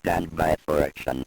stand by for action.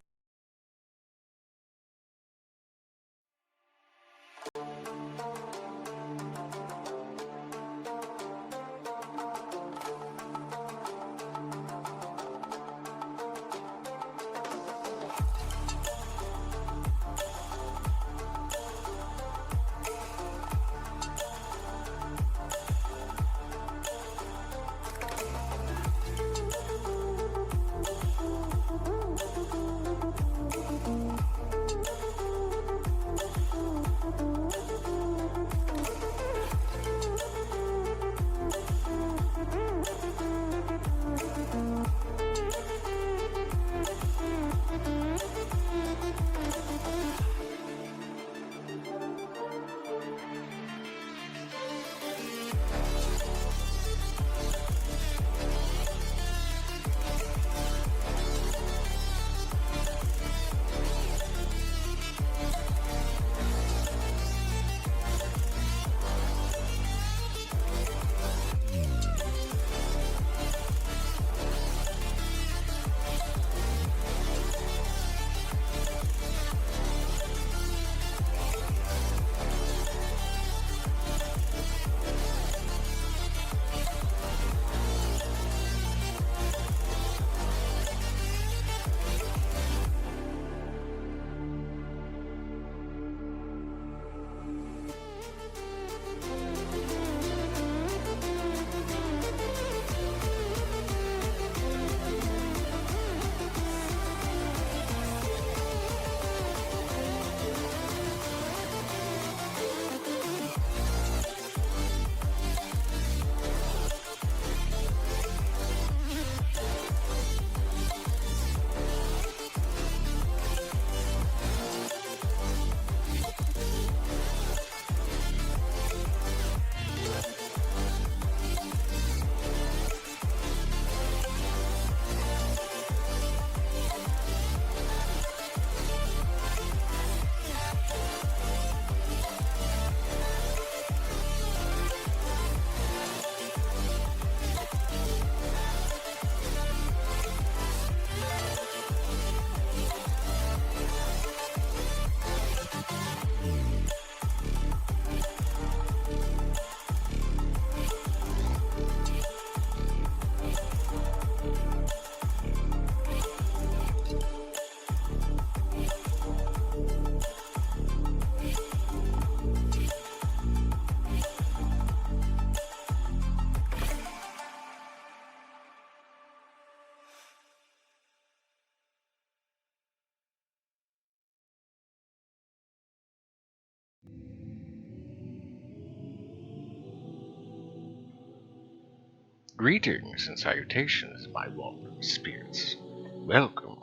Greetings and salutations, my wandering spirits. Welcome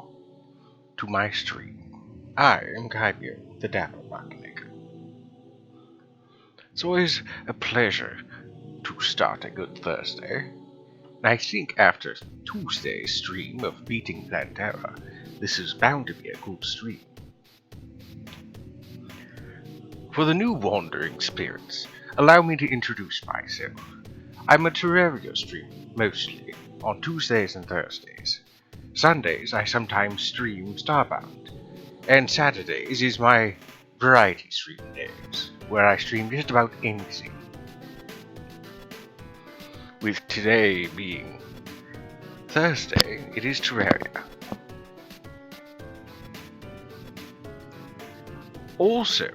to my stream. I am Gaibio, the Dapper Maker. It's always a pleasure to start a good Thursday. I think after Tuesday's stream of beating Plantera, this is bound to be a good stream. For the new wandering spirits, allow me to introduce myself. I'm a Terraria streamer, mostly, on Tuesdays and Thursdays. Sundays I sometimes stream Starbound, and Saturdays is my variety stream days, where I stream just about anything. With today being Thursday, it is Terraria. Also,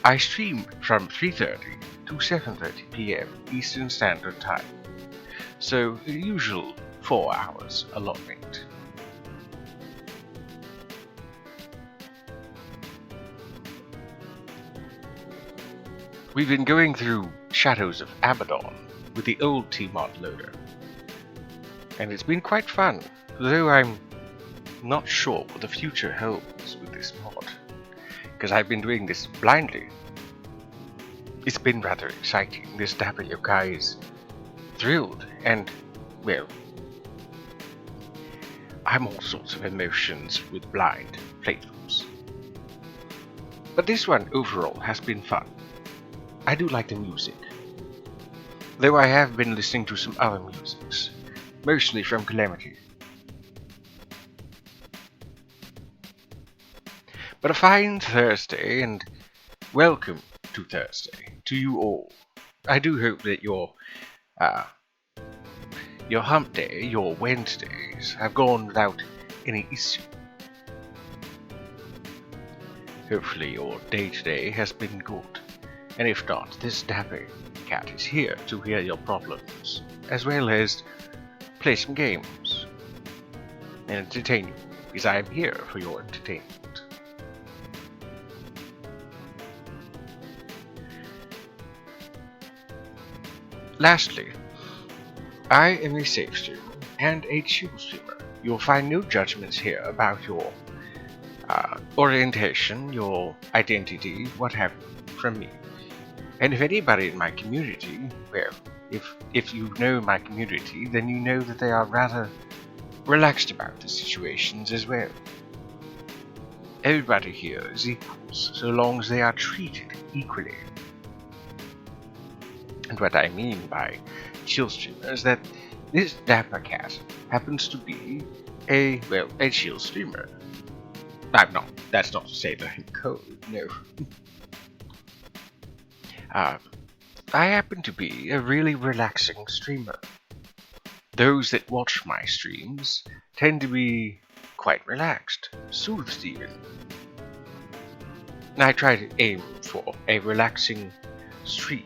I stream from 3:30 to 7:30 PM Eastern Standard Time, so the usual 4 hours allotment. We've been going through Shadows of Abaddon with the old tModLoader, and it's been quite fun, though I'm not sure what the future holds with this mod, because I've been doing this blindly. It's been rather exciting. This dapper yokai is thrilled, and, well, I'm all sorts of emotions with blind playthroughs. But this one overall has been fun. I do like the music, though I have been listening to some other musics, mostly from Calamity. But a fine Thursday, and welcome to Thursday, to you all. I do hope that your hump day, your Wednesdays, have gone without any issue. Hopefully your day today has been good, and if not, this dapper cat is here to hear your problems, as well as play some games and entertain you, because I am here for your entertainment. Lastly, I am a safe streamer and a chill streamer. You'll find no judgments here about your orientation, your identity, what have you, from me. And if anybody in my community, well, if you know my community, then you know that they are rather relaxed about the situations as well. Everybody here is equals, so long as they are treated equally. And what I mean by chill streamer is that this dapper cat happens to be a chill streamer. That's not to say that I'm cold, no. I happen to be a really relaxing streamer. Those that watch my streams tend to be quite relaxed, soothed even. And I try to aim for a relaxing stream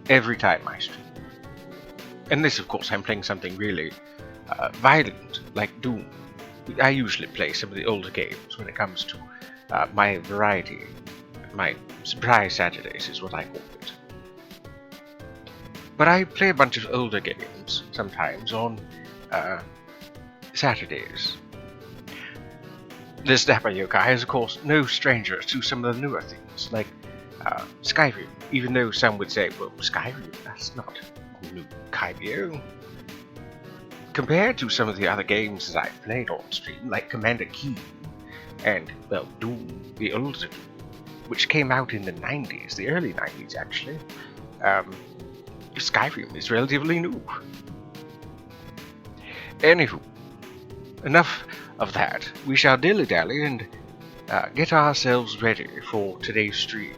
every time I stream. And this, of course, I'm playing something really violent, like Doom. I usually play some of the older games when it comes to my variety. My surprise Saturdays is what I call it. But I play a bunch of older games sometimes on Saturdays. This dapper yokai is, of course, no stranger to some of the newer things, like Skyrim, even though some would say, well, Skyrim, that's not new Kybio. Compared to some of the other games that I've played on stream, like Commander Keen and, well, Doom, the older Doom, which came out in the 90s, the early 90s actually, Skyrim is relatively new. Anywho, enough of that. We shall dilly-dally and get ourselves ready for today's stream.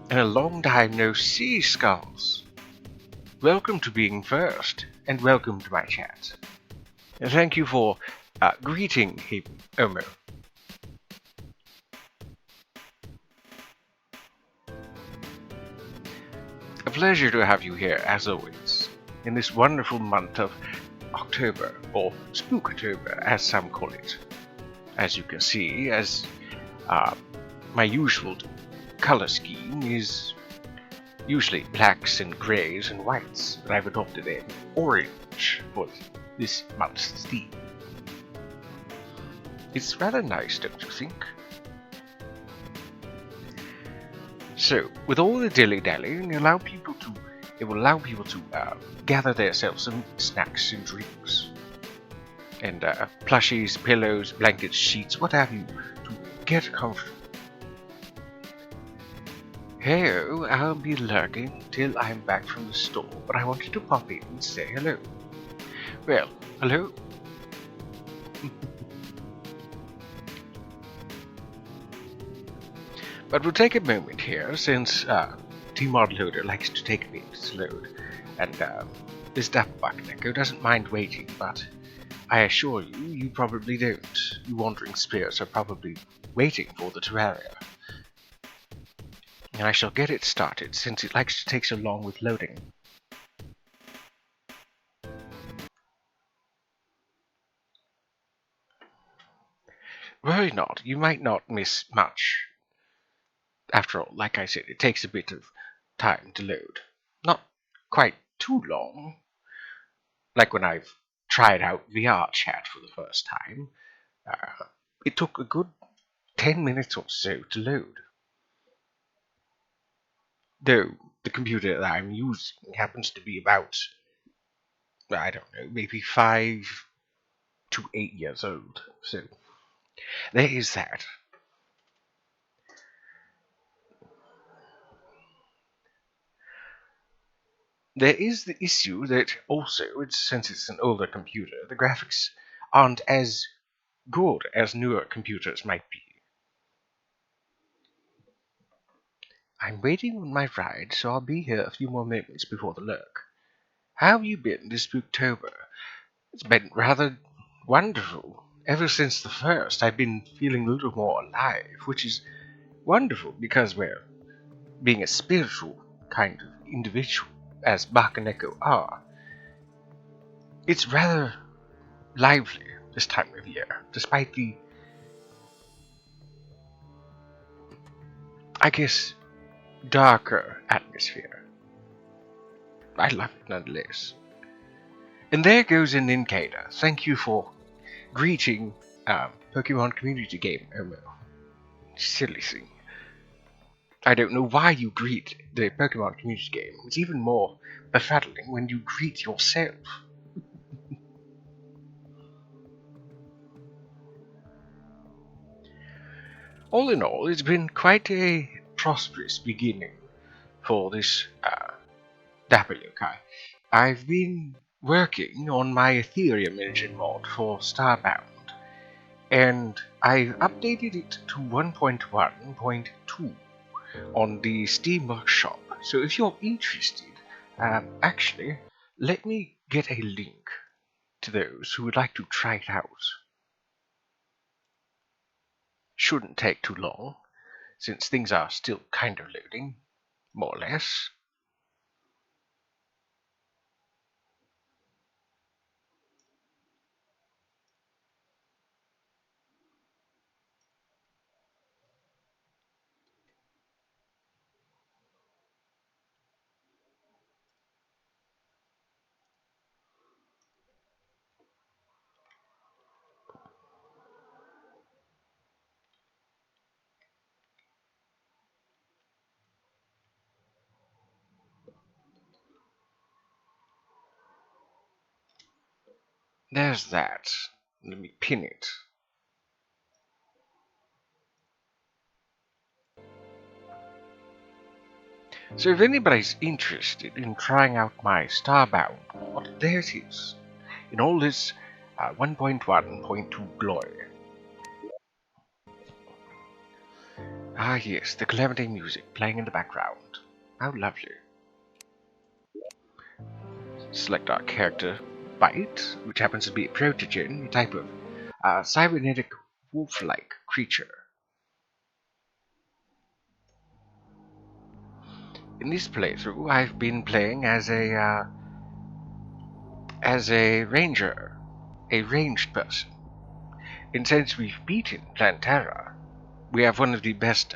And a long time no see, Skulls. Welcome to being first, and welcome to my chat. And thank you for greeting him, Omo. A pleasure to have you here, as always, in this wonderful month of October, or Spooktober, as some call it. As you can see, as my usual color scheme is usually blacks and greys and whites, but I've adopted an orange for this month's theme. It's rather nice, don't you think? So, with all the dilly-dallying, it will allow people to gather themselves some snacks and drinks, and plushies, pillows, blankets, sheets, what have you, to get comfortable. Hey-o, I'll be lurking till I'm back from the store, but I wanted to pop in and say hello. Well, hello. But we'll take a moment here, since tModLoader likes to take a bit to load, and this dapper buckenecho doesn't mind waiting, but I assure you, you probably don't. You wandering spirits are probably waiting for the Terraria. And I shall get it started, since it likes to take so long with loading. Worry not, you might not miss much. After all, like I said, it takes a bit of time to load. Not quite too long. Like when I've tried out VR chat for the first time, it took a good 10 minutes or so to load. Though the computer that I'm using happens to be about, I don't know, maybe 5 to 8 years old. So there is that. There is the issue that also, since it's an older computer, the graphics aren't as good as newer computers might be. I'm waiting on my ride, so I'll be here a few more moments before the lurk. How have you been this Spooktober? It's been rather wonderful. Ever since the first, I've been feeling a little more alive, which is wonderful because we're being a spiritual kind of individual, as Bach and Echo are. It's rather lively this time of year, despite the, I guess, darker atmosphere. I love it nonetheless. And there goes an Incada. Thank you for greeting Pokemon Community Game, Omo. Silly thing. I don't know why you greet the Pokemon Community Game. It's even more befuddling when you greet yourself. All in all, it's been quite a prosperous beginning for this dapper yokai. I've been working on my Ethereum engine mod for Starbound, and I've updated it to 1.1.2 on the Steam Workshop. So if you're interested, actually, let me get a link to those who would like to try it out. Shouldn't take too long, since things are still kind of loading, more or less. There's that. Let me pin it. So if anybody's interested in trying out my Starbound mod, there it is, in all this 1.1.2 glory. Ah yes, the Calamity music playing in the background. How lovely. Select our character, Bite, which happens to be a protogen, a type of cybernetic wolf-like creature. In this playthrough, I've been playing as a ranger, a ranged person. And since we've beaten Plantera, we have one of the best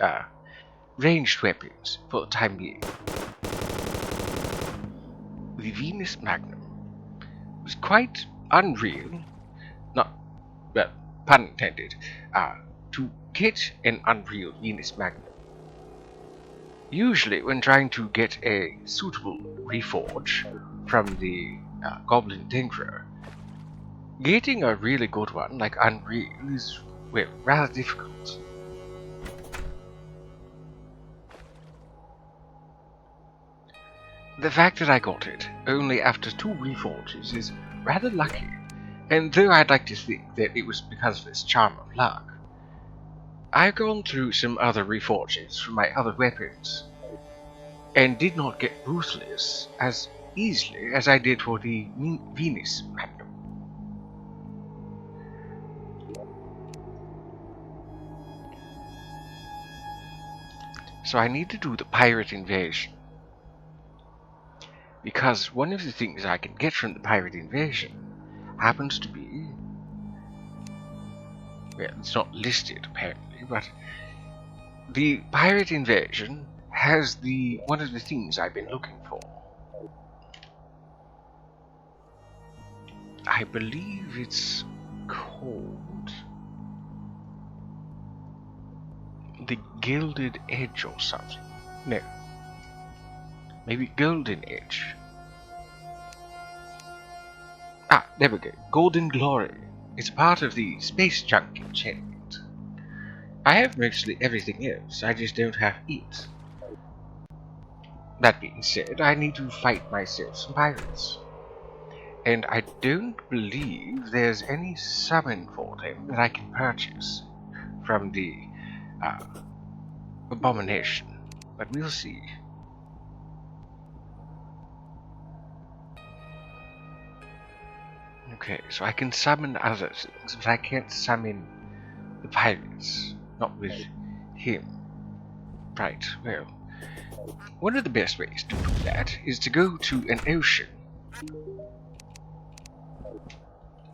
ranged weapons for the time being. The Venus Magnum was quite unreal, not, well, pun intended, to get an unreal Venus Magnum. Usually when trying to get a suitable reforge from the Goblin Tinkerer, getting a really good one like Unreal is, well, rather difficult. The fact that I got it only after 2 reforges is rather lucky, and though I'd like to think that it was because of its charm of luck, I've gone through some other reforges for my other weapons, and did not get Ruthless as easily as I did for the Venus Magnum. So I need to do the pirate invasion, because one of the things I can get from the pirate invasion happens to be, well, it's not listed apparently, but the pirate invasion has one of the things I've been looking for. I believe it's called the Gilded Edge or something. No. Maybe Golden Edge. Ah, there we go. Golden Glory. It's part of the Space Junk enchantment. I have mostly everything else, I just don't have it. That being said, I need to fight myself some pirates. And I don't believe there's any summon for them that I can purchase from the Abomination. but we'll see. Okay, so I can summon other things, but I can't summon the pirates. Not with him. Right, well, one of the best ways to do that is to go to an ocean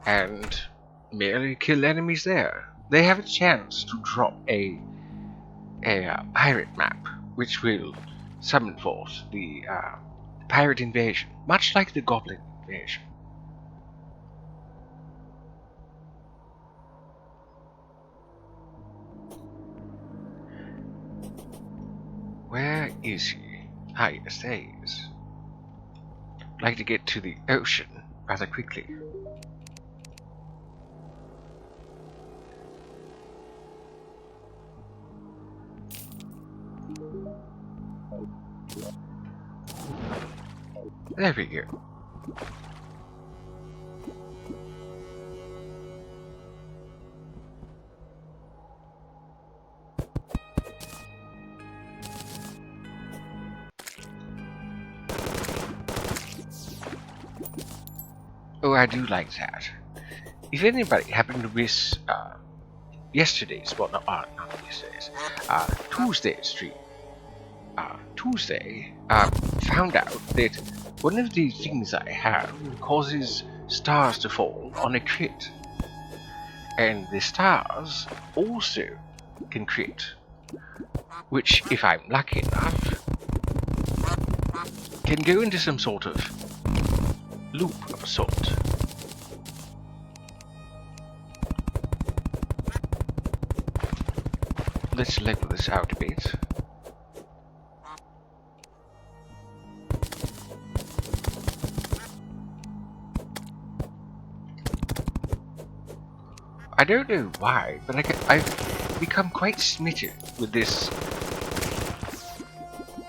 and merely kill enemies there. They have a chance to drop a pirate map, which will summon forth the pirate invasion, much like the goblin invasion. Where is he? Ah, yes, there he is. I'd like to get to the ocean rather quickly. There we go. Oh, I do like that. If anybody happened to miss yesterday's, well, not yesterday's, Tuesday's stream, Tuesday found out that one of the things I have causes stars to fall on a crit. And the stars also can crit, which, if I'm lucky enough, can go into some sort of loop of a sort. Let's level this out a bit. I don't know why, but I've become quite smitten with this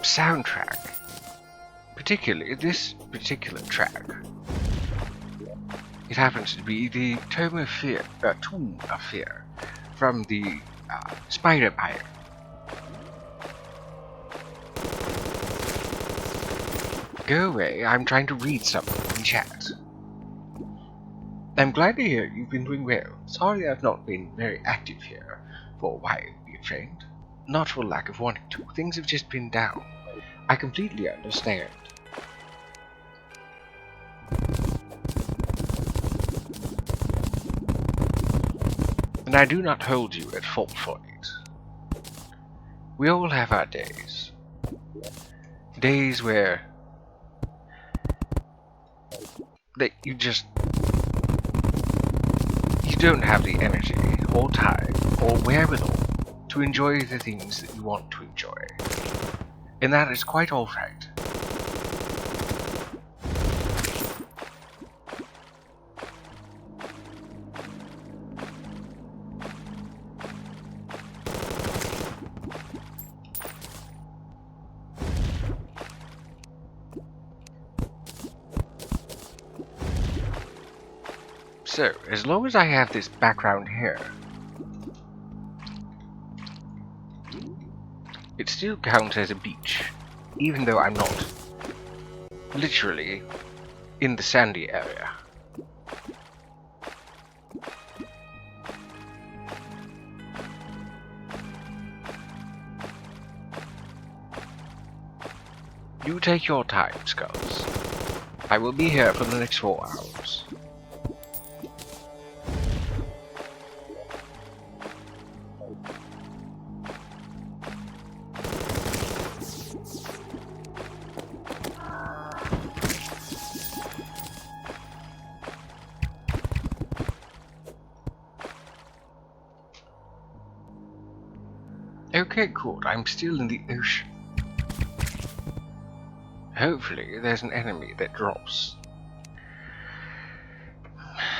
soundtrack. Particularly this particular track. It happens to be the Tomb of Fear from the Spider Pyre. Go away, I'm trying to read something in chat. I'm glad to hear you've been doing well. Sorry I've not been very active here for a while, dear friend. Not for lack of wanting to, things have just been down. I completely understand. And I do not hold you at fault for it. We all have our days. Days where you don't have the energy, or time, or wherewithal to enjoy the things that you want to enjoy. And that is quite alright. So, as long as I have this background here, it still counts as a beach, even though I'm not literally in the sandy area. You take your time, Skulls. I will be here for the next 4 hours. Okay, cool. I'm still in the ocean. Hopefully, there's an enemy that drops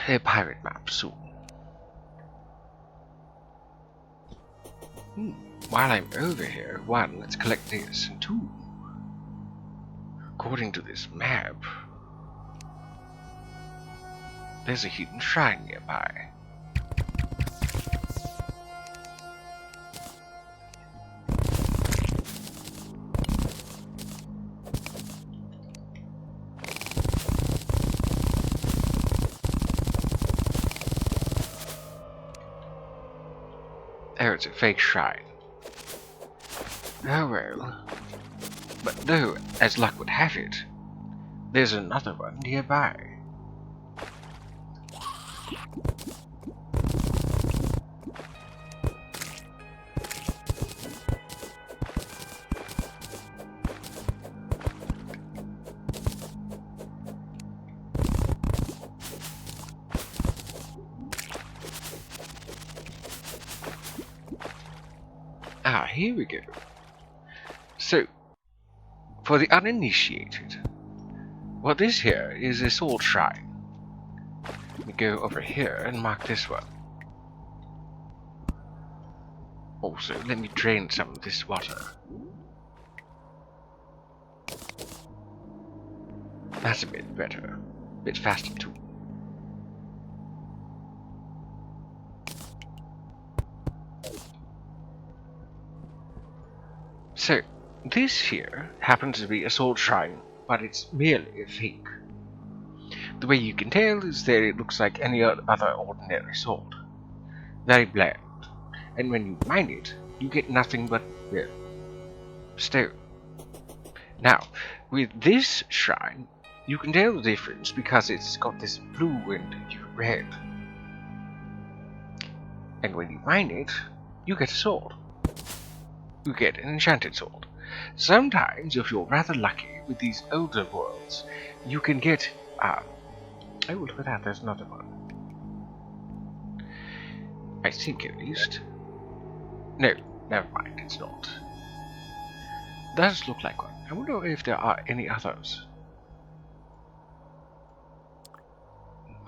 a pirate map soon. While I'm over here, 1, let's collect this, and 2, according to this map, there's a hidden shrine nearby. Oh, it's a fake shrine. Oh well. But though, as luck would have it, there's another one nearby. Ah, here we go. So, for the uninitiated, well, this here is a sword shrine. Let me go over here and mark this one. Also, let me drain some of this water. That's a bit better. A bit faster too. So, this here happens to be a sword shrine, but it's merely a fake. The way you can tell is that it looks like any other ordinary sword. Very bland. And when you mine it, you get nothing but, well, stone. Now, with this shrine, you can tell the difference because it's got this blue and red. And when you mine it, you get a sword. You get an enchanted sword. Sometimes, if you're rather lucky with these older worlds, you can get, oh, look at that, there's another one. I think at least. No, never mind, it's not. Does look like one. I wonder if there are any others.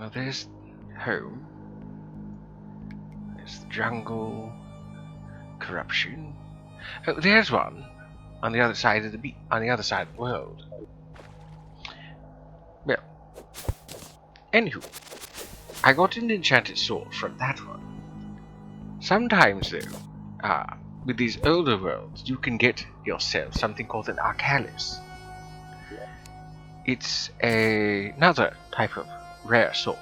Well, there's home. There's the jungle. Corruption. Oh, there's one on the other side of the world. Well, anywho, I got an enchanted sword from that one. Sometimes, though, with these older worlds, you can get yourself something called an arcalis. It's another type of rare sword.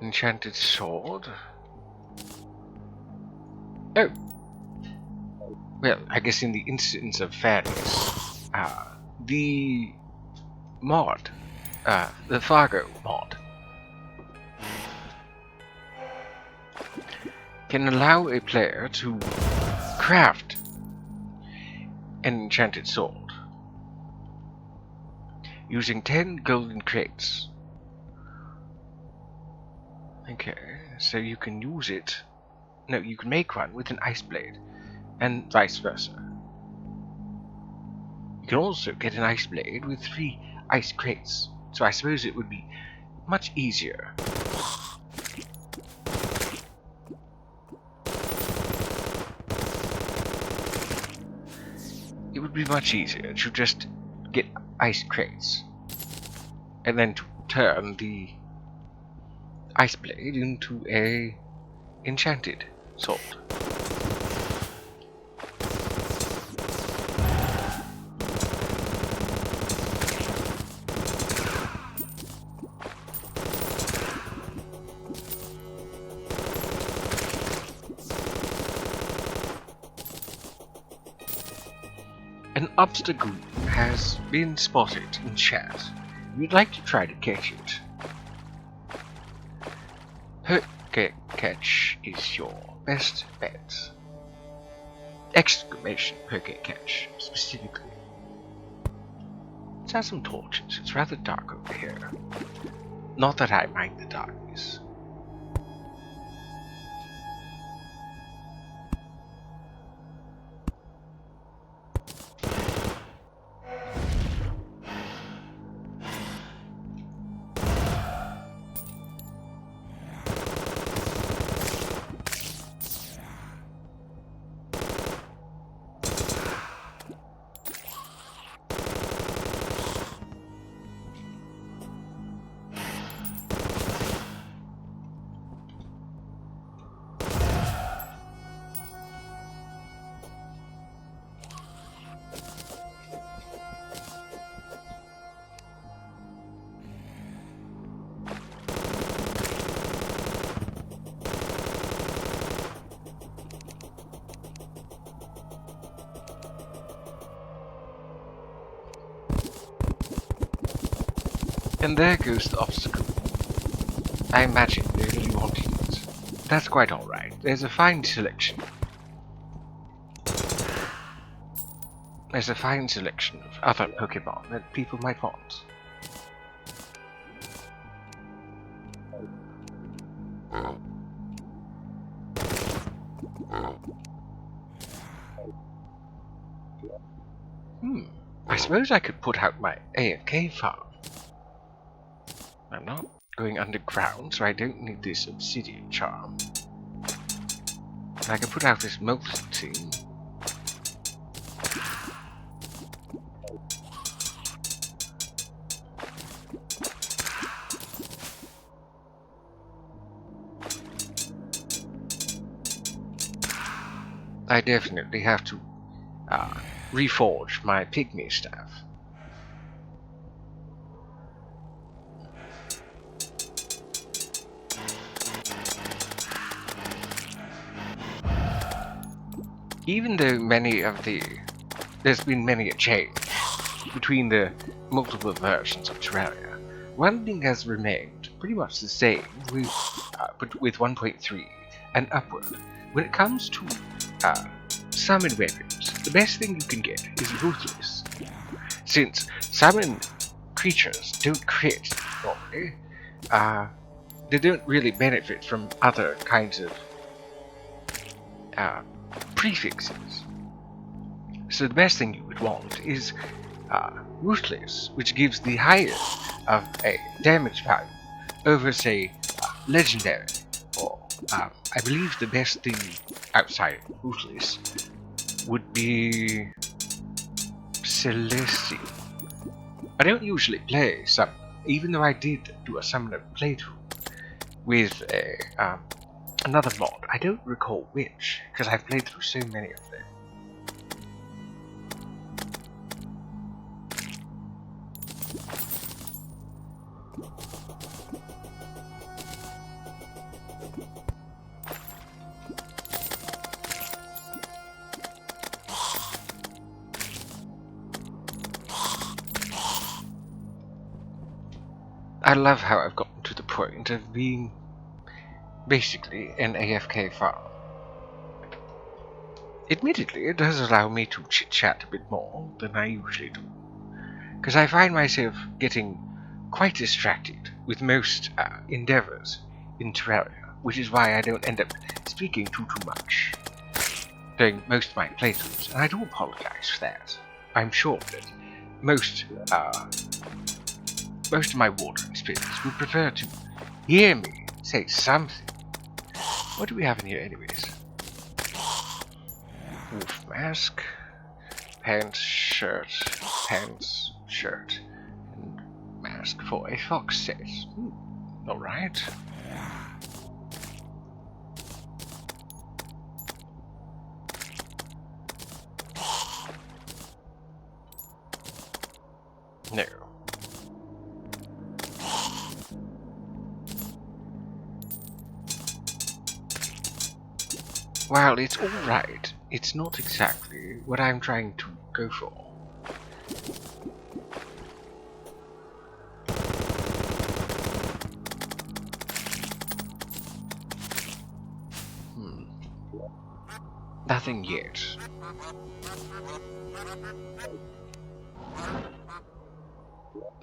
Enchanted sword? Oh! Well, I guess in the instance of fairness, the mod, the Fargo mod, can allow a player to craft an enchanted sword using 10 golden crates. Okay, so you can use it. No, you can make one with an ice blade, and vice versa. You can also get an ice blade with 3 ice crates, so I suppose it would be much easier. It would be much easier to just get ice crates, and then to turn the ice blade into a enchanted sword. An obstacle has been spotted in chat. We'd like to try to catch it. Catch is your best bet. Exclamation catch, specifically. Let's have some torches. It's rather dark over here. Not that I mind the darkness. And there goes the obstacle. I imagine they really want to use. That's quite alright. There's a fine selection. There's a fine selection of other Pokemon that people might want. I suppose I could put out my AFK farm. I'm not going underground, so I don't need this obsidian charm. I can put out this molten thing. I definitely have to reforge my pygmy staff. Even though there's been many a change between the multiple versions of Terraria, one thing has remained pretty much the same with 1.3 and upward. When it comes to summon weapons, the best thing you can get is Ruthless. Since summon creatures don't crit normally, they don't really benefit from other kinds of prefixes. So the best thing you would want is Ruthless, which gives the highest of a damage value over, say, Legendary, or I believe the best thing outside Ruthless would be Celestial. I don't usually play Summon, even though I did do a Summoner playthrough with another mod. I don't recall which, because I've played through so many of them. I love how I've gotten to the point of being basically an AFK farm. Admittedly, it does allow me to chit-chat a bit more than I usually do, because I find myself getting quite distracted with most endeavors in Terraria, which is why I don't end up speaking too much during most of my playthroughs, and I do apologize for that. I'm sure that most of my Warden spirits would prefer to hear me say something. What do we have in here anyways? Wolf mask, pants, shirt, and mask for a fox set. Alright. No. While it's alright, it's not exactly what I'm trying to go for. Nothing yet.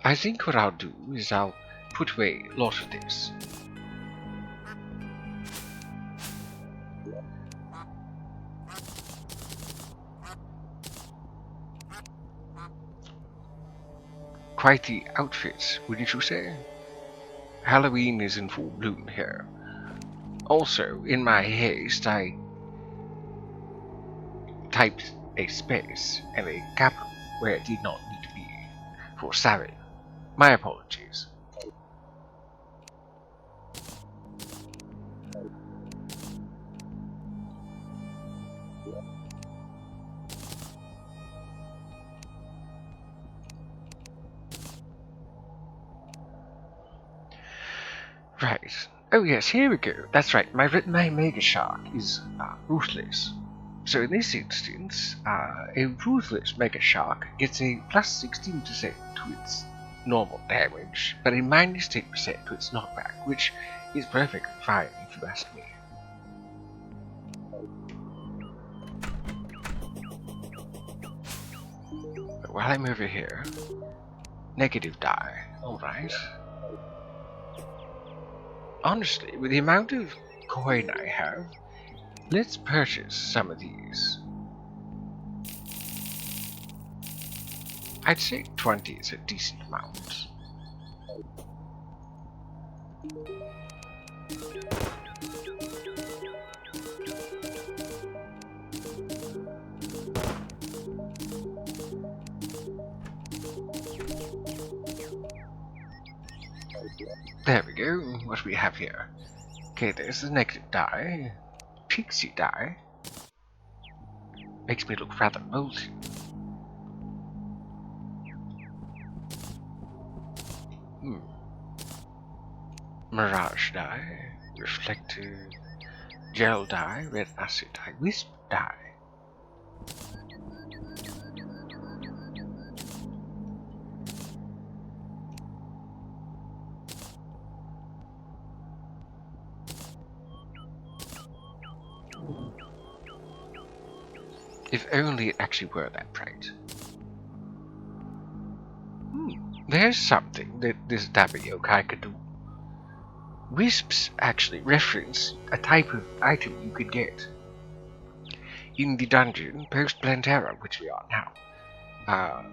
I think what I'll do is I'll put away a lot of this. Quite the outfit, wouldn't you say? Halloween is in full bloom here. Also, in my haste, I typed a space and a capital where it did not need to be for Sarin. My apologies. Right. Oh yes, here we go. That's right, my Mega Shark is Ruthless. So in this instance, a Ruthless Mega Shark gets a plus 16% to its normal damage, but a minus 10% to its knockback, which is perfectly fine if you ask me. But while I'm over here, negative die, alright. Honestly, with the amount of coin I have, let's purchase some of these. I'd say 20 is a decent amount. There we go, what do we have here? Okay, there's the negative die. Pixie die. Makes me look rather moldy. Mirage die. Reflective. Gel die. Red acid die. Wisp die. If only it actually were that bright. There's something that this dapper yokai could do. Wisps actually reference a type of item you could get in the dungeon post-Plantera, which we are now.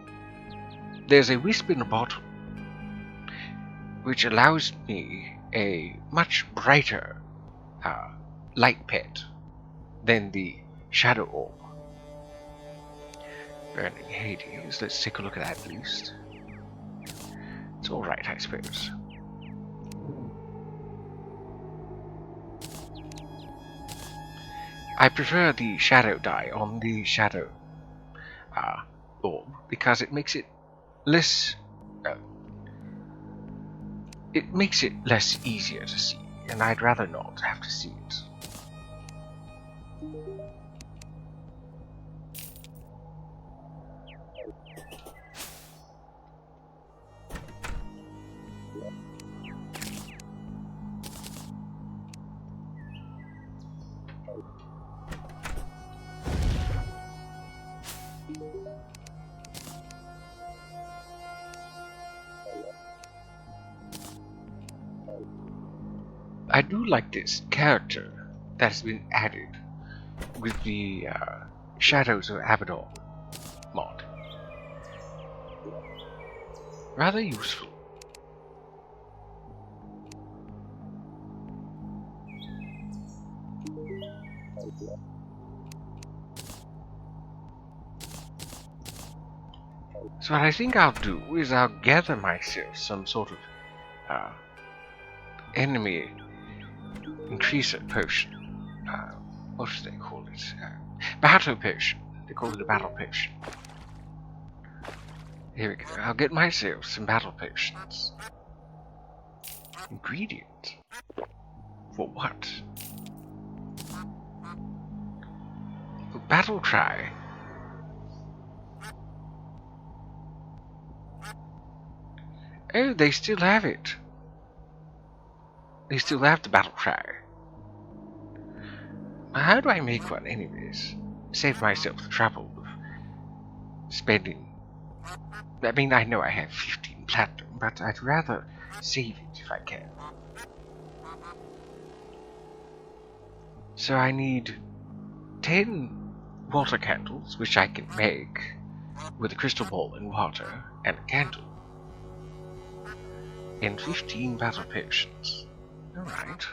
There's a wisp in a bottle, which allows me a much brighter light pet than the Shadow Orb. Burning Hades, let's take a look at that at least. It's alright, I suppose. I prefer the Shadow die on the Shadow Orb because it makes it less... it makes it less easier to see, and I'd rather not have to see it. I do like this character that has been added with the Shadows of Abaddon mod. Rather useful. So what I think I'll do is I'll gather myself some sort of enemy increaser potion. What do they call it? Battle potion. They call it a battle potion. Here we go. I'll get myself some battle potions. Ingredient? For what? Battle cry. Oh, they still have it. They still have the battle cry. How do I make one anyways? Save myself the trouble of spending... I mean, I know I have 15 platinum, but I'd rather save it if I can. So I need 10 water candles, which I can make with a crystal ball and water and a candle. And 15 battle potions. Alright.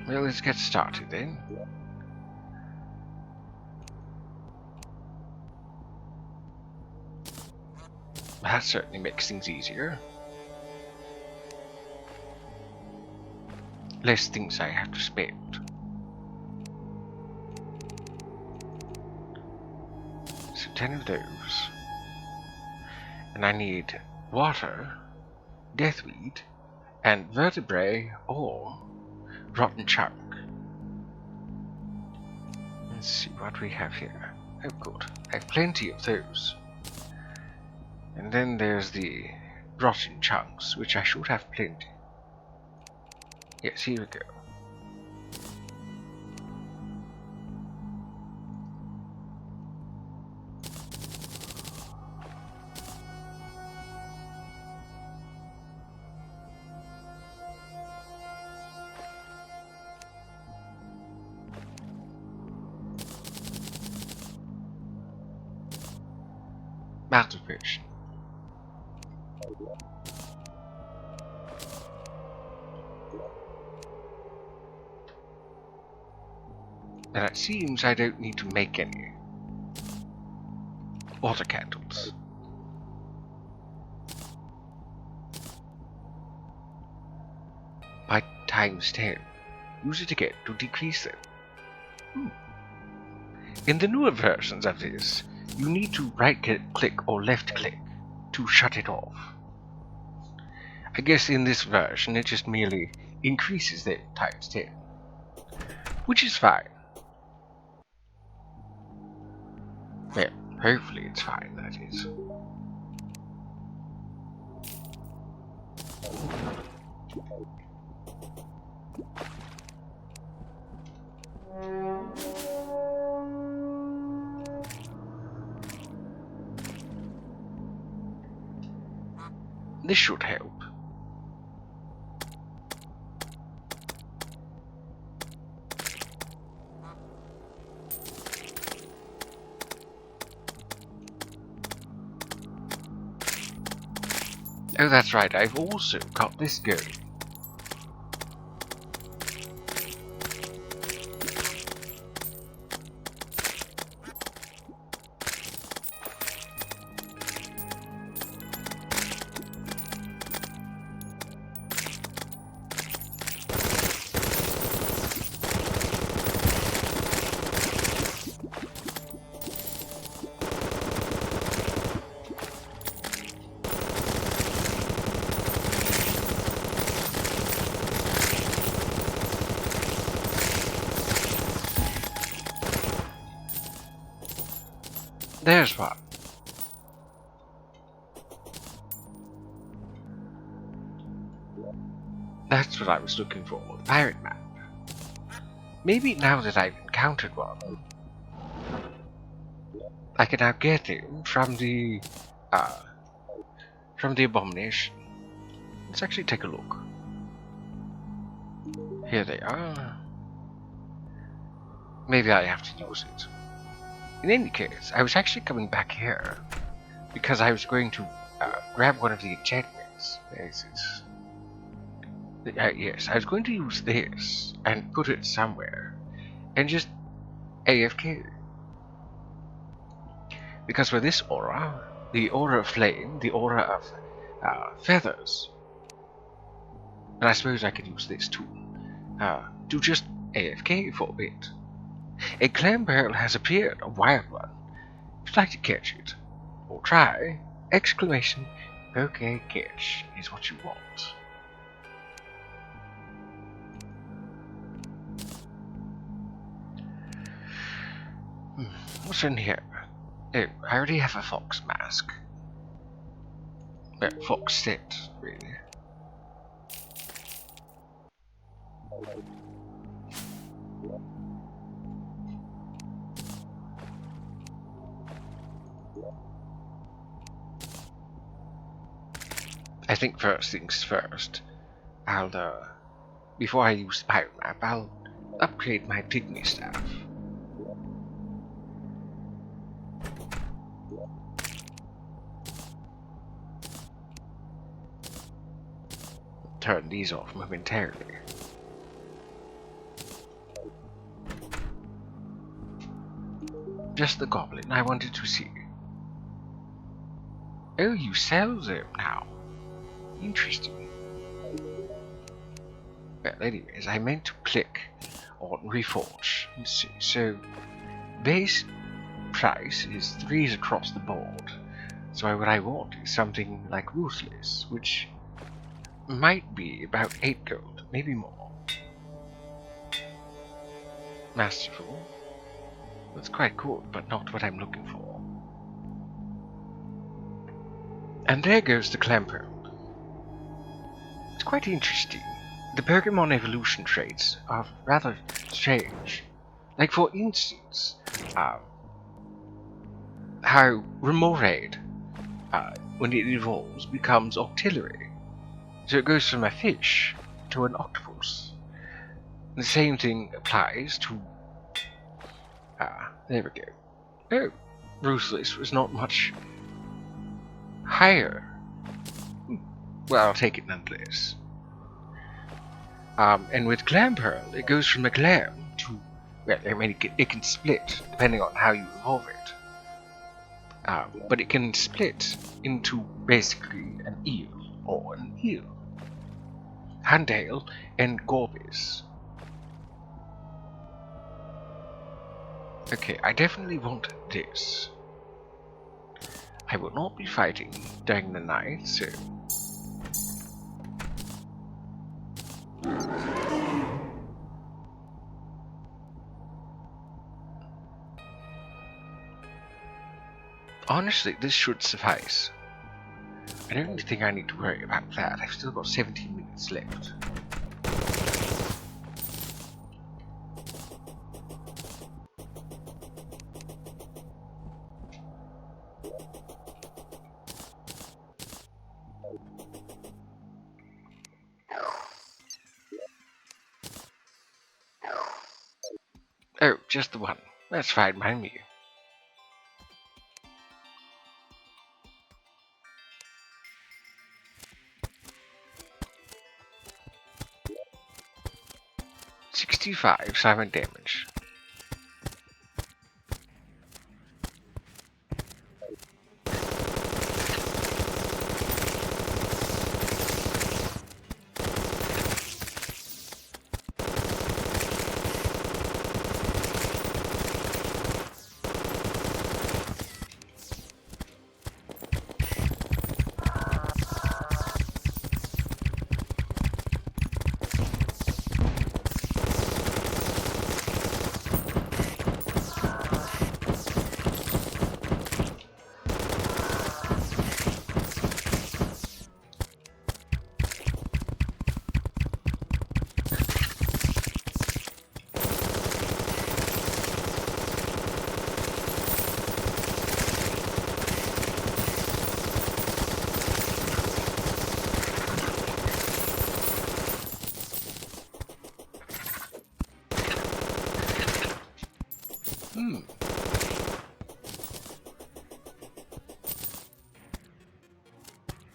Well, let's get started then. That certainly makes things easier. Less things I have to spend. So 10 of those. And I need water, deathweed, and vertebrae or rotten chunk. Let's see what we have here. Oh good, I have plenty of those. And then there's the rotten chunks, which I should have plenty. Yes, here we go. Deliberation. And it seems I don't need to make any water candles. By times 10. Use it again to decrease them. In the newer versions of this, you need to right-click or left-click to shut it off. I guess in this version it just merely increases them times 10. Which is fine. Well, hopefully it's fine, that is. This should help. Oh, that's right, I've also got this going. There's one. That's what I was looking for, the pirate map. Maybe now that I've encountered one, I can now get him from the abomination. Let's actually take a look. Here they are. Maybe I have to use it. In any case, I was actually coming back here because I was going to grab one of the enchantments. There's this. Yes, I was going to use this and put it somewhere and just AFK. Because for this aura, the aura of flame, the aura of feathers, and I suppose I could use this too, to just AFK for a bit. A clam barrel has appeared, a wild one. If you'd like to catch it, or try, exclamation, okay, catch is what you want. What's in here? Oh, I already have a fox mask. Well, fox set, really. I think first things first, I'll, before I use the pirate map, I'll upgrade my pygmy staff. Turn these off momentarily. Just the goblin I wanted to see. Oh, you sell them now. Interesting. Well, anyways, I meant to click on Reforge. Let's see. So, base price is 3s across the board. So what I want is something like Ruthless, which might be about 8 gold, maybe more. Masterful. That's quite cool, but not what I'm looking for. And there goes the clamper. It's quite interesting. The Pokemon evolution traits are rather strange. Like, for instance, how Remoraid, when it evolves, becomes Octillery. So it goes from a fish to an octopus. The same thing applies to... there we go. Oh, Ruthless was not much higher. Well, I'll take it nonetheless. And with Glampearl, it goes from a Glam to... Well, I mean, it can split, depending on how you evolve it. But it can split into basically an eel, or an eel. Handale and Gorbis. Okay, I definitely want this. I will not be fighting during the night, so... Honestly, this should suffice. I don't think I need to worry about that. I've still got 17 minutes left. Oh, just the one. That's fine by me. $65 silent damage.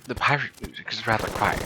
The pirate music is rather quiet.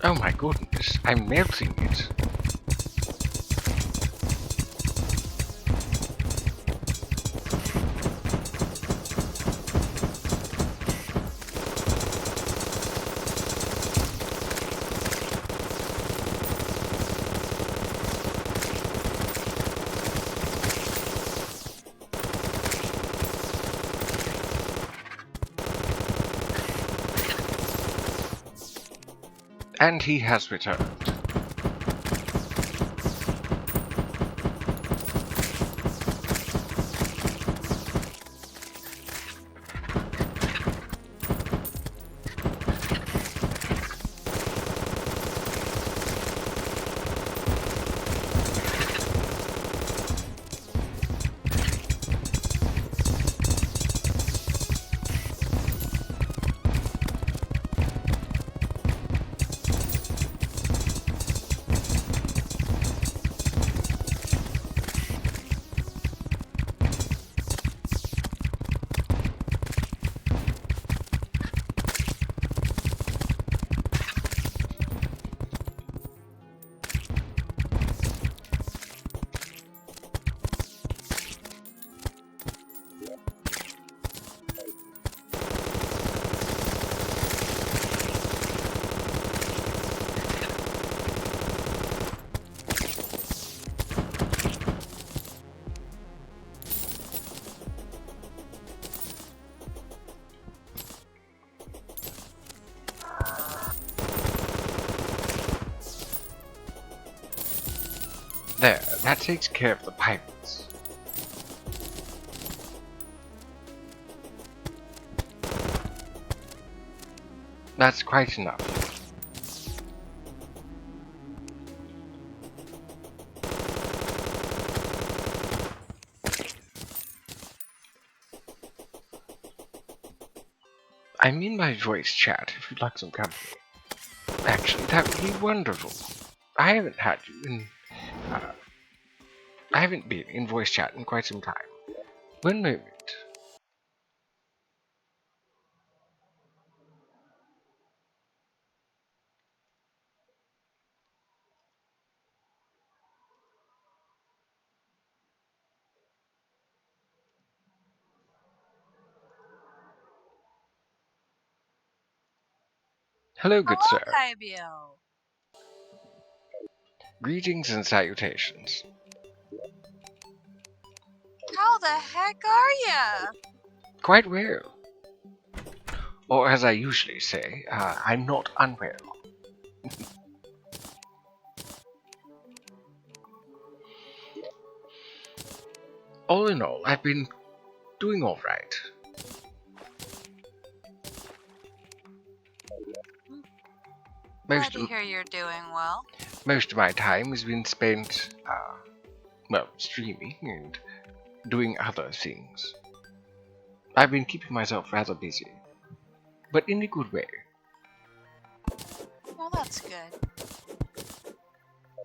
Oh my goodness, I'm melting it. And he has returned. that takes care of the pirates. That's quite enough. I'm in my voice chat if you'd like some company. Actually, that would be wonderful. I haven't had you in... I haven't been in voice chat in quite some time. One moment. Hello, good Hello, sir. Kaibio. Greetings and salutations. How the heck are ya? Quite well. Or as I usually say, I'm not unwell. All in all, I've been doing alright. Glad to hear you're doing well. Most of my time has been spent, well, streaming and doing other things. I've been keeping myself rather busy, but in a good way. Well, that's good.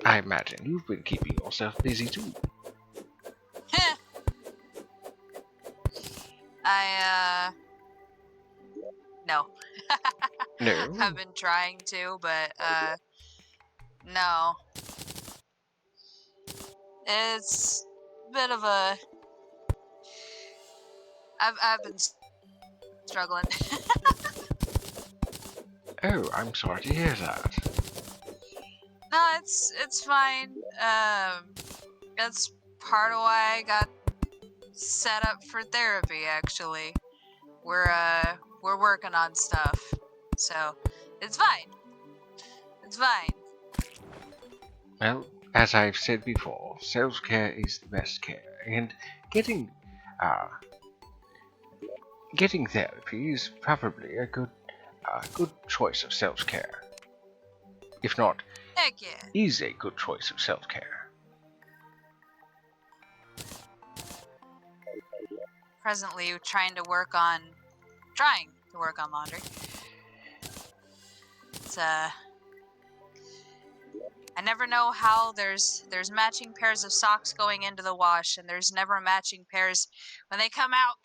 I imagine you've been keeping yourself busy too. No. No? I've been trying to, but, no. It's a bit of a... I've been struggling. Oh, I'm sorry to hear that. No, it's fine. That's part of why I got set up for therapy, actually. We're working on stuff. So, it's fine. It's fine. Well, as I've said before, self-care is the best care, and getting, getting therapy is probably a good choice of self-care. If not, Heck yeah. is a good choice of self-care. Presently trying to work on laundry. It's I never know how there's matching pairs of socks going into the wash and there's never matching pairs when they come out.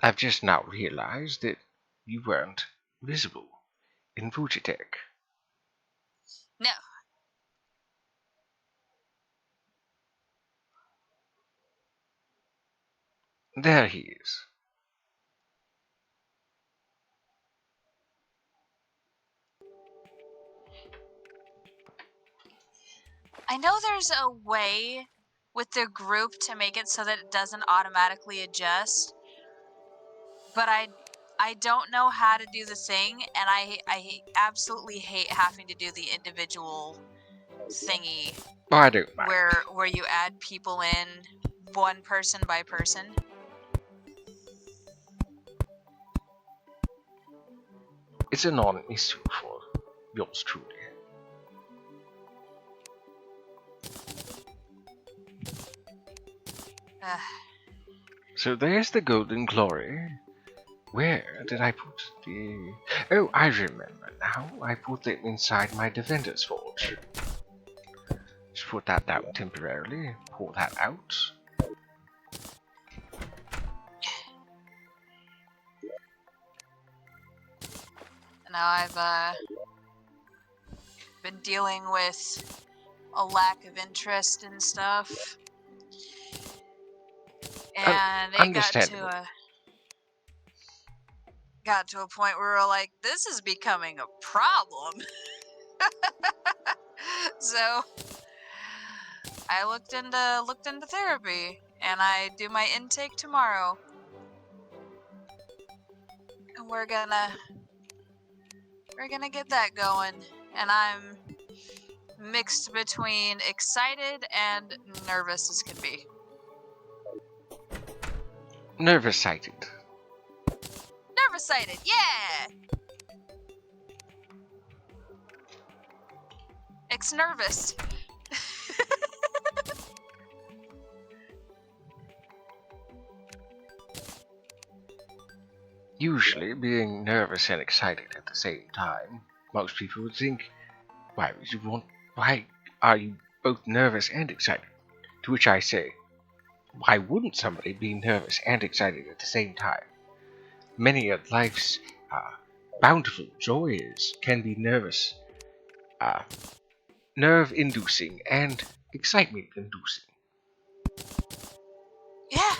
I've just now realized that you weren't visible in Fujitech. No. There he is. I know there's a way with the group to make it so that it doesn't automatically adjust, but I don't know how to do the thing, and I absolutely hate having to do the individual thingy Oh, I don't mind. where you add people in one person by person. It's a non-issue for yours truly. So there's the golden glory. Where did I put the... Oh, I remember now. I put them inside my defender's forge. Just put that down temporarily. Pull that out. Now I've been dealing with a lack of interest in stuff, and it got to a point where we're like, this is becoming a problem. So I looked into therapy, and I do my intake tomorrow, and we're gonna get that going. And I'm mixed between excited and nervous as can be. Nervous-sighted. Nervous-sighted, yeah! Ex-nervous. Usually, being nervous and excited at the same time, most people would think, why are you both nervous and excited? To which I say, why wouldn't somebody be nervous and excited at the same time? Many of life's bountiful joys can be nerve-inducing and excitement-inducing. Yeah.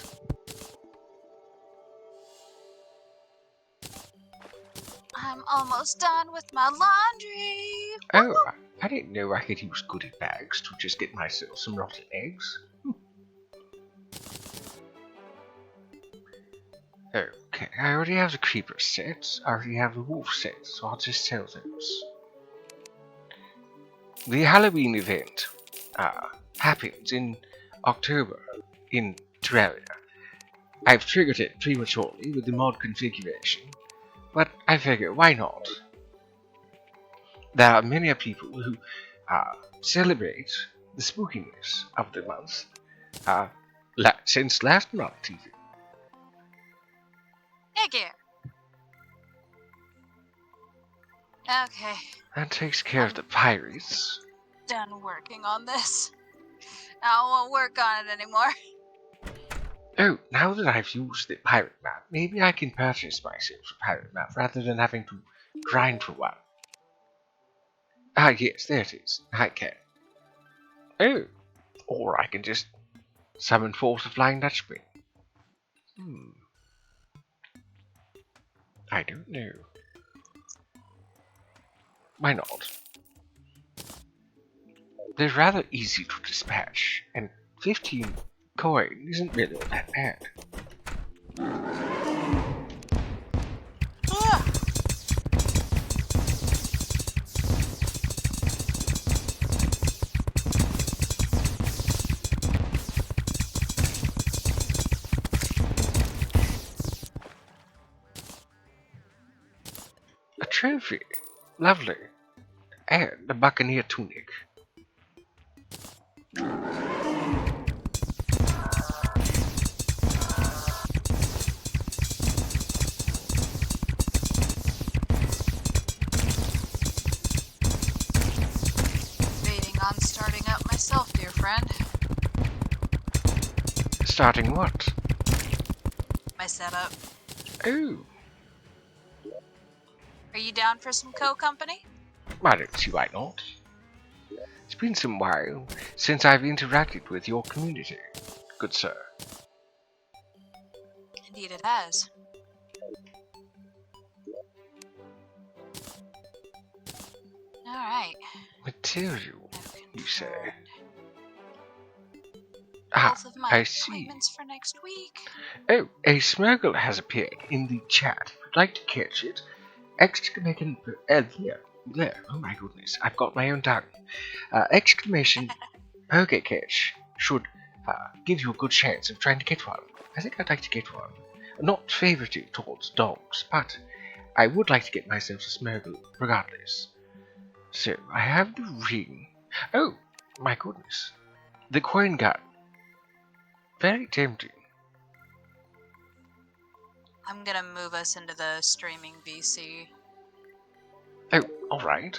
I'm almost done with my laundry. Oh, I didn't know I could use goodie bags to just get myself some rotten eggs. Okay, I already have the creeper set, I already have the wolf set, so I'll just sell those. The Halloween event happens in October in Terraria. I've triggered it prematurely with the mod configuration, but I figure why not? There are many people who celebrate the spookiness of the month since last month even. Hey, Gare. Okay. That takes care of the pirates. Done working on this. I won't work on it anymore. Oh, now that I've used the pirate map, maybe I can purchase myself a pirate map rather than having to grind for one. Ah, yes, there it is. I can. Oh, or I can just summon forth a flying Dutchman. I don't know. Why not? They're rather easy to dispatch, and 15 coin isn't really that bad. A trophy. Lovely. And a buccaneer tunic. Waiting on starting up myself, dear friend. Starting what? My setup. Oh, Are you down for some co-company? I don't see why not. It's been some while since I've interacted with your community, good sir. Indeed it has. Alright. Material, you say? Both of my I see. appointments for next week. Oh, a smirgle has appeared in the chat. If you'd like to catch it, exclamation... there. Oh my goodness, I've got my own tongue. Exclamation Poke Catch should give you a good chance of trying to get one. I think I'd like to get one. Not favoritive towards dogs, but I would like to get myself a smirgle regardless. So, I have the ring. Oh, my goodness. The coin gun. Very tempting. I'm gonna move us into the streaming VC. Oh, alright.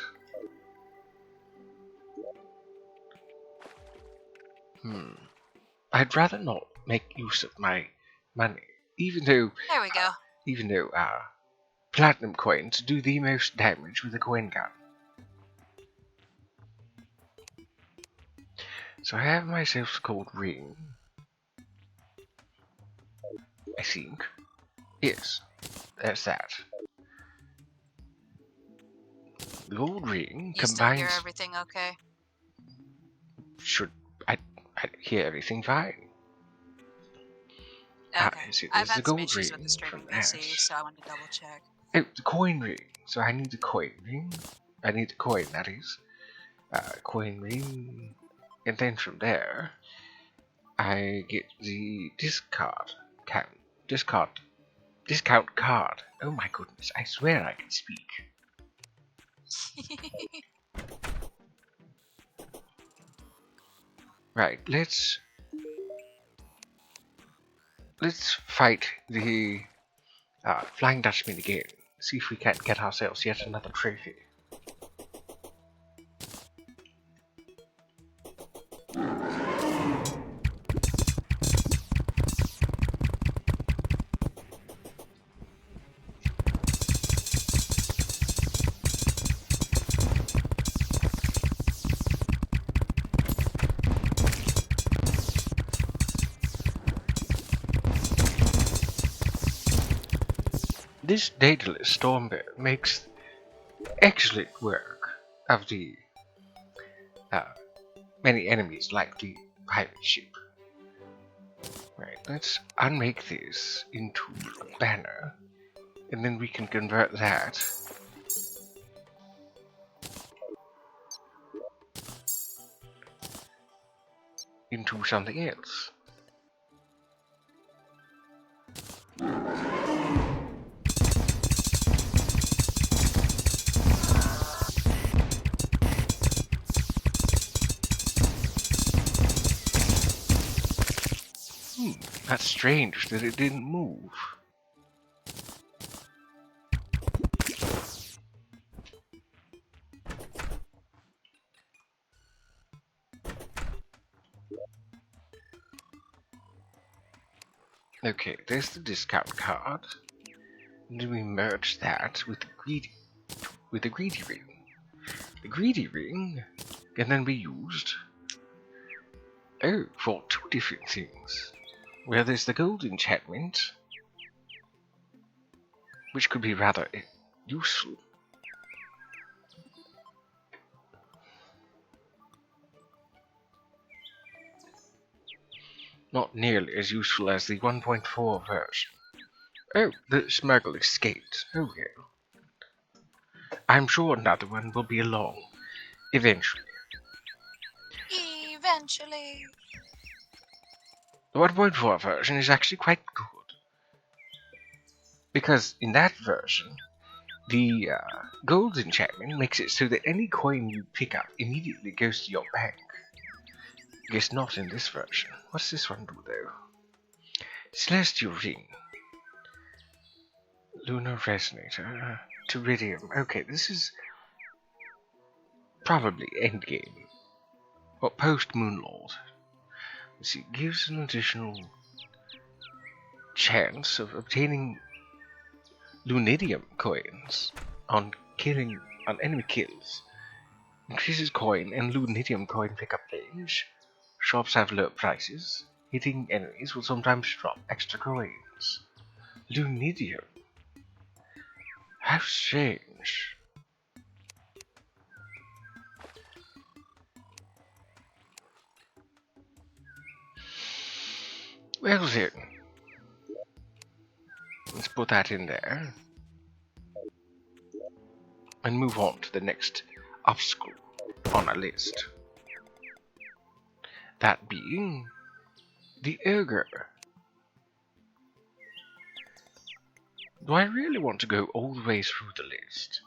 I'd rather not make use of my money, even though There we go. platinum coins do the most damage with a coin gun. So I have myself a gold ring. I think. Yes, there's that. The gold ring You still combines. hear everything okay? I hear everything fine. Okay. See, I've there's the had some gold issues with ring the streaming from that. VC, so I wanted to double check. Oh, the coin ring. So I need the coin ring. I need the coin, that is. coin ring, and then from there I get the discount card. Oh my goodness, I swear I can speak. Right, let's fight the Flying Dutchman again. See if we can't get ourselves yet another trophy. This daedalus Stormbird makes excellent work of the many enemies like the pirate ship. Right, let's unmake this into a banner, and then we can convert that into something else. That's strange that it didn't move. Okay, there's the discount card. And then we merge that with the greedy ring. The greedy ring can then be used for two different things. Well, there's the gold enchantment, which could be rather useful. Not nearly as useful as the 1.4 version. Oh, the smuggle escaped. Oh well. I'm sure another one will be along, eventually. Eventually. The 1.4 version is actually quite good. Because in that version, the gold enchantment makes it so that any coin you pick up immediately goes to your bank. I guess not in this version. What's this one do though? Celestial Ring. Lunar Resonator. Teridium. Okay, this is probably endgame. Or post Moonlord. Let's see, gives an additional chance of obtaining Lunidium coins on enemy kills. Increases coin and Lunidium coin pickup range. Shops have low prices. Hitting enemies will sometimes drop extra coins. Lunidium. How strange. Well then. Let's put that in there. And move on to the next obstacle on our list. That being the ogre. Do I really want to go all the way through the list?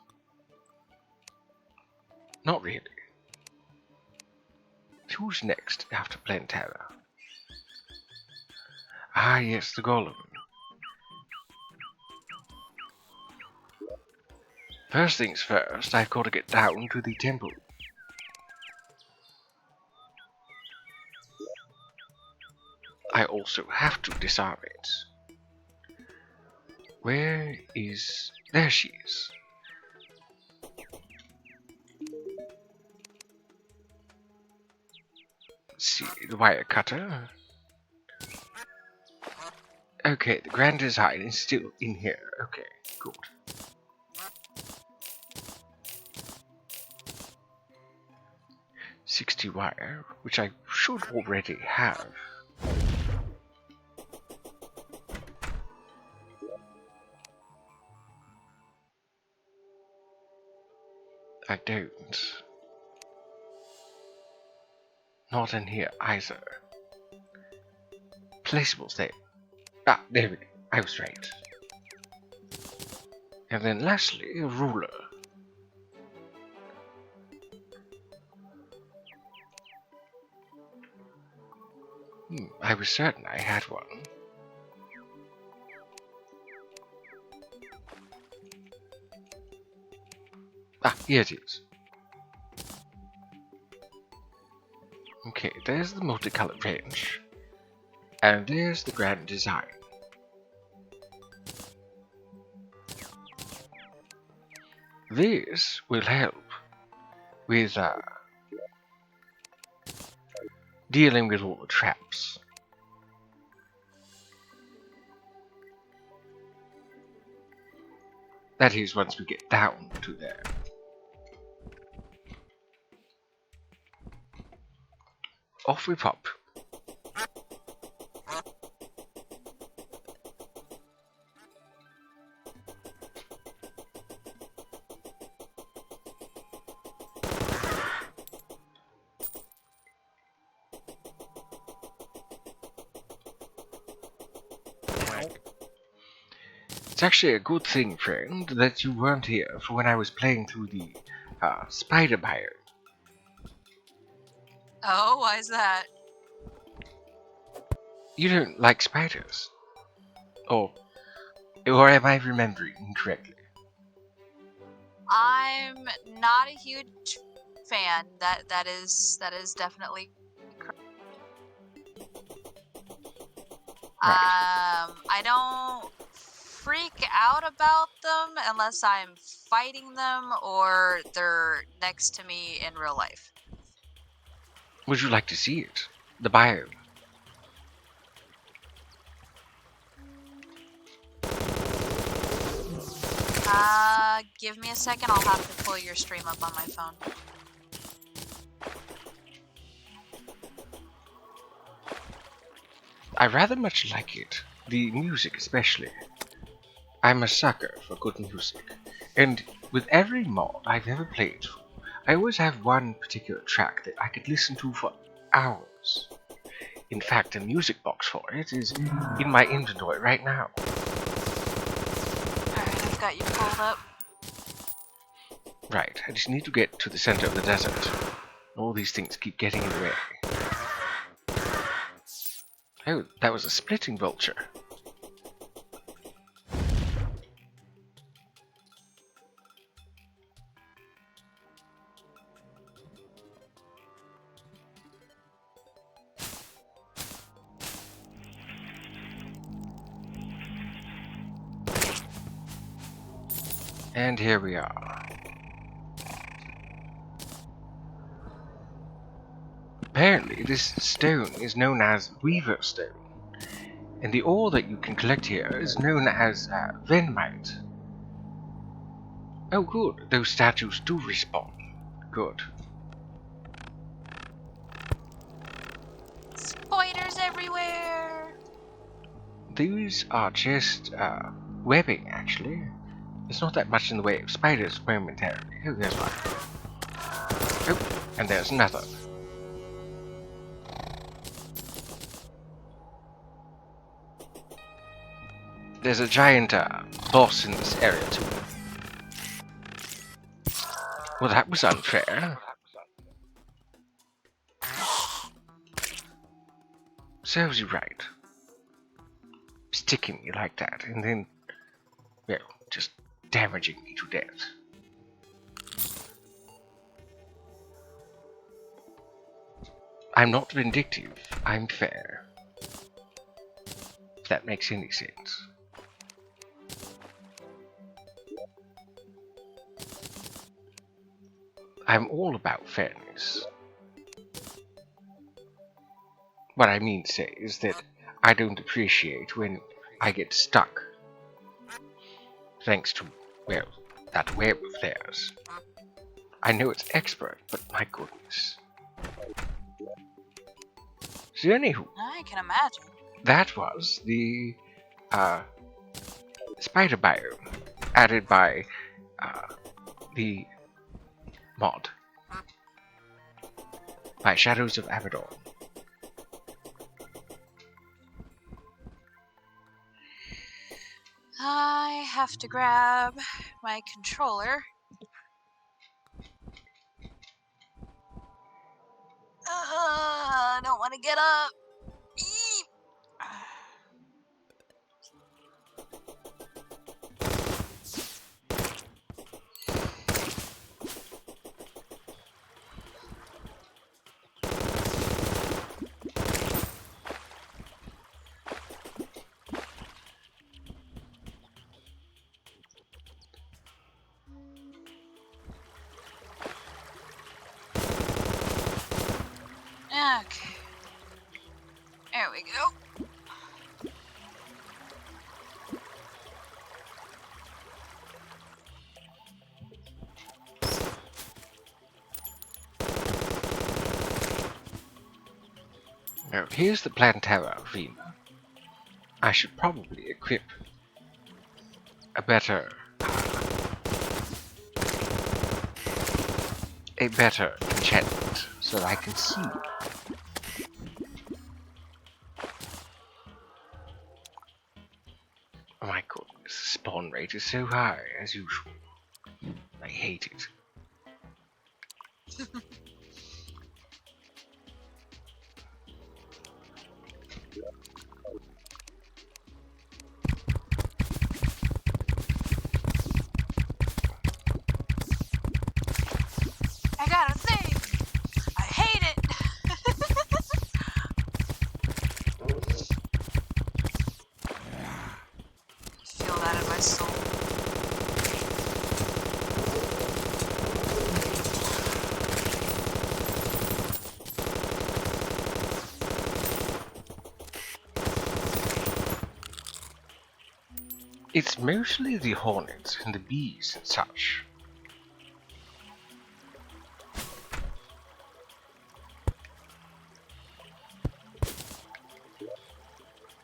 Not really. Who's next after Plantera? Ah yes, the Golem. First things first, I've got to get down to the temple. I also have to disarm it. Where is... There she is. Let's see, the wire cutter. Okay, the grand design is still in here. Okay, good. .60 wire, which I should already have. I don't. Not in here either. Placeable state. Ah, there we go. I was right. And then lastly, a ruler. I was certain I had one. Ah, here it is. Okay, there's the multicolored range. And there's the grand design. This will help with dealing with all the traps. That is, once we get down to there. Off we pop. It's actually a good thing, friend, that you weren't here for when I was playing through the spider biome. Oh, why is that? You don't like spiders? Or am I remembering incorrectly? I'm not a huge fan. That is definitely correct. Right. I don't freak out about them unless I'm fighting them or they're next to me in real life. Would you like to see it? The biome. Give me a second. I'll have to pull your stream up on my phone. I rather much like it. The music especially. I'm a sucker for good music. And with every mod I've ever played through, I always have one particular track that I could listen to for hours. In fact, a music box for it is in my inventory right now. Alright, I've got you pulled up. Right, I just need to get to the center of the desert. All these things keep getting in the way. Oh, that was a splitting vulture. And here we are. Apparently, this stone is known as Weaver Stone, and the ore that you can collect here is known as Venmite. Oh good, those statues do respawn. Good. Spiders everywhere! These are just webbing, actually. There's not that much in the way of spiders momentarily. Oh, there's one. Oh, and there's another. There's a giant boss in this area too. Well, that was unfair. Serves you right. Sticking me like that, and then, well, just damaging me to death. I'm not vindictive, I'm fair. If that makes any sense. I'm all about fairness. What I mean to say is that I don't appreciate when I get stuck. Thanks to, well, that web of theirs. I know it's expert, but my goodness. So anywho, I can imagine. that was the spider biome added by the mod. by Shadows of Abaddon. I have to grab my controller. I don't want to get up. Eep. Okay. There we go. Now, here's the Plantera Arena. I should probably equip a better enchantment so that I can see. Oh my goodness, the spawn rate is so high as usual. I hate it. I got a thing. I hate it. Feel that in my soul. It's mostly the hornets and the bees and such.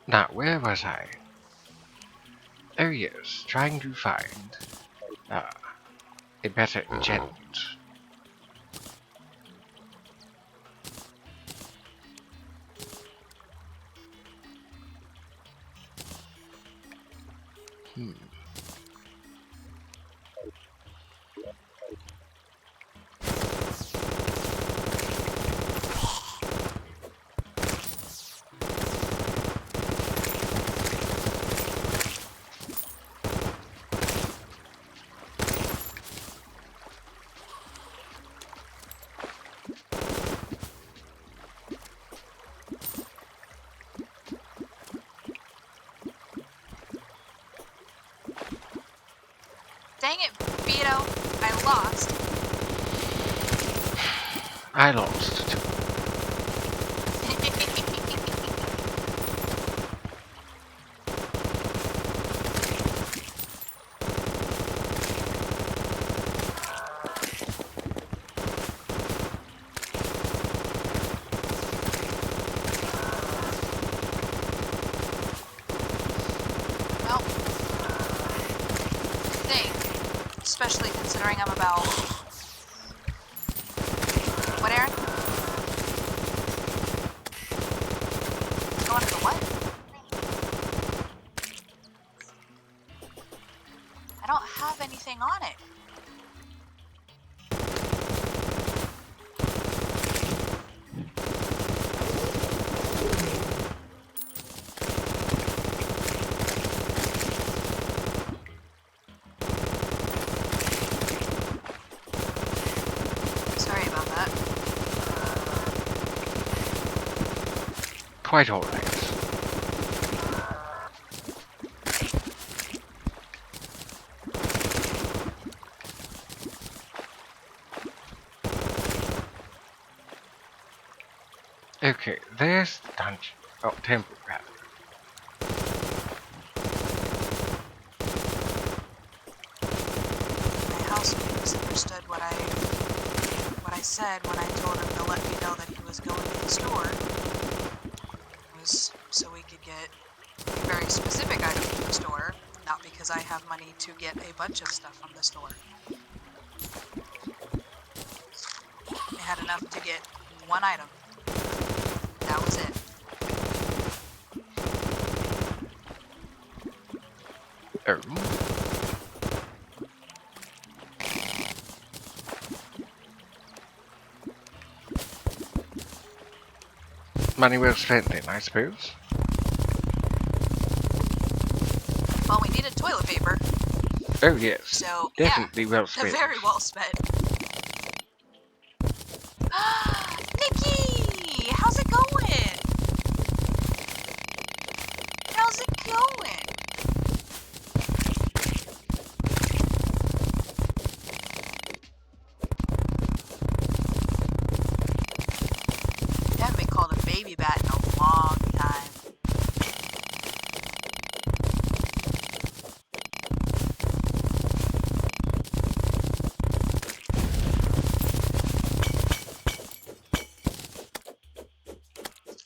Now, where was I? Oh yes, trying to find a better enchantment. Dang it, Vito. I lost. I lost too. Well, especially considering I'm about... What, Aaron? Going to the what? I don't have anything on it. Sorry about that. Quite alright. Okay, there's the dungeon. Oh, temple, rather. My housemate misunderstood what I said when I told him to let me know that he was going to the store. It was so we could get a very specific item from the store, not because I have money to get a bunch of stuff from the store. I had enough to get one item. That was it. Oh. Money well spent then, I suppose. Well, we needed toilet paper. Oh yes. So, Definitely yeah, well spent. very well spent. Nikki! How's it going? How's it going? I haven't been called a baby bat in a long time.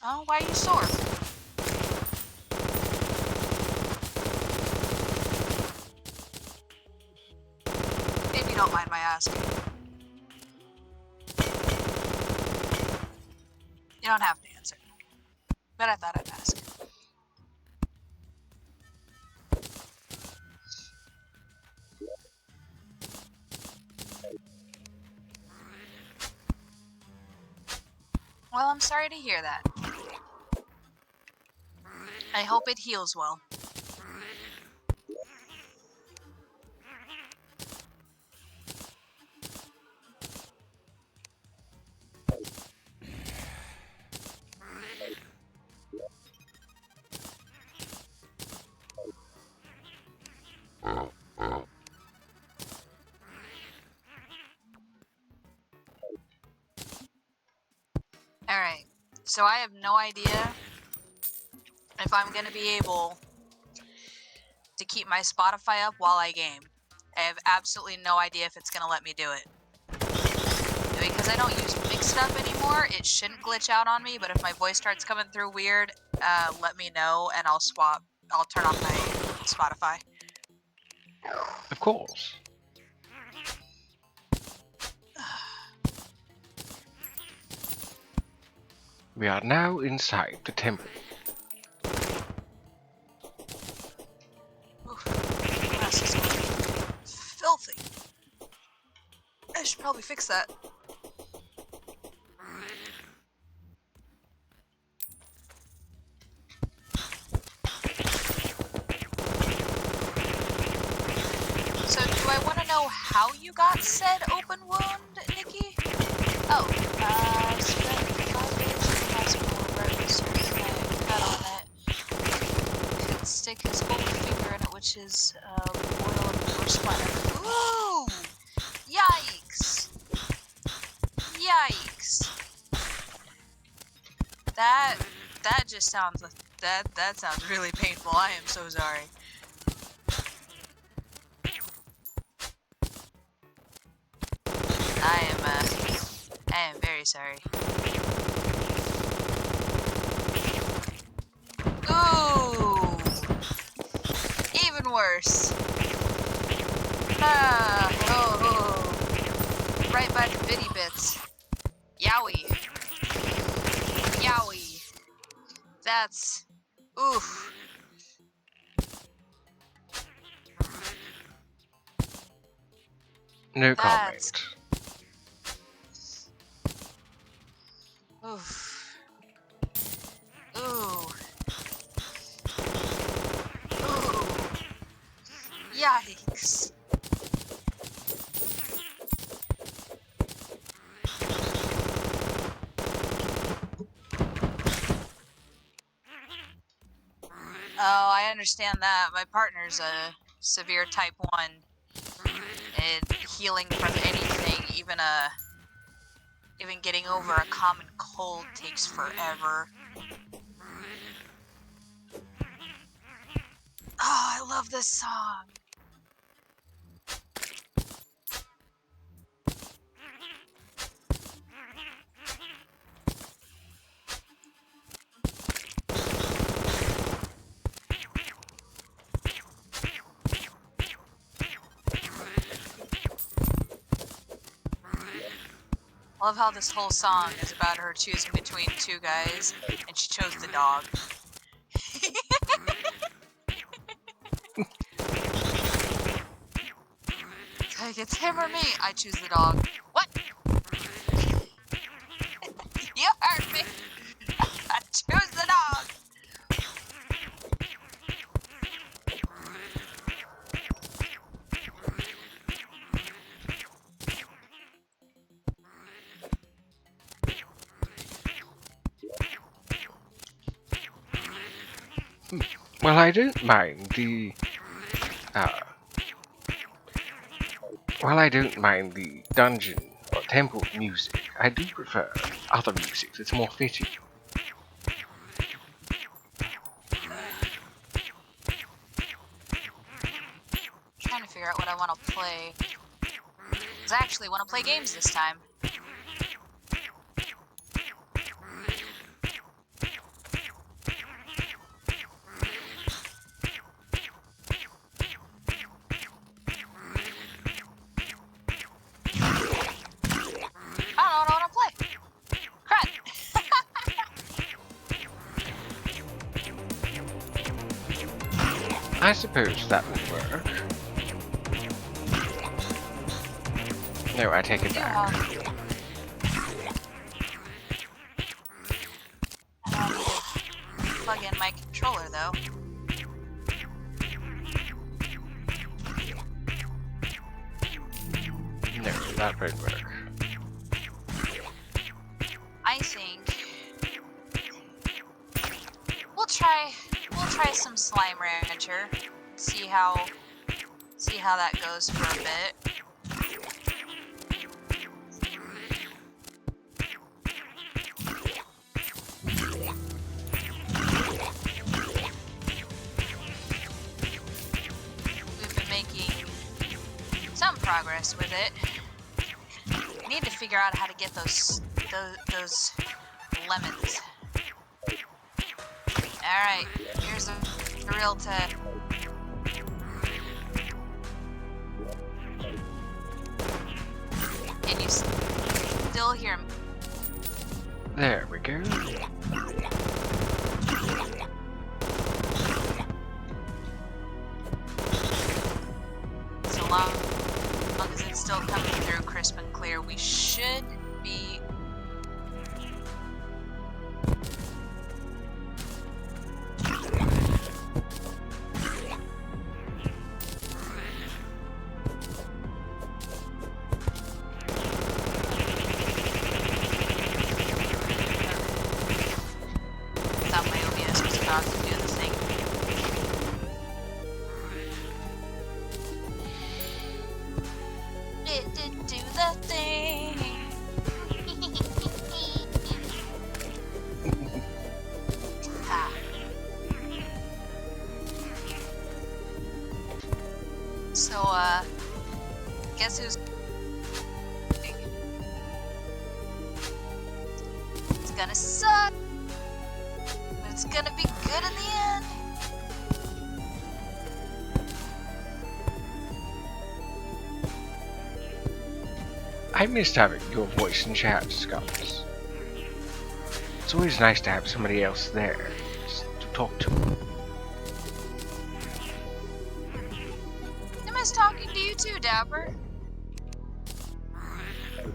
Oh, why are you sore? If you don't mind my asking. You don't have to answer. But I thought I'd ask. Well, I'm sorry to hear that. I hope it heals well. Alright, so I have no idea if I'm going to be able to keep my Spotify up while I game. I have absolutely no idea if it's going to let me do it. Because I don't use mixed up anymore, it shouldn't glitch out on me, but if my voice starts coming through weird, let me know and I'll turn off my Spotify. Of course. We are now inside the temple. Oof, this is filthy. I should probably fix that. So, do I want to know how you got said open wound, Nikki? Oh, spent 5 days in the hospital where it was cut on it. Could stick his whole finger in it, which is, boil or splatter. Ooh! Yikes! Yikes! That just sounds, that sounds really painful. I am so sorry. I am very sorry. Ooh! Even worse. Ah, oh. Right by the bitty bits. Yowie. Yowie. That's... oof. No That's... comment. oof. Ooh. Ooh. Yikes. Oh, I understand that. My partner's a severe type 1. And healing from anything, even getting over a common cold takes forever. Oh, I love this song. I love how this whole song is about her choosing between two guys, and she chose the dog. It's like, it's him or me. I choose the dog. What? You heard me. I choose the dog. Well, I don't mind the... While I don't mind the dungeon or temple music, I do prefer other music that's more fitting. Trying to figure out what I want to play. Because I actually want to play games this time. I don't know what I want to play. Crap. I suppose that would work. No, I take it back. I need to plug in my controller, though. No, that won't work. I think we'll try some Slime Rancher. See how that goes for a bit. We've been making some progress with it. We need to figure out how to get those lemons. Alright, here's a real test. Can you still hear me? There we go. So long as it's still coming through crisp and clear, we should be... Thought my OBS was about to do the thing. It did do the thing. Ah. So, guess who's... It's gonna suck, but it's gonna be good in the end. I missed having your voice in chat, Skulls. It's always nice to have somebody else there to talk to. I miss talking to you too, Dapper. It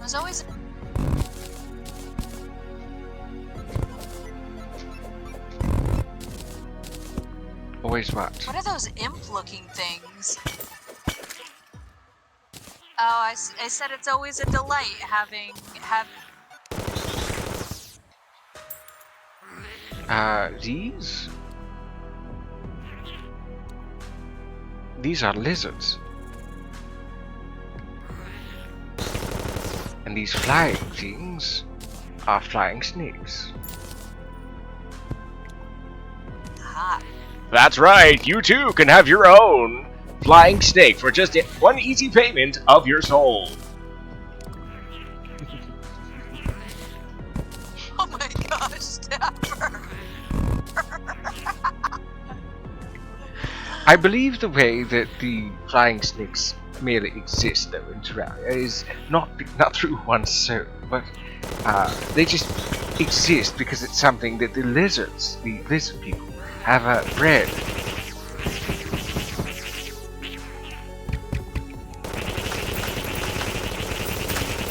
was always... Always what? What are those imp-looking things? Oh, I said it's always a delight having... These? These are lizards. And these flying things are flying snakes. Aha. That's right, you too can have your own flying snake for just one easy payment of your soul. Oh my gosh, Dapper. I believe the way that the flying snakes merely exist though in Terraria is not through one's soul, but they just exist because it's something that the lizard people, have bred.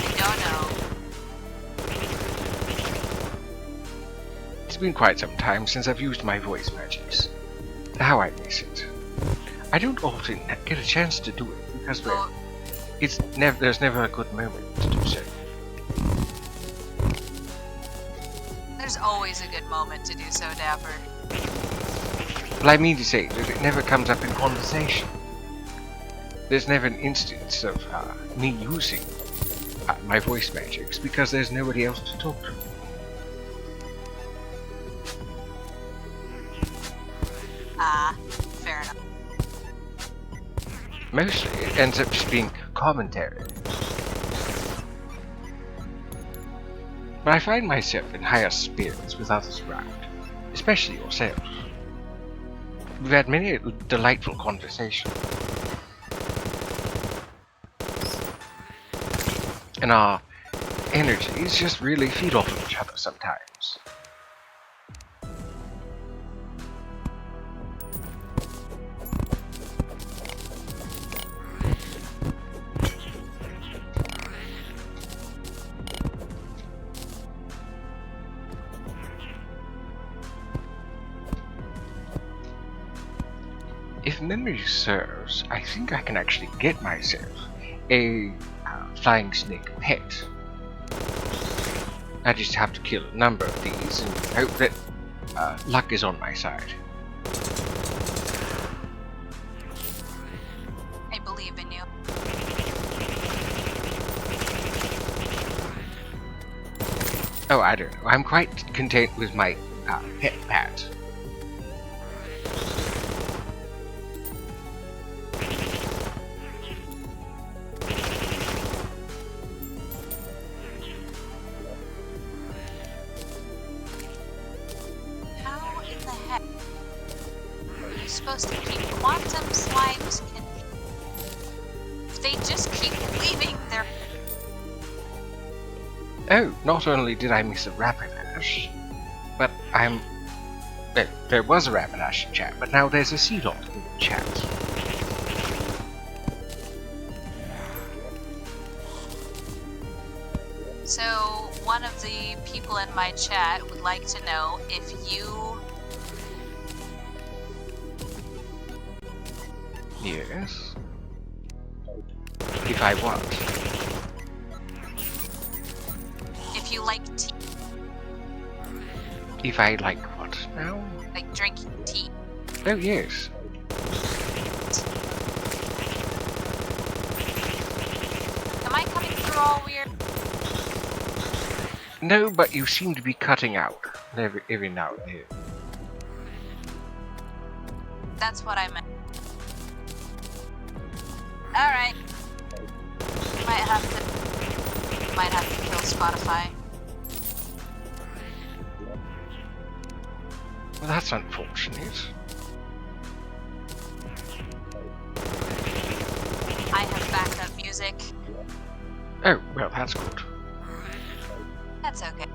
I don't know. It's been quite some time since I've used my voice magics. How I miss it. I don't often get a chance to do it because there's never a good moment to do so. There's always a good moment to do so, Dapper. Well, I mean to say that it never comes up in conversation. There's never an instance of me using my voice magics because there's nobody else to talk to. Fair enough. Mostly, it ends up just being commentary. But I find myself in higher spirits with others around, especially yourself. We've had many a delightful conversations. And our energies just really feed off of each other sometimes. If memory serves, I think I can actually get myself a flying snake pet. I just have to kill a number of these and hope that luck is on my side. I believe in you. Oh, I don't know. I'm quite content with my pet pat. How in the heck are you supposed to keep quantum slimes in? If they just keep leaving their... Oh, not only did I miss a Rapidash, but there was a Rapidash in chat, but now there's a Seedot in the chat. So, one of the people in my chat would like to know if you... Yes. If I what? If you like tea, If I like what now? like drinking tea. Oh yes. Am I coming through all weird? No, but you seem to be cutting out every now and then. That's what I meant. Alright. Might have to kill Spotify. Well, that's unfortunate. I have backup music. Oh, well, that's good. That's okay.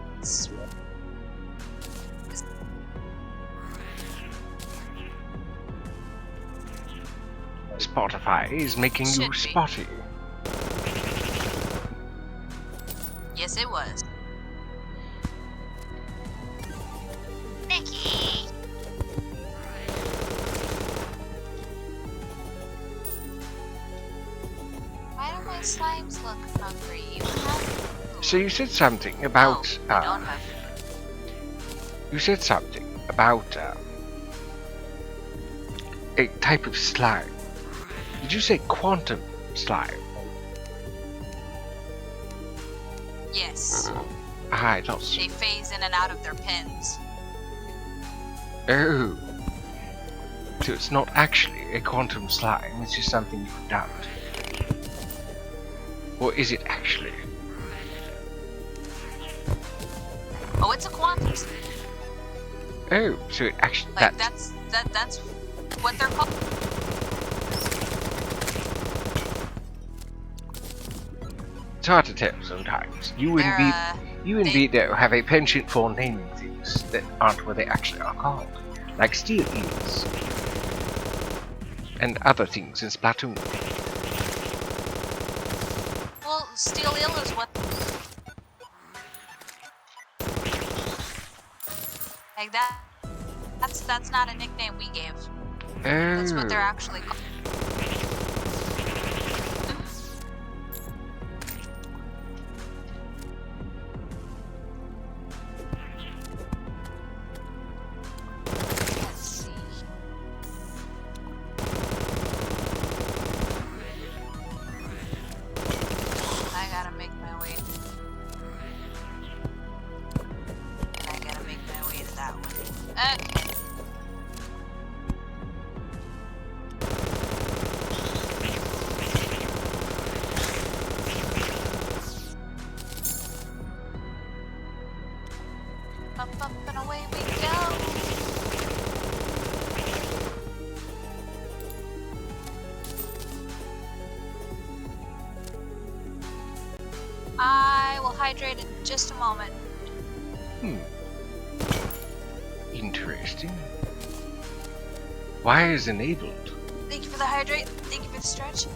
Spotify is making you Should be. spotty. Yes, it was. Nikki! Why do my slimes look hungry? You have... So you said something about I don't have... you said something about a type of slime. Did you say quantum slime? Yes. I thought so. They phase in and out of their pins. Oh. So it's not actually a quantum slime, it's just something you've done. Or is it actually? Oh, it's a quantum slime. Oh, so it actually... Like, that's what they're called. It's hard to tell sometimes. You and They- Vito have a penchant for naming things that aren't what they actually are called, like steel eels and other things in Splatoon. Well, steel eel is what. Like that. That's not a nickname we gave. That's what they're Oh, actually called. Let's see. I gotta make my way. I gotta make my way to that one. Up and away we go. I will hydrate in just a moment. Interesting. Why is enabled? Thank you for the hydrate. Thank you for the stretch.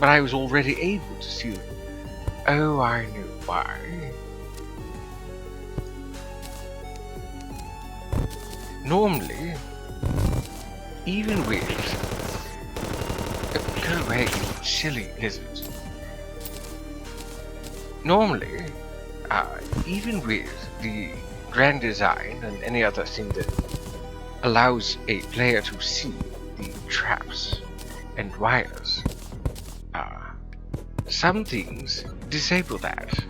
But I was already able to see it. Oh, I know why. Normally, even with... Go away, you silly lizard. Normally, even with the grand design and any other thing that allows a player to see the traps and wires, some things disable that.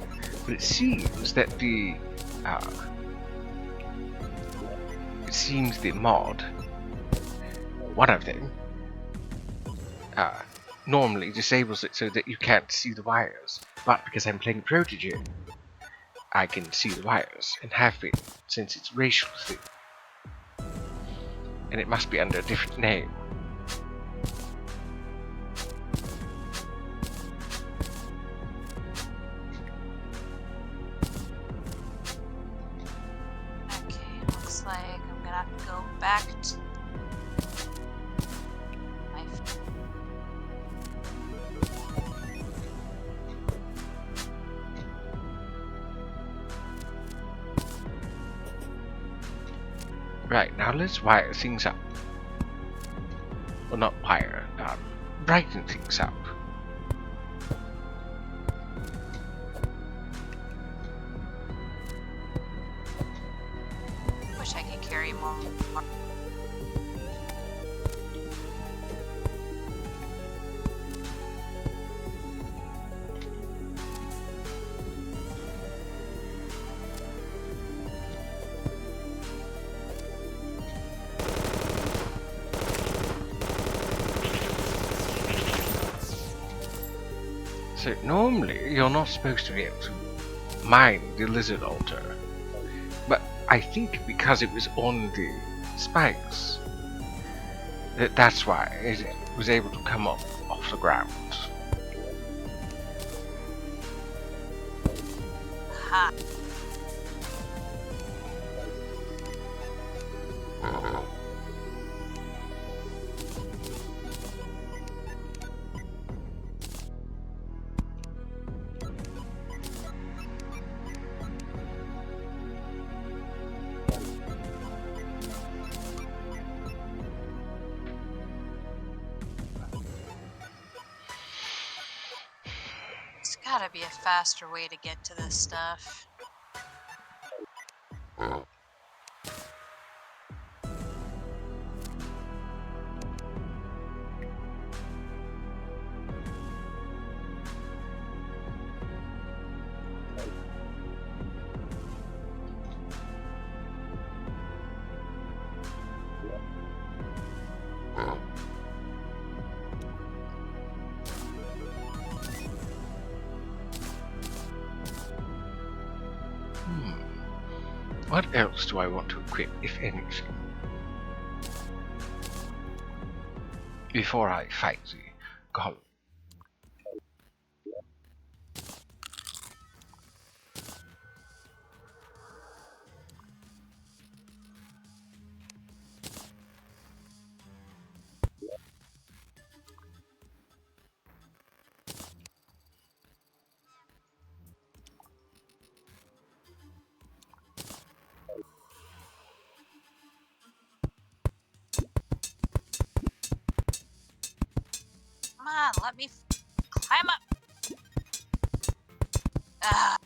But it seems that the mod, one of them, normally disables it so that you can't see the wires. But because I'm playing Protege, I can see the wires, and have been since it's racial thing. And it must be under a different name. Okay, looks like I'm gonna have to go back to my. Right, now let's wire things up. Well, not wire, brighten things up. Wish I could carry more. So normally you're not supposed to be able to mine the lizard altar, but I think because it was on the spikes, that's why it was able to come up off the ground. Ha. There's gotta be a faster way to get to this stuff. What else do I want to equip, if anything? Before I fight the Golem. on, let me climb up. Ugh.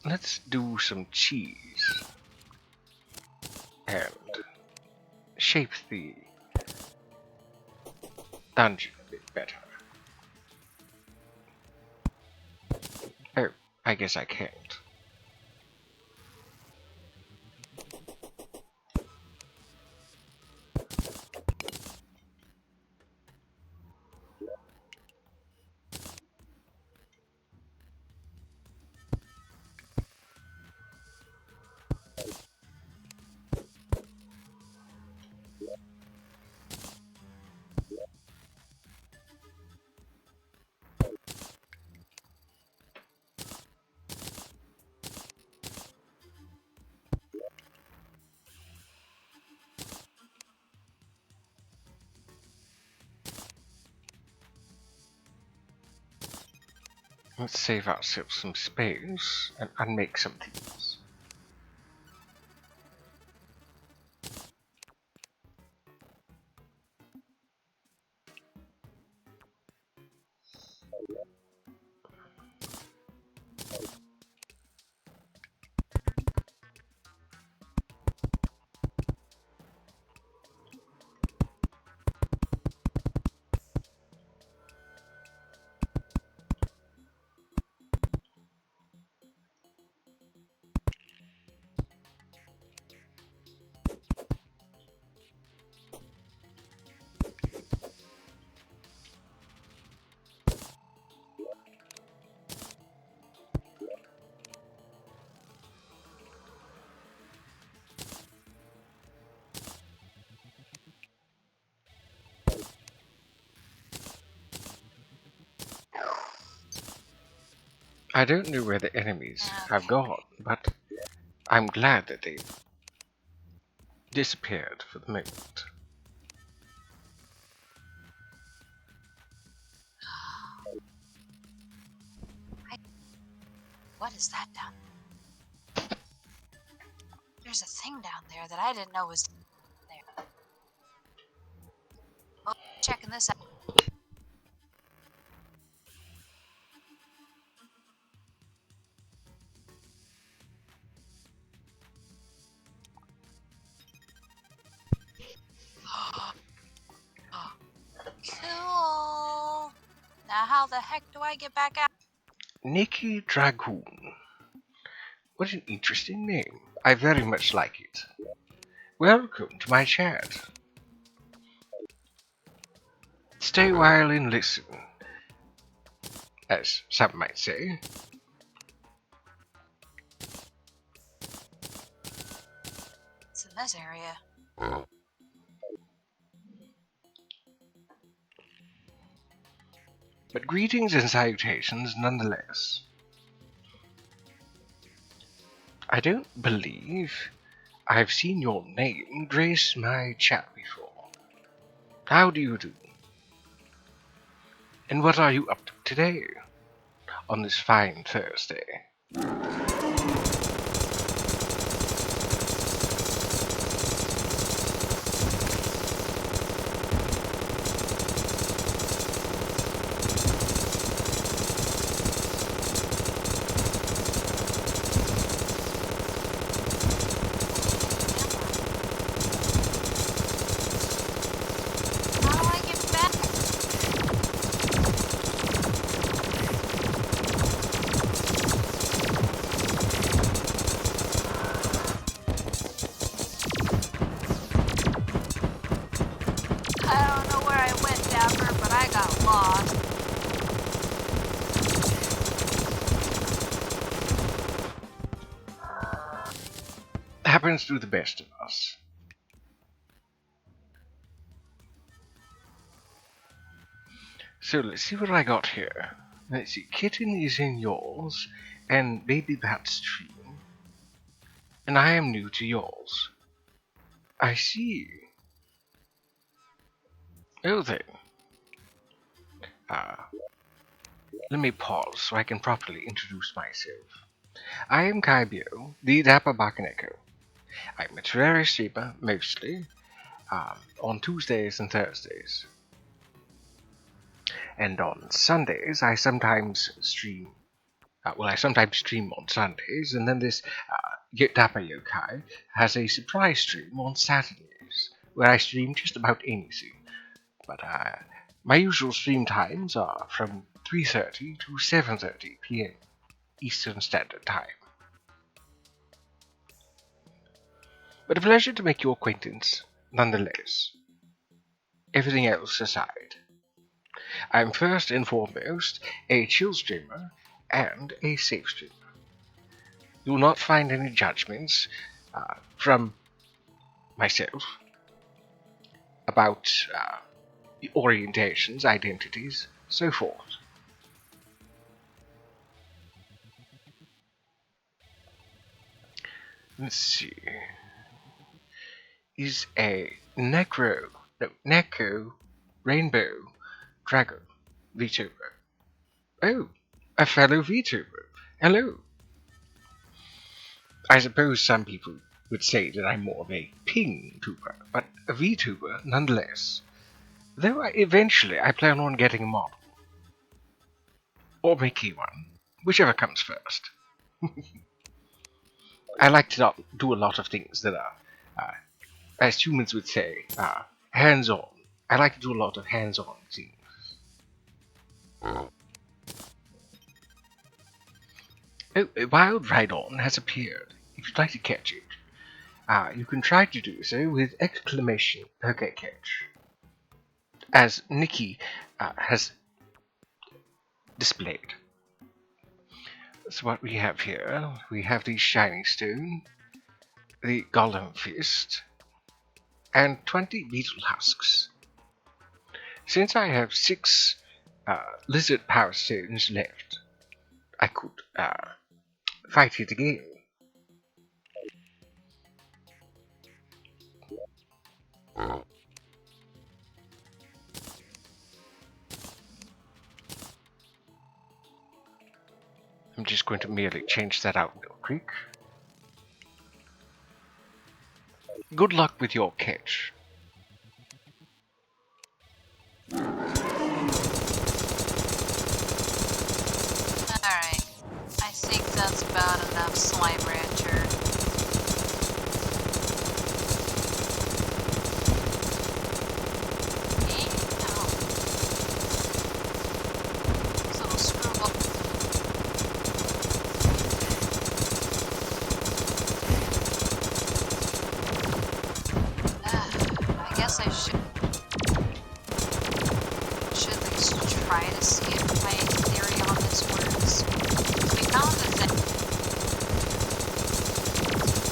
Let's do some cheese and shape the dungeon a bit better. Oh, I guess I can't. Let's save ourselves some space and unmake some things. I don't know where the enemies have gone, but I'm glad that they've disappeared for the moment. What is that down there? There's a thing down there that I didn't know was there. Oh, checking this out. Cool. Now how the heck do I get back out? Nikki Dragoon. What an interesting name. I very much like it. Welcome to my chat. Stay a while and listen, as some might say. It's in this area. But greetings and salutations nonetheless. I don't believe I've seen your name grace my chat before. How do you do? And what are you up to today, on this fine Thursday? How do I get back? happens to the best of us. So let's see what I got here. Let's see, Kitten is in yours, and Baby Bat's stream. And I am new to yours. I see. Oh then. Let me pause so I can properly introduce myself. I am Kaibio, the Dapper Bakaneko. I'm a Terraria streamer, mostly, on Tuesdays and Thursdays. And on Sundays, I sometimes stream. I sometimes stream on Sundays, and then this Dapper Yokai has a surprise stream on Saturdays, where I stream just about anything. But my usual stream times are from 3:30 to 7:30 p.m. Eastern Standard Time. But a pleasure to make your acquaintance, nonetheless. Everything else aside. I'm first and foremost a chill streamer and a safe streamer. You will not find any judgments from myself about orientations, identities, so forth. Let's see. Is a Necro Rainbow Dragon VTuber. Oh, a fellow VTuber. Hello. I suppose some people would say that I'm more of a ping tuber, but a VTuber nonetheless. Though eventually I plan on getting a model. Or making one, whichever comes first. I like to do a lot of things that are, as humans would say, hands-on. I like to do a lot of hands-on things. Oh, a wild Rhydon has appeared. If you'd like to catch it, you can try to do so with exclamation catch, as Nikki has displayed. So what we have here, we have the Shining Stone, the Golem Fist, and 20 Beetle Husks. Since I have 6 Lizard Power Stones left, I could fight it again. I'm just going to merely change that out real quick. Good luck with your catch. Alright. I think that's about enough Slime Rancher. I should at least try to see if my theory on this works. We found the thing.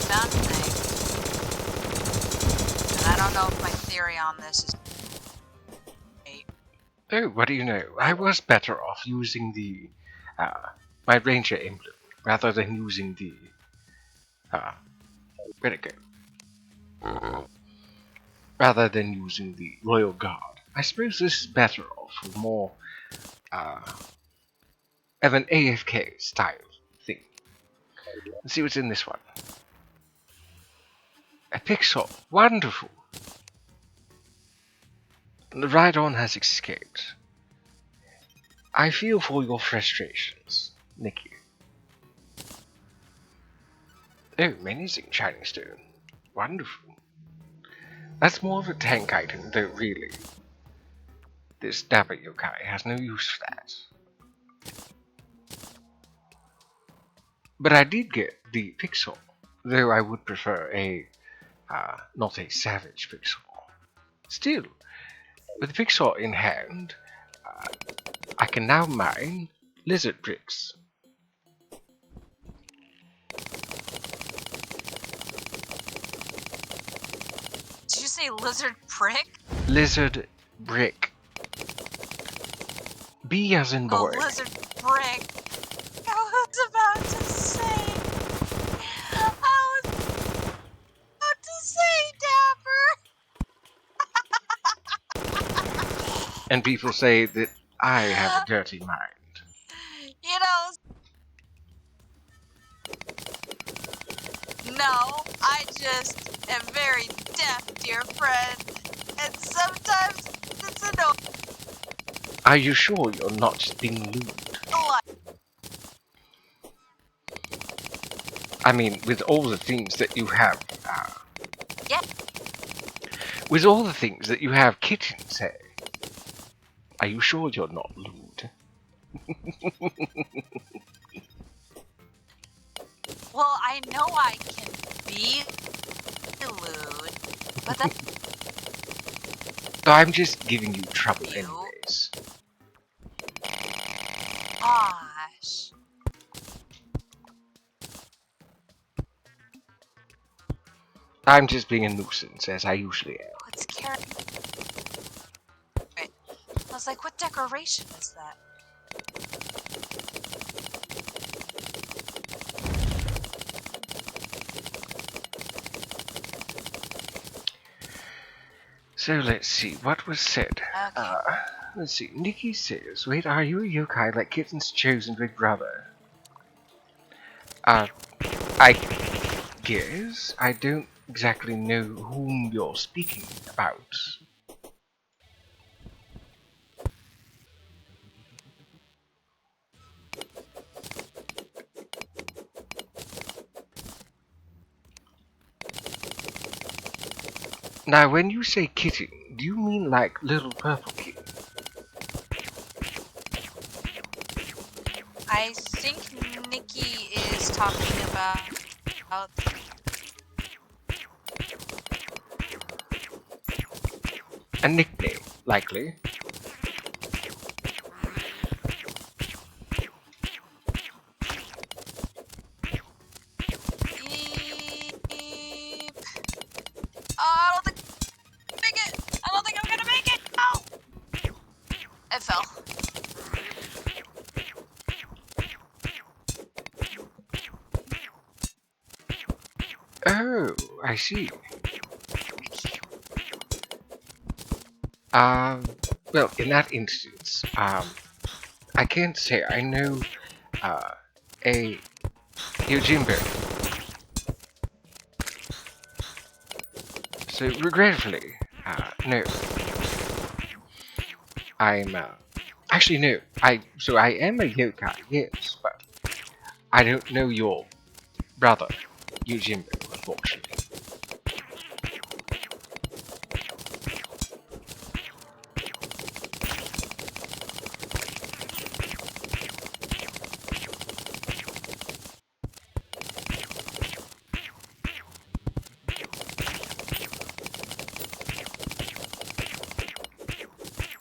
Found the thing. And I don't know if my theory on this is right. Oh, what do you know? I was better off using the my ranger emblem rather than using the where'd it go? Rather than using the Royal Guard. I suppose this is better off with more of an AFK style thing. Let's see what's in this one. A pixel. Wonderful. The Rhydon has escaped. I feel for your frustrations, Nikki. Oh, amazing Shining Stone. Wonderful. That's more of a tank item, though, really. This Dapper Yokai has no use for that. But I did get the Pixel, though I would prefer a, not a Savage Pixel. Still, with the Pixel in hand, I can now mine Lizard Bricks. say lizard prick? Lizard brick. B as in Oh, boy. lizard brick. I was about to say. I was about to say dapper. And people say that I have a dirty mind. You know. No, I just am very deaf, dear friend. And sometimes it's annoying. Are you sure you're not just being lewd? I mean, with all the things that you have, Yeah. with all the things that you have kittens say, are you sure you're not lewd? Well, I know I can be lewd, but that's So I'm just giving you trouble you. anyways. Gosh. I'm just being a nuisance, as I usually am. What's carrot? I was like, what decoration is that? So let's see, what was said? Okay. Let's see, Nikki says, wait, are you a yokai like Kitten's chosen big brother? I guess. I don't exactly know whom you're speaking about. Now, when you say kitten, do you mean like little purple kitten? I think Nikki is talking about A nickname, likely. Eep. I don't think I'm gonna make it. I don't think I'm gonna make it. Oh, it fell. Oh, I see. Well, in that instance, I can't say I know, a Yojimbo. So, regretfully, no. I'm, actually no, so I am a yokai, yes, but I don't know your brother, Yojimbo, unfortunately.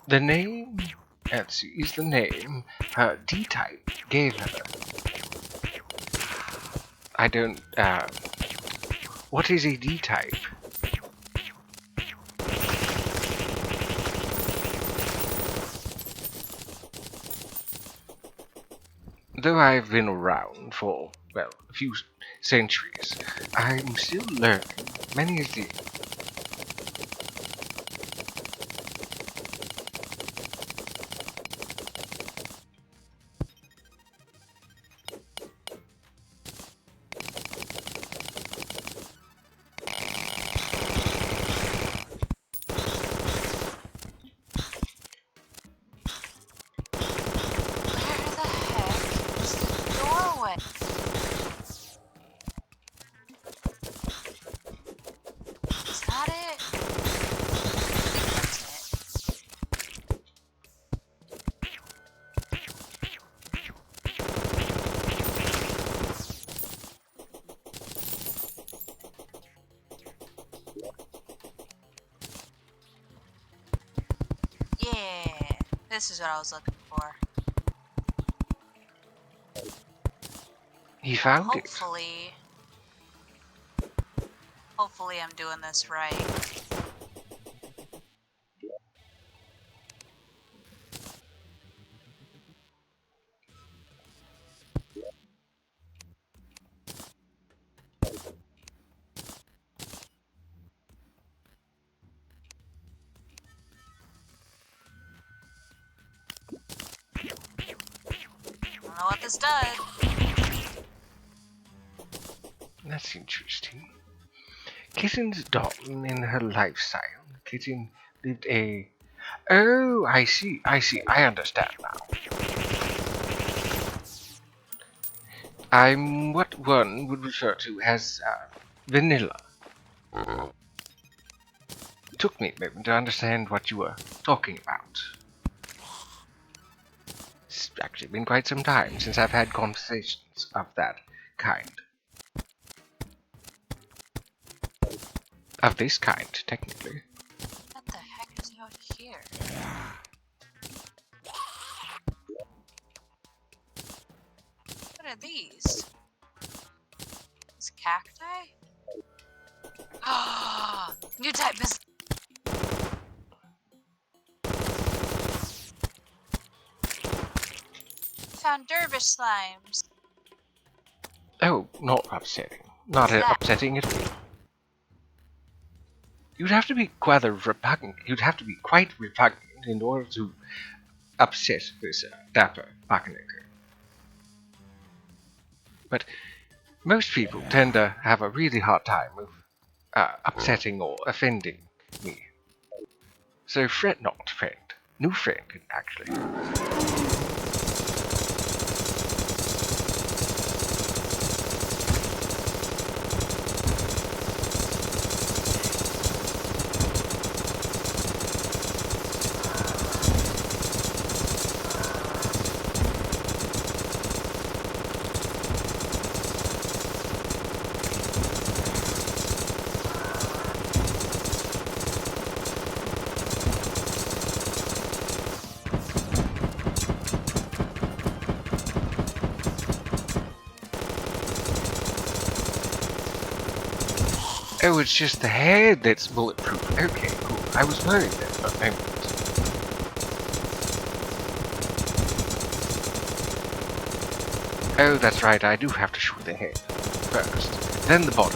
The name, let's see, is the name her D-type gave her. I don't, what is a D-type? Though I've been around for, well, a few centuries, I'm still learning many things. Where the heck is the doorway? Is that it? Yeah, this is what I was looking for. He found it. Hopefully I'm doing this right. know what this does. That's interesting. Kitten's dog in her lifestyle. Kitten lived a... Oh, I see, I understand now. I'm what one would refer to as vanilla. It took me a moment to understand what you were talking about. It's actually been quite some time since I've had conversations of that kind. Of this kind, technically. What the heck is out here? What are these? These cacti? Ah, new type is. Found dervish slimes. Oh, not upsetting. Not What's that? upsetting at all. You'd have to be quite repugnant. You'd have to be quite repugnant in order to upset this dapper buccaneer. But most people tend to have a really hard time with upsetting or offending me. So fret not, friend. New friend, actually. Oh, it's just the head that's bulletproof. Okay, cool. I was worried there for a moment. Oh, that's right, I do have to shoot the head first, then the body.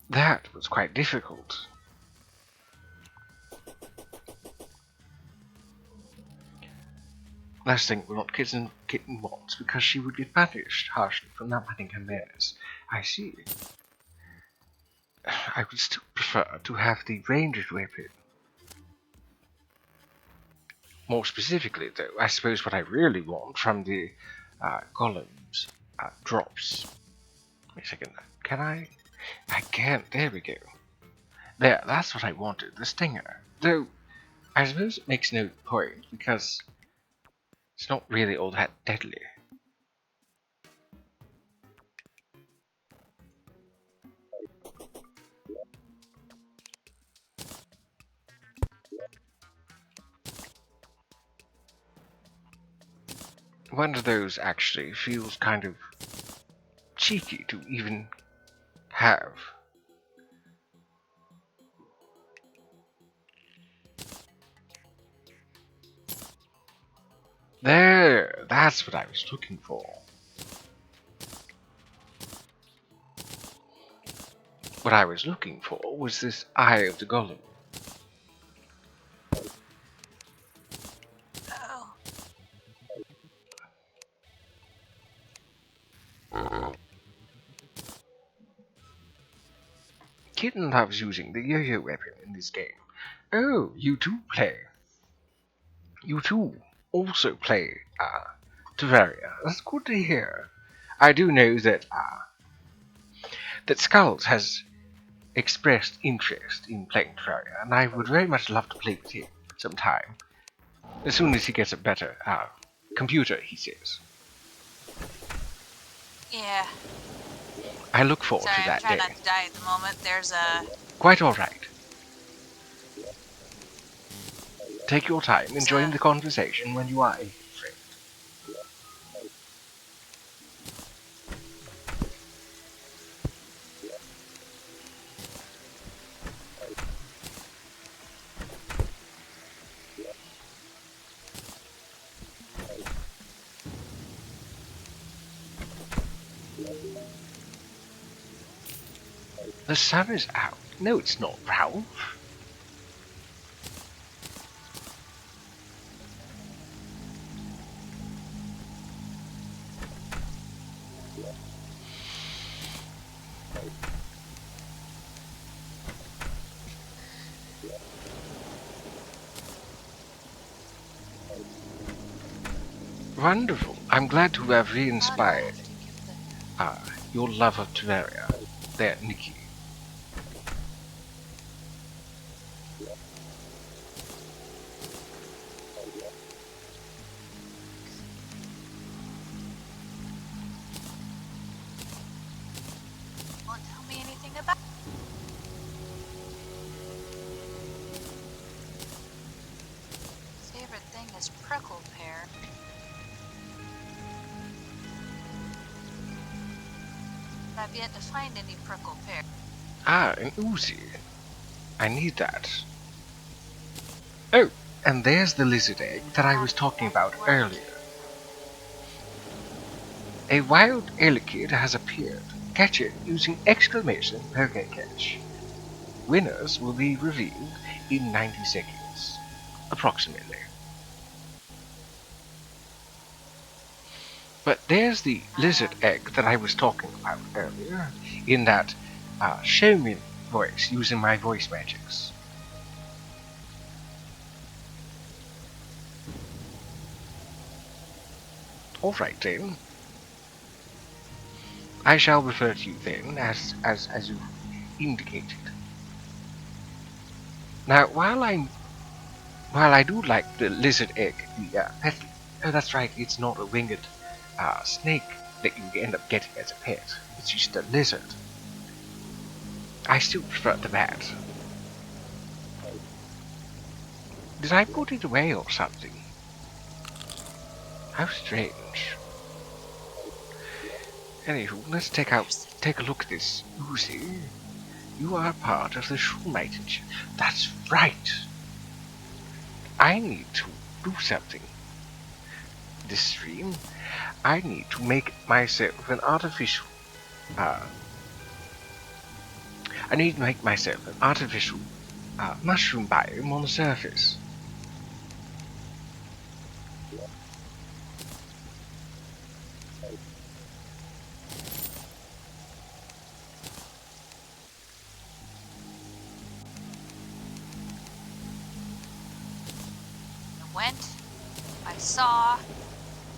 That was quite difficult. Last thing what kitten wants, because she would get punished harshly for not minding her manners. I see. I would still prefer to have the ranged weapon. More specifically, though, I suppose what I really want from the Golem's drops. Wait a second. Can I? I can't. There we go. There, that's what I wanted, the stinger. Though, I suppose it makes no point, because it's not really all that deadly. One of those actually feels kind of cheeky to even have. There, that's what I was looking for. What I was looking for was this eye of the golem. Oh. Kitten loves using the yo-yo weapon in this game. Oh, you too play. You too also play Terraria. That's good to hear. I do know that that Skulls has expressed interest in playing Terraria, and I would very much love to play with him sometime. As soon as he gets a better computer, he says. Yeah. I look forward Sorry, to I'm that trying day. not to die at the moment. There's a... Quite alright. Take your time enjoying the conversation when you are able, friend. The sun is out. No, it's not, Ralph. Wonderful. I'm glad to have re-inspired your love of Terraria there, Nikki. Won't tell me anything about... Favorite thing is prickle pear. I've yet to find any prickle pear. Ah, an Uzi. I need that. Oh, and there's the lizard egg that I was talking about earlier. A wild Elekid has appeared. Catch it using exclamation catch. Winners will be revealed in 90 seconds, approximately. But there's the lizard egg that I was talking about earlier, in that showman voice using my voice magics. Alright then. I shall refer to you then, as you indicated. Now, while I do like the lizard egg, the pet. Oh, that's right. It's not a winged snake that you end up getting as a pet. It's just a lizard. I still prefer the bat. Did I put it away or something? How strange. Anywho, let's take a look at this. Uzi, you are part of the Schulmeitens. That's right. I need to do something. This stream, I need to make myself an artificial. I need to make myself an artificial mushroom biome on the surface. I saw,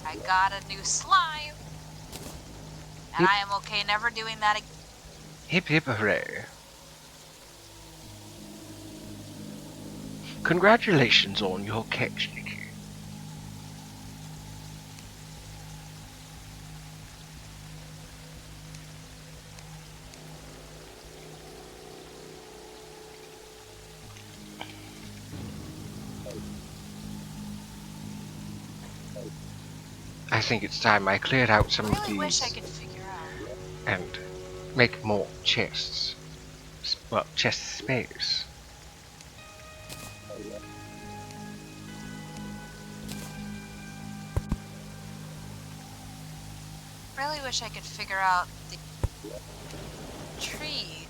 I got a new slime, and I am okay never doing that again. Hip hip hooray. Congratulations on your catch, Nikki. I think it's time I cleared out some of these Wish I could figure out. and make more chests. Well, chest space. Really wish I could figure out the tree.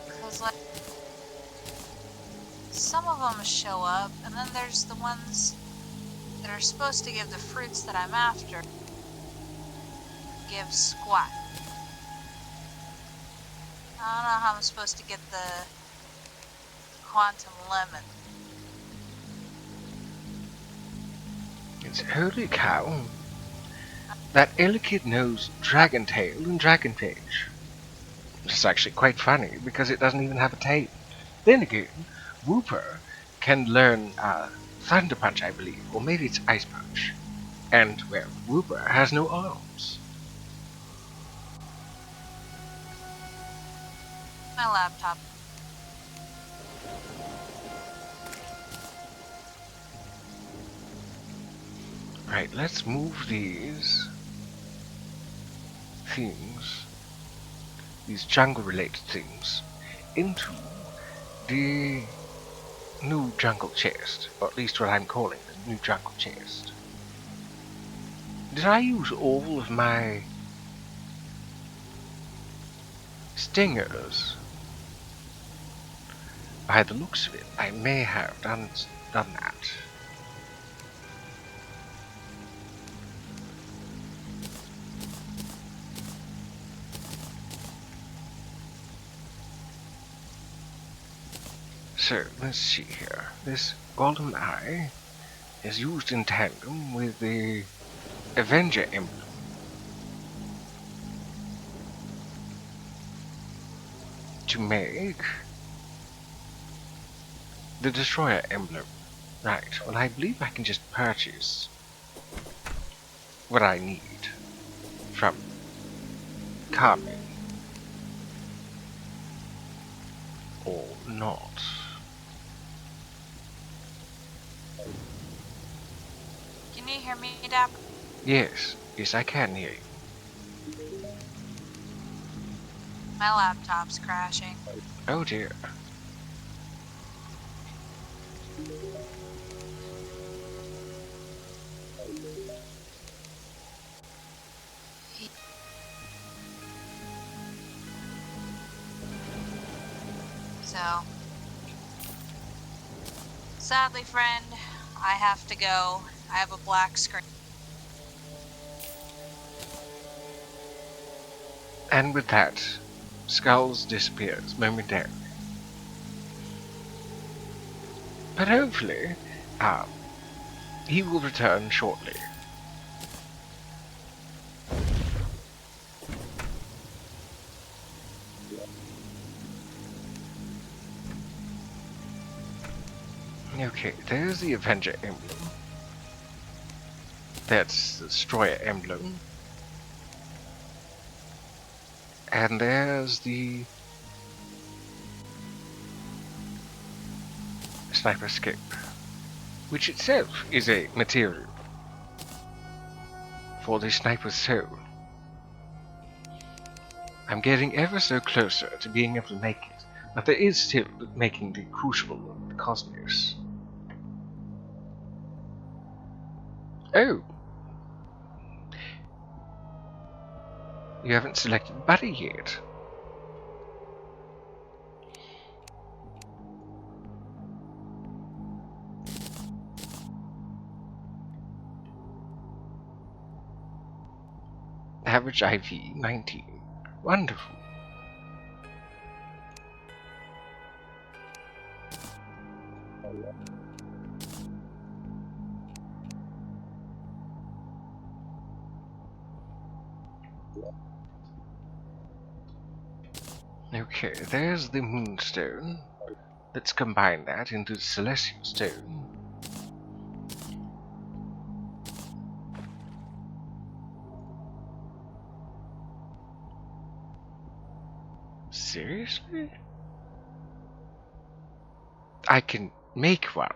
Because, like, some of them show up, and then there's the ones that are supposed to give the fruits that I'm after. Give squat. I don't know how I'm supposed to get the quantum lemon. It's holy cow. That Elekid knows Dragon Tail and Dragon Page. It's actually quite funny because it doesn't even have a tail. Then again, Wooper can learn Thunder Punch, I believe, or maybe it's Ice Punch. And, well, Wooper has no arms. My laptop. Right, let's move these things, these jungle-related things, into the new jungle chest, or at least what I'm calling the new jungle chest. Did I use all of my stingers? By the looks of it, I may have done that. So, let's see here. This Golem Eye is used in tandem with the Avenger emblem to make the Destroyer emblem. Right, well I believe I can just purchase what I need from Carmen. Or not. Can you hear me, Dapper? Yes, yes I can hear you. My laptop's crashing. Oh dear. So, sadly, friend, I have to go. I have a black screen. And with that, Skulls disappears momentarily. But hopefully, he will return shortly. Okay, there's the Avenger emblem. That's the Destroyer emblem. And there's the Sniper Scope, which itself is a material for the Sniper's Soul. I'm getting ever so closer to being able to make it, but there is still making the Crucible of the Cosmos. Oh! You haven't selected Buddy yet. Average IV 19. Wonderful. Okay, there's the Moonstone. Let's combine that into the Celestial Stone. Seriously? I can make one.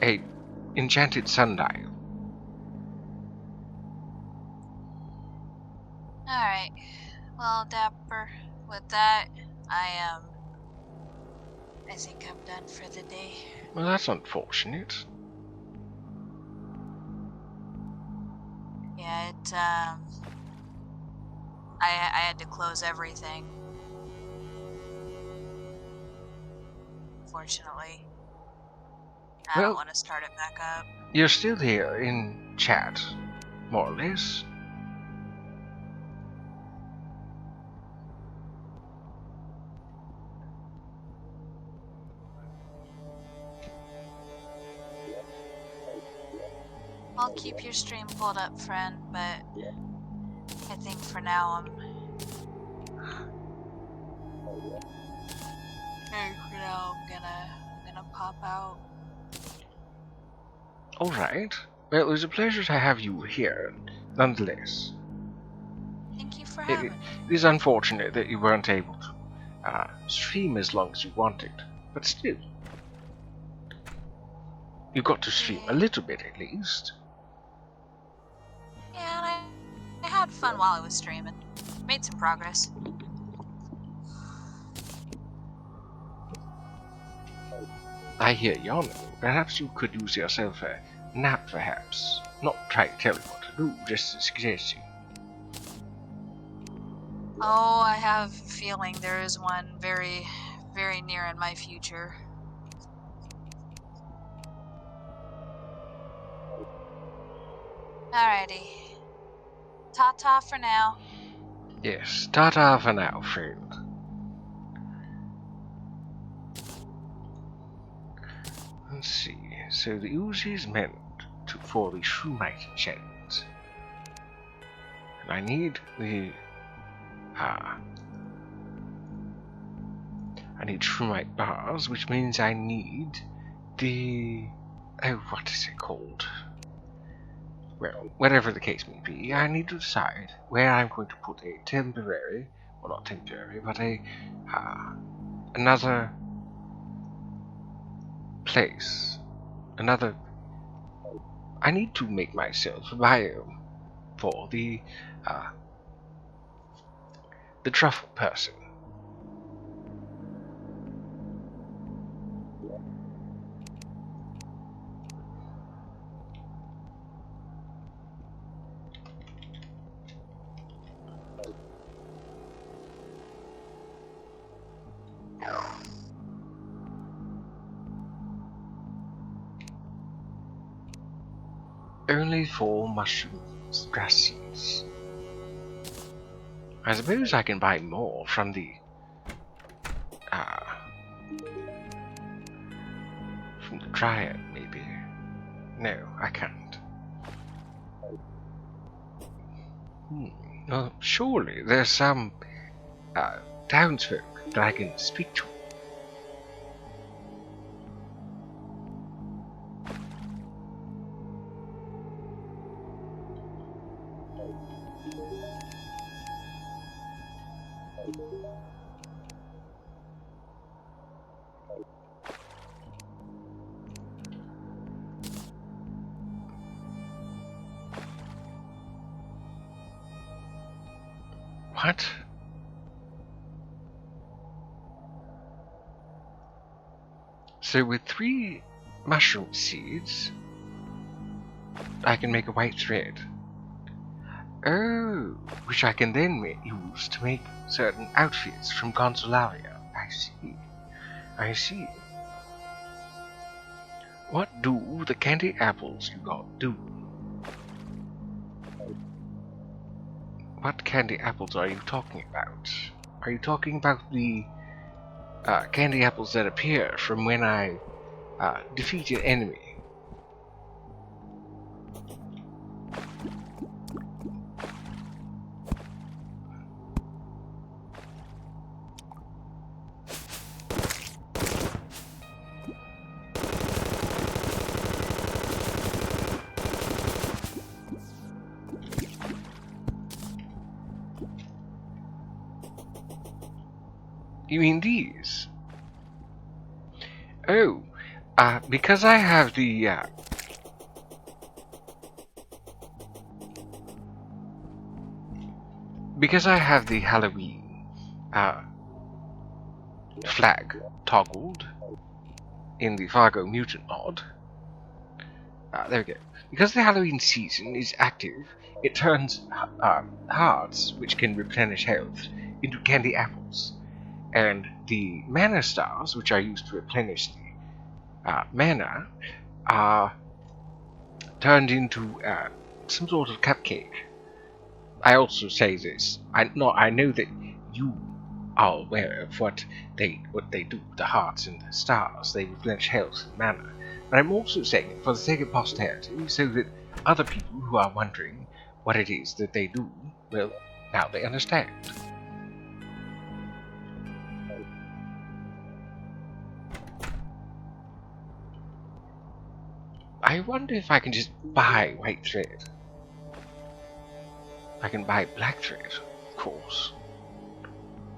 A enchanted sundial. Alright. Well, Dapper, with that, I think I'm done for the day. Well, that's unfortunate. Yeah, I had to close everything. Unfortunately. I don't Well, want to start it back up. you're still here in chat, more or less. I'll keep your stream pulled up, friend, but I think for now Alright, for now I'm gonna pop out. Alright. Well, it was a pleasure to have you here, nonetheless. Thank you for It having me. is unfortunate that you weren't able to stream as long as you wanted, but still. You got to stream a little bit at least. Yeah, and I had fun while I was streaming. Made some progress. I hear yawning. Perhaps you could use yourself a nap, perhaps. Not try to tell you what to do, just a suggestion. Oh, I have a feeling there is one very, very near in my future. Alrighty. Ta-ta for now. Yes, ta-ta for now, friend. Let's see. So the Uzi is meant for the Shumite enchantment. And I need the I need Shumite bars, which means I need the what is it called? Well, whatever the case may be, I need to decide where I'm going to put a temporary, well not temporary, but a another place. Another. I need to make myself a biome for the truffle person. Only 4 mushrooms, grass seeds. I suppose I can buy more from the Dryad, maybe. No, I can't. Well, surely there's some townsfolk that I can speak to. What? So with 3 mushroom seeds, I can make a white thread. Oh, which I can then use to make certain outfits from Consolaria. I see. I see. What do the candy apples you got do? What candy apples are you talking about? Are you talking about the candy apples that appear from when I defeat an enemy? You mean these? Oh, because I have the Halloween flag toggled in the Fargo Mutant mod. There we go. Because the Halloween season is active, it turns hearts, which can replenish health, into candy apples. And the mana stars, which are used to replenish the mana, are turned into some sort of cupcake. I also say this. I know that you are aware of what they do. The hearts and the stars, they replenish health and mana. But I'm also saying it for the sake of posterity, so that other people who are wondering what it is that they do, well, now they understand. I wonder if I can just buy white thread. I can buy black thread, of course.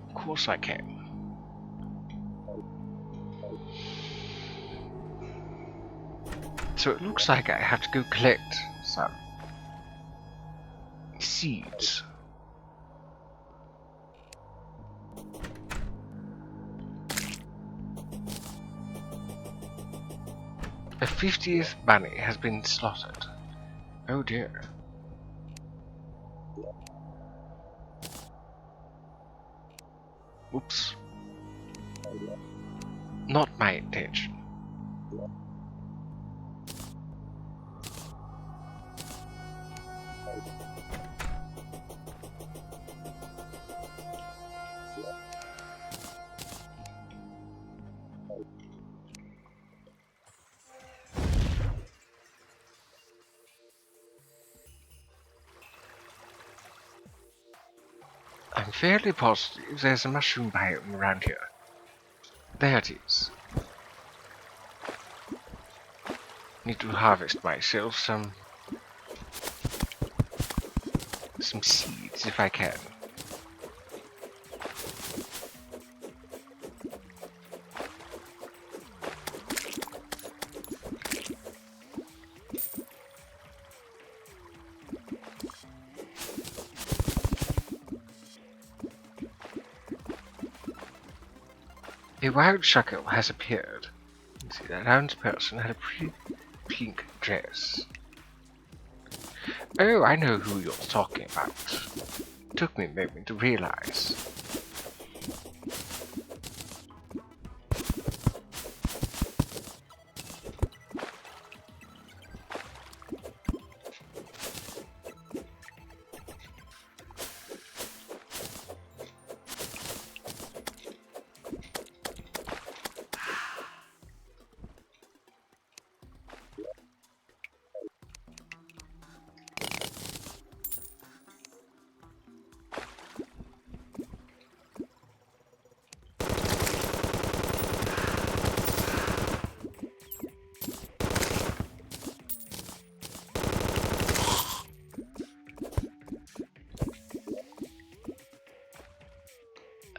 Of course I can. So it looks like I have to go collect some seeds. A 50th bunny has been slaughtered. Oh dear. Oops. Not my intention. I'm fairly positive there's a mushroom biome around here. There it is. Need to harvest myself some seeds if I can. A wild shuckle has appeared. You see, that round person had a pretty pink dress. Oh, I know who you're talking about. Took me a moment to realize.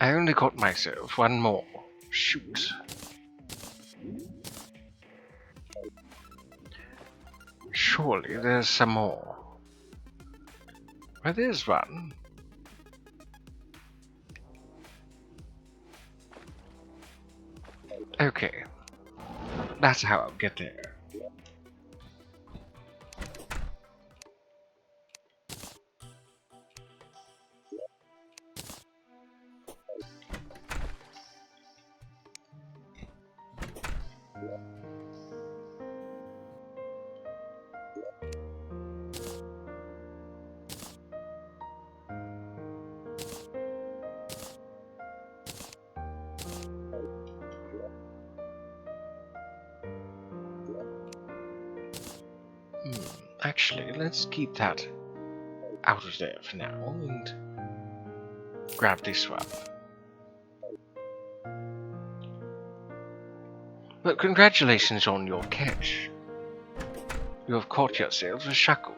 I only got myself one more. Shoot. Surely there's some more. Well, there's one. Okay. That's how I'll get there. Actually, let's keep that out of there for now and grab this one. But congratulations on your catch. You have caught yourselves a shuckle.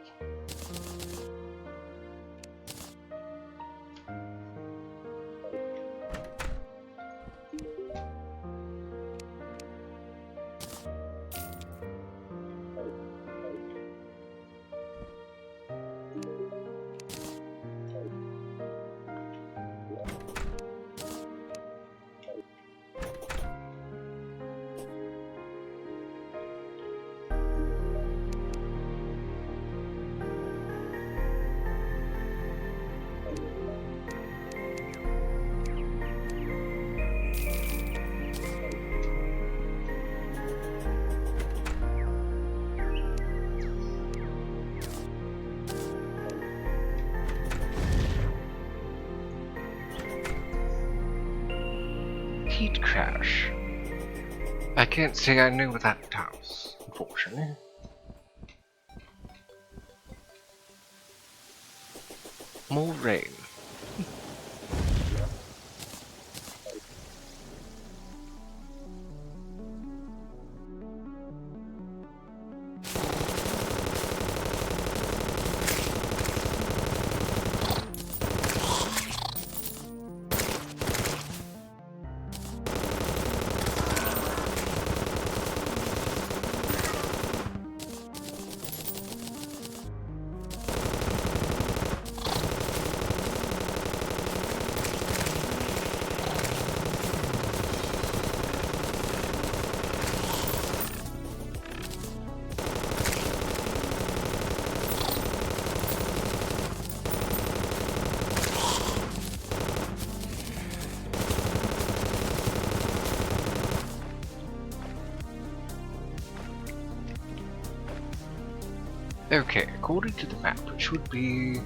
Heat crash. I can't say I know what that does, unfortunately. More rain. Okay, according to the map, it should be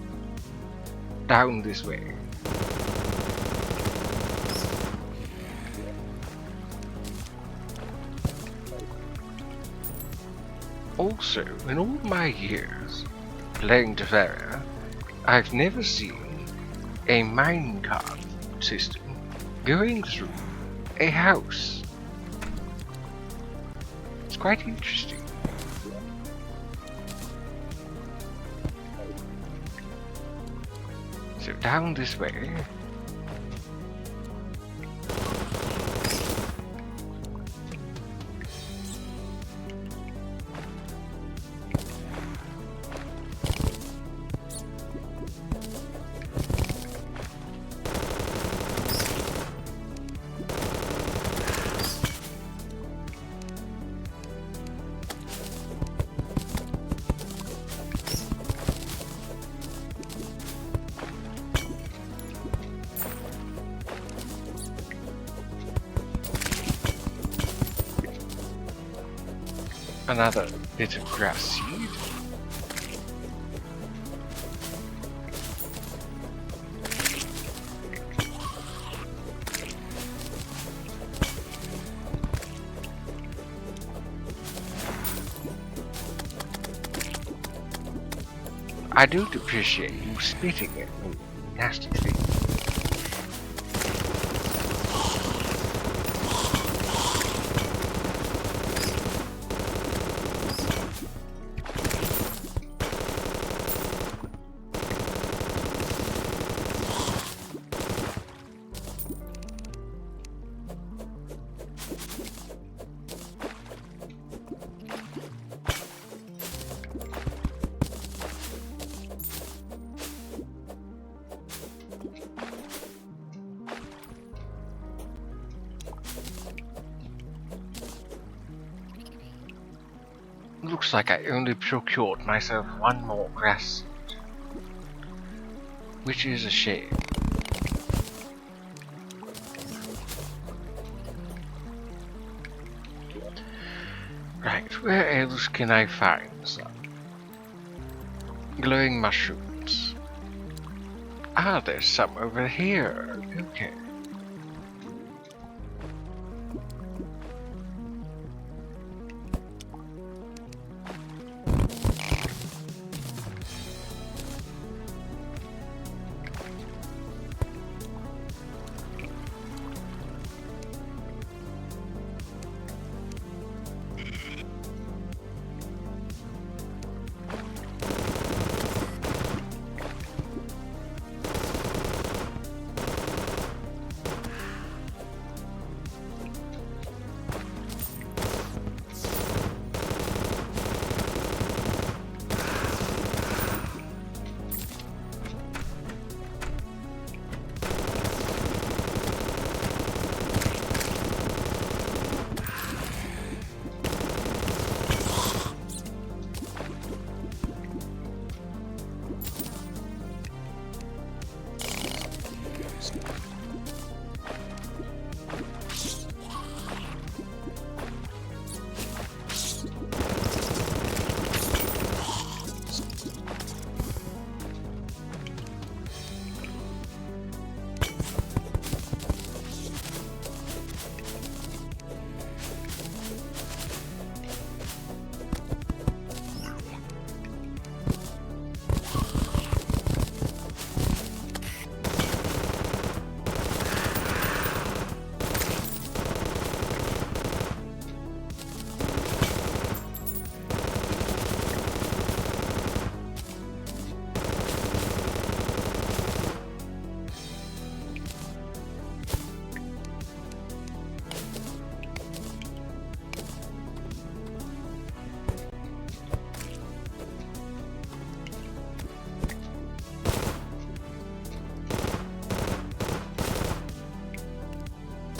down this way. Also, in all my years playing Terraria, I've never seen a minecart system going through a house. It's quite interesting. So down this way. Another bit of grass seed. I don't appreciate you spitting at me, nasty thing. Looks like I only procured myself one more grass seed, which is a shame. Right, where else can I find some glowing mushrooms? Ah, there's some over here. Okay.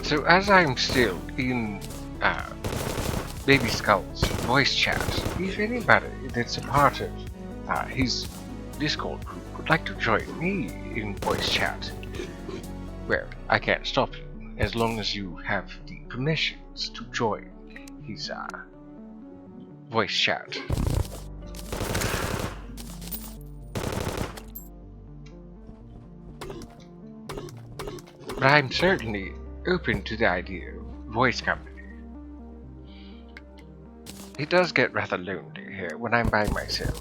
So as I'm still in Baby Skull's voice chat, if anybody that's a part of his Discord group would like to join me in voice chat, well, I can't stop you as long as you have the permissions to join his voice chat. I'm certainly open to the idea of voice company. It does get rather lonely here when I'm by myself.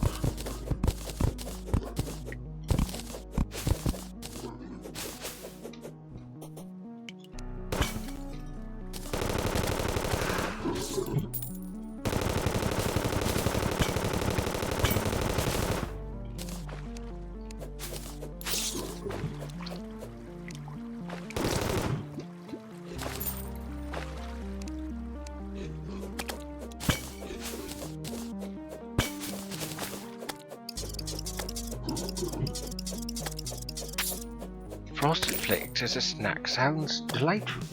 Frosted flakes as a snack sounds delightful.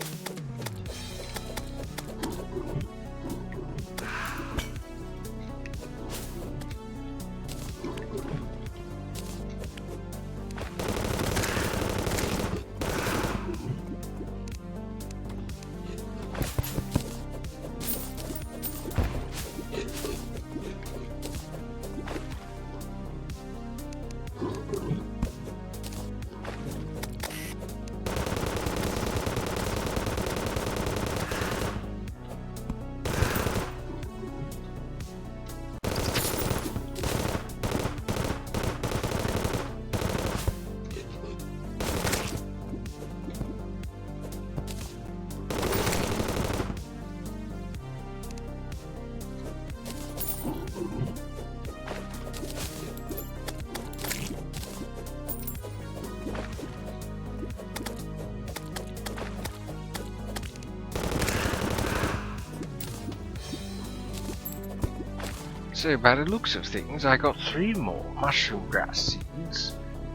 So by the looks of things, I got 3 more mushroom grass seeds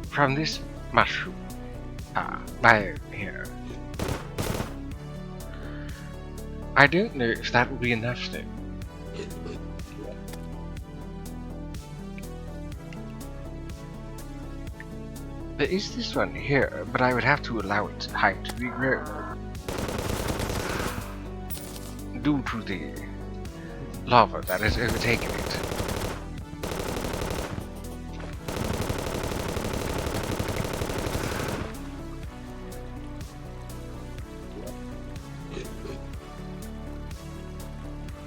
from this mushroom biome here. I don't know if that will be enough though. There is this one here, but I would have to allow its height to regrow due to the lava that has overtaken it.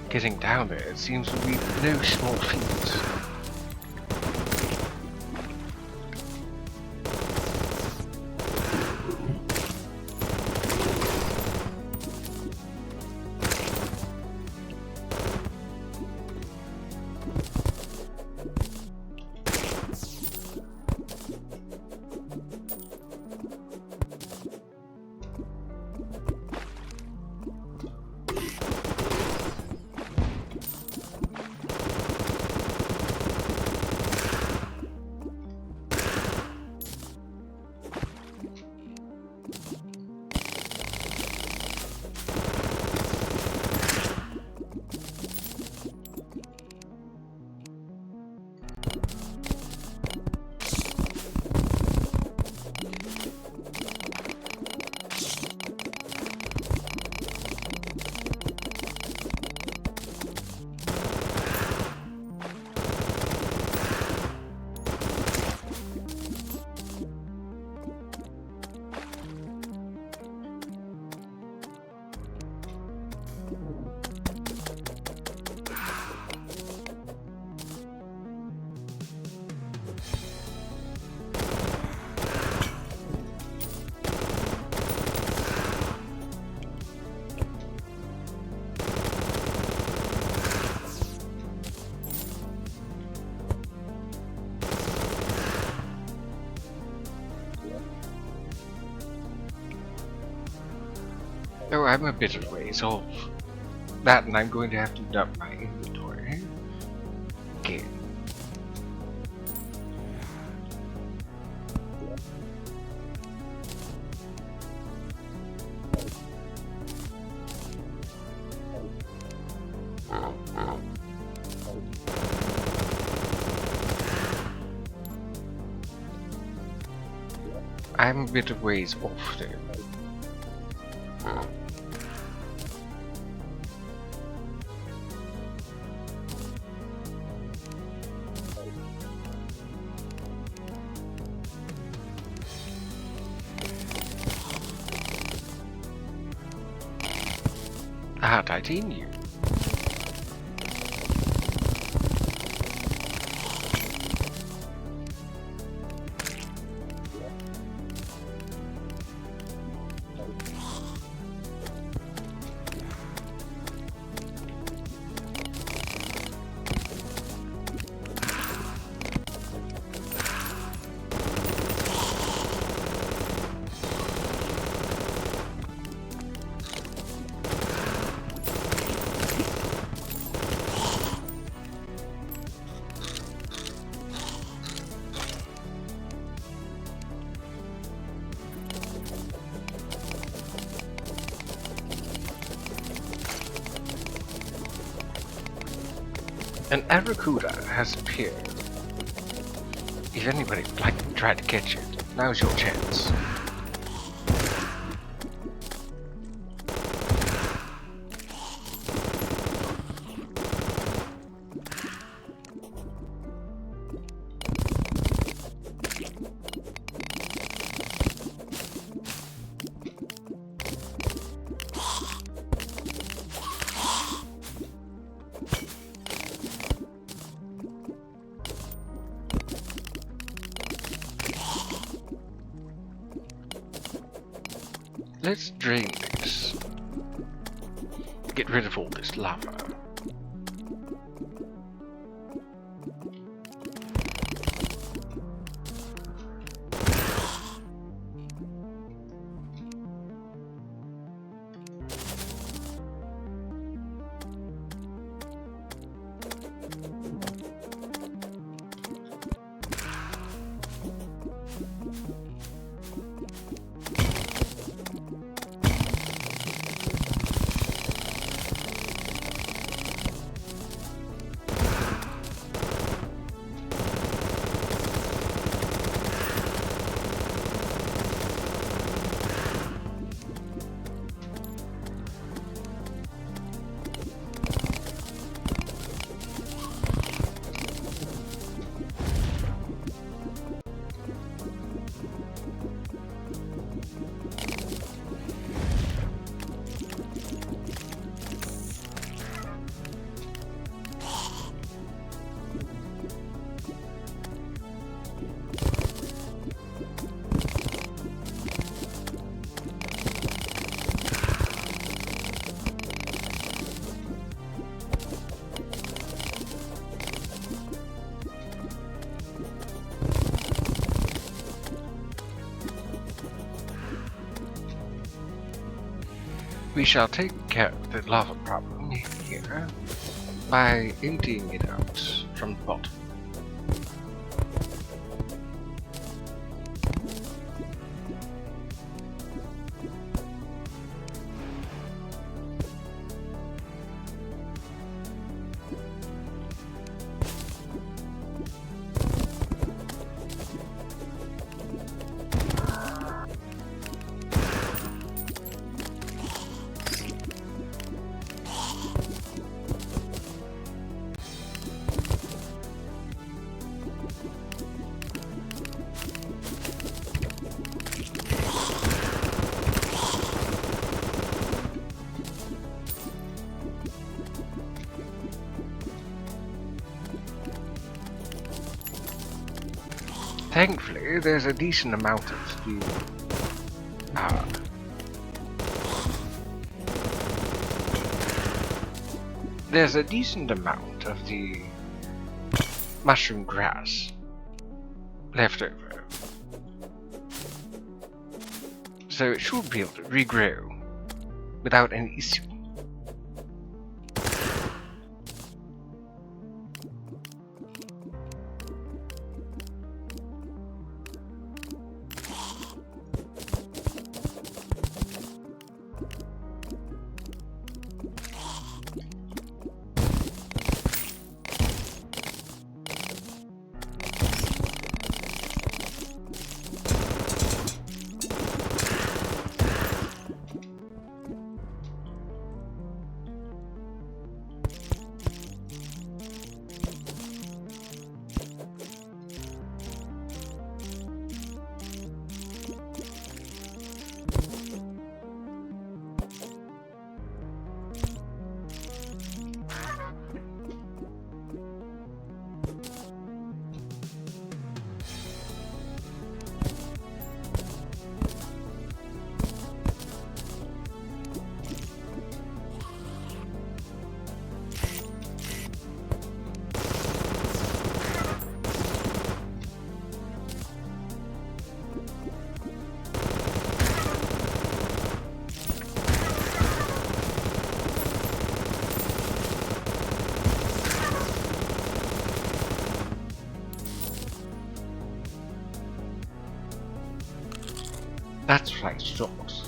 Getting down there, it seems to be no small feat. Oh, I'm a bit of ways off that, and I'm going to have to dump my inventory again. I'm a bit of ways off there. Ah, titanium. An Aracuda has appeared. If anybody would like to try to catch it, now's your chance. Let's drain this. Get rid of all this lava. We shall take care of the lava problem here by emptying it out from the bottom. Thankfully, there's a decent amount of the there's a decent amount of the mushroom grass left over, so it should be able to regrow without any issue. That's what I thought.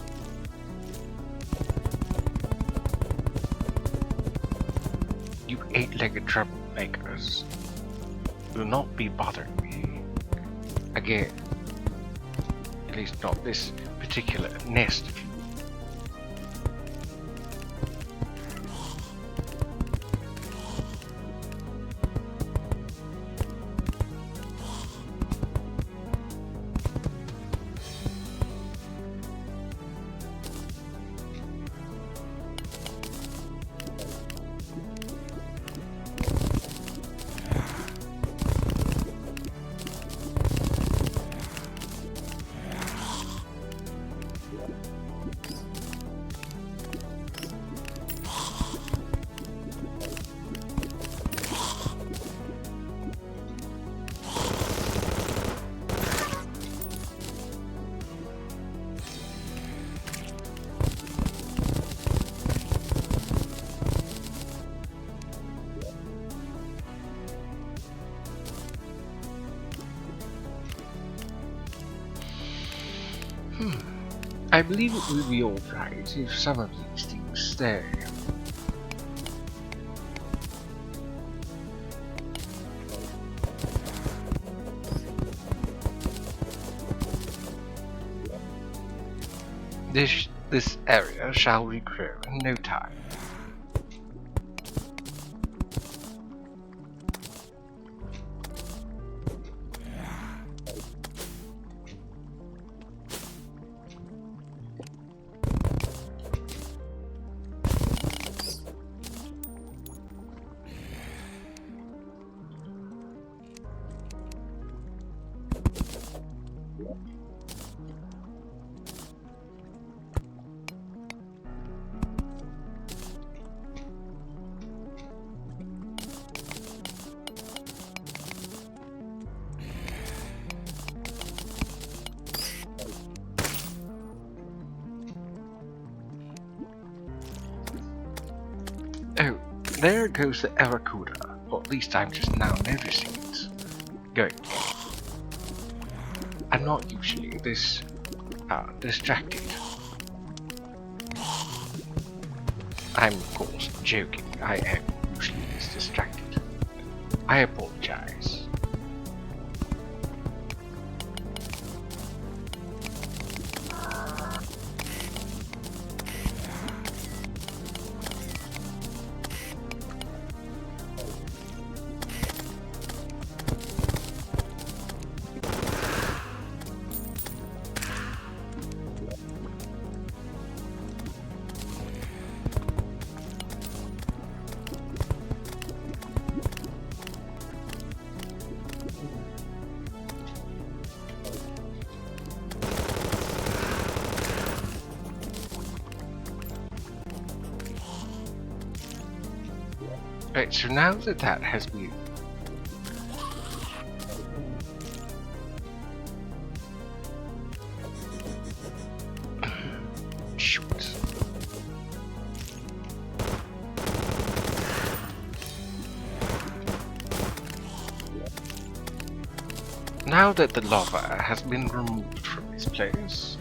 You 8-legged troublemakers will not be bothering me again. At least not this particular nest of you. I believe it will be alright if some of these things stay. This area shall regrow in no time. Oh, there goes the Aracuda, or at least I'm just now noticing it. Going in. I'm not usually this distracted. I'm of course joking, I am usually this distracted. I apologize. Right, so now that that has been... Shoot. Now that the lava has been removed from this place,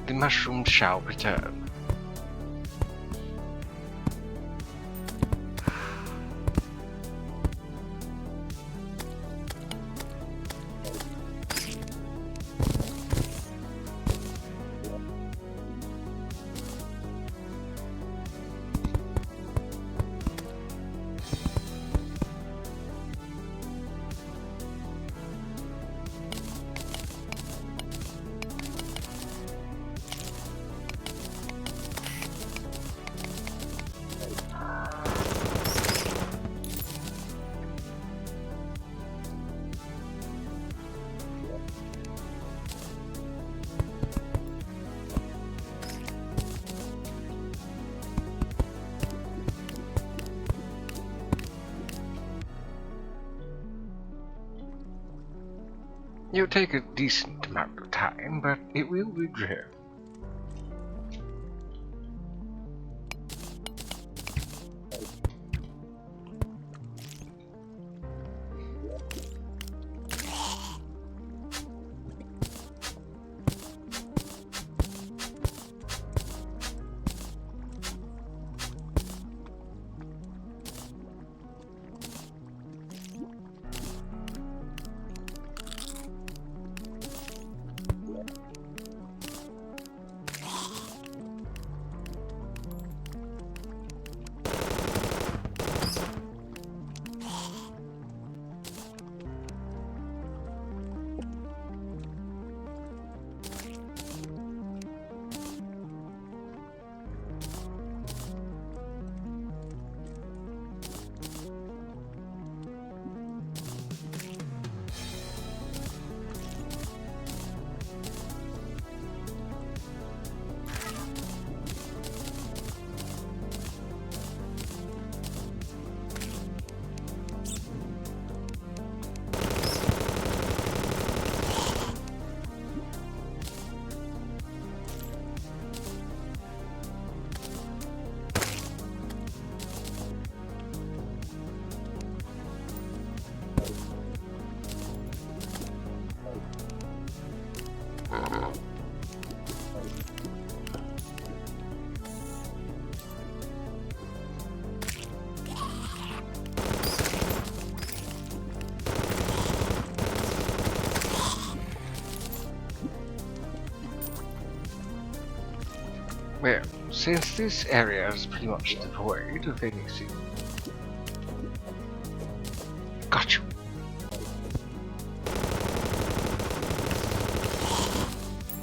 the mushroom shall return. It'll take a decent amount of time, but it will regrow. since this area is pretty much devoid of anything... Got you.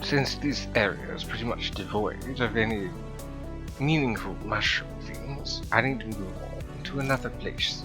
Since this area is pretty much devoid of any meaningful mushroom things, I need to move on to another place.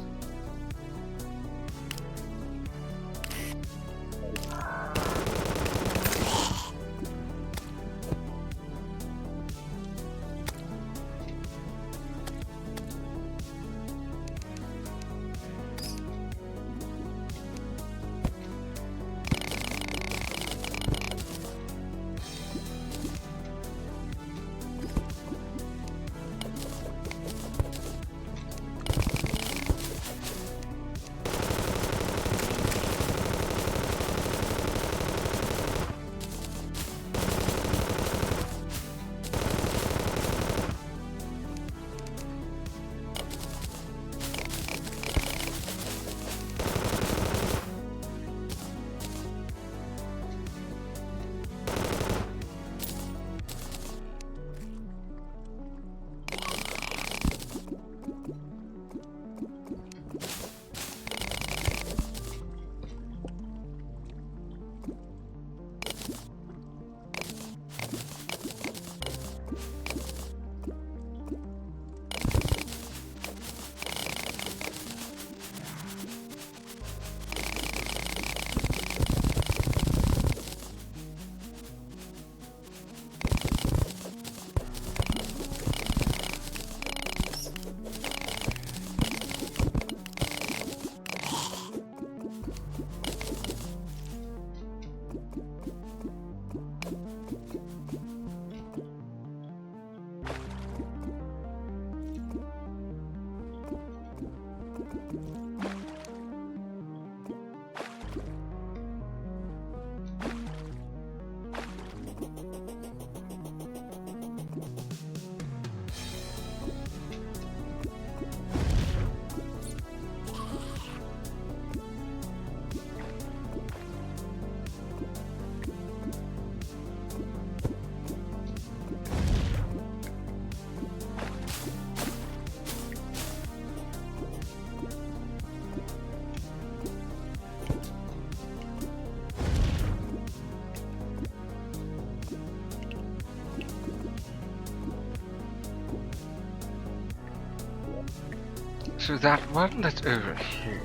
So that one that's over here,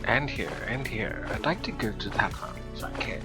and here, and here, I'd like to go to that one if I can.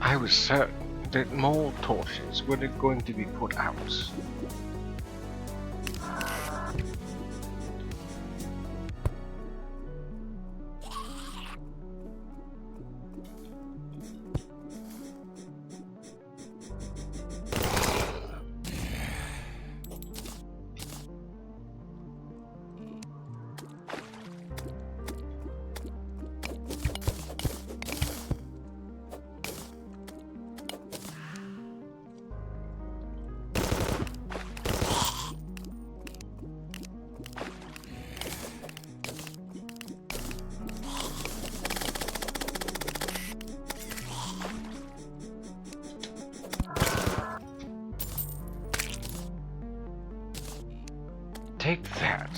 I was certain that more torches were going to be put out. take that.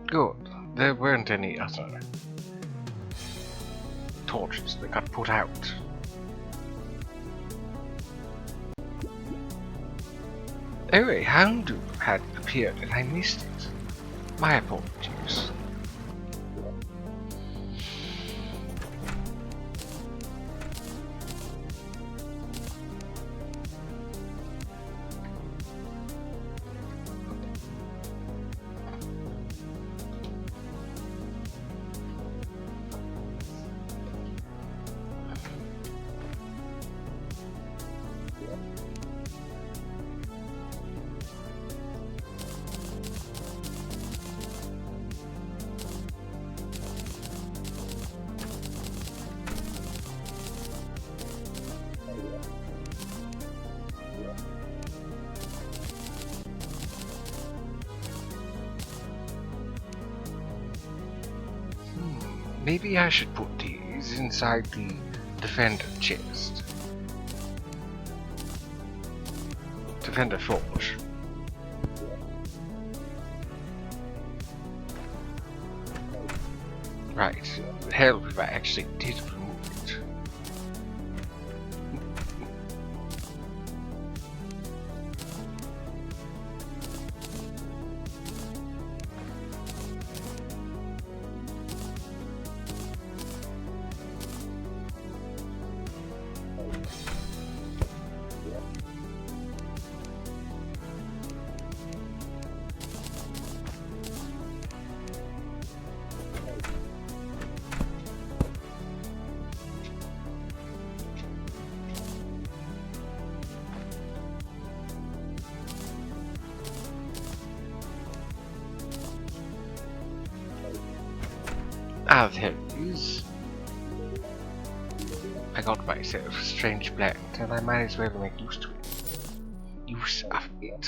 Good. There weren't any other torches that got put out. Oh, a hound had appeared and I missed it. My apologies. Maybe I should put these inside the Defender chest. Defender Forge. Right. Hell if I actually did remove it. Ah, there it is. I got myself a strange plant, and I might as well make use of it.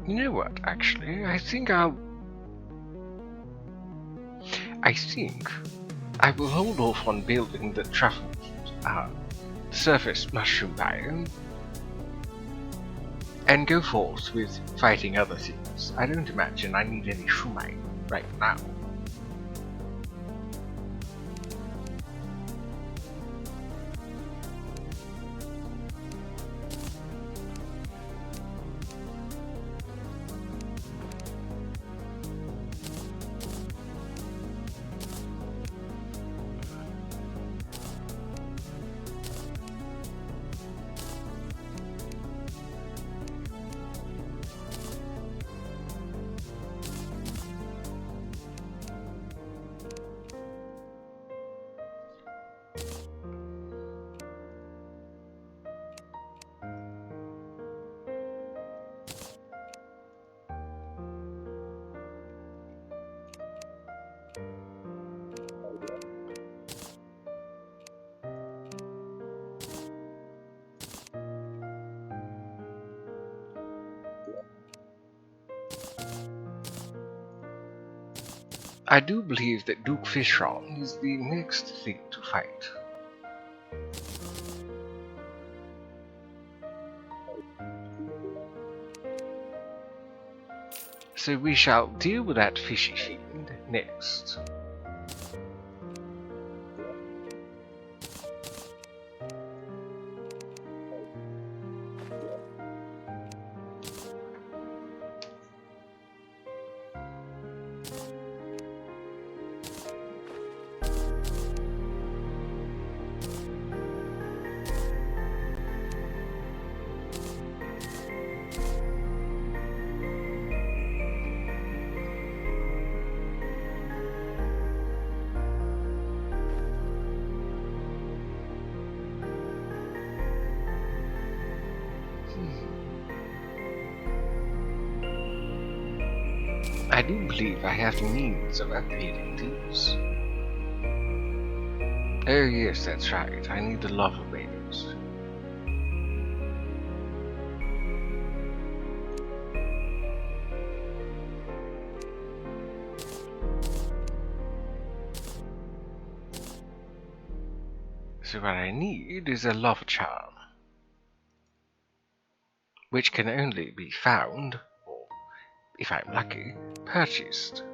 You know what, actually, I think I will hold off on building the surface mushroom biome and go forth with fighting other things. I don't imagine I need any shrine right now. I do believe that Duke Fishron is the next thing to fight. So we shall deal with that fishy fiend next. I do believe I have the means of upgrading these. Oh yes, that's right. I need the lava radius. So what I need is a lava charm, which can only be found, or if I'm lucky, purchased.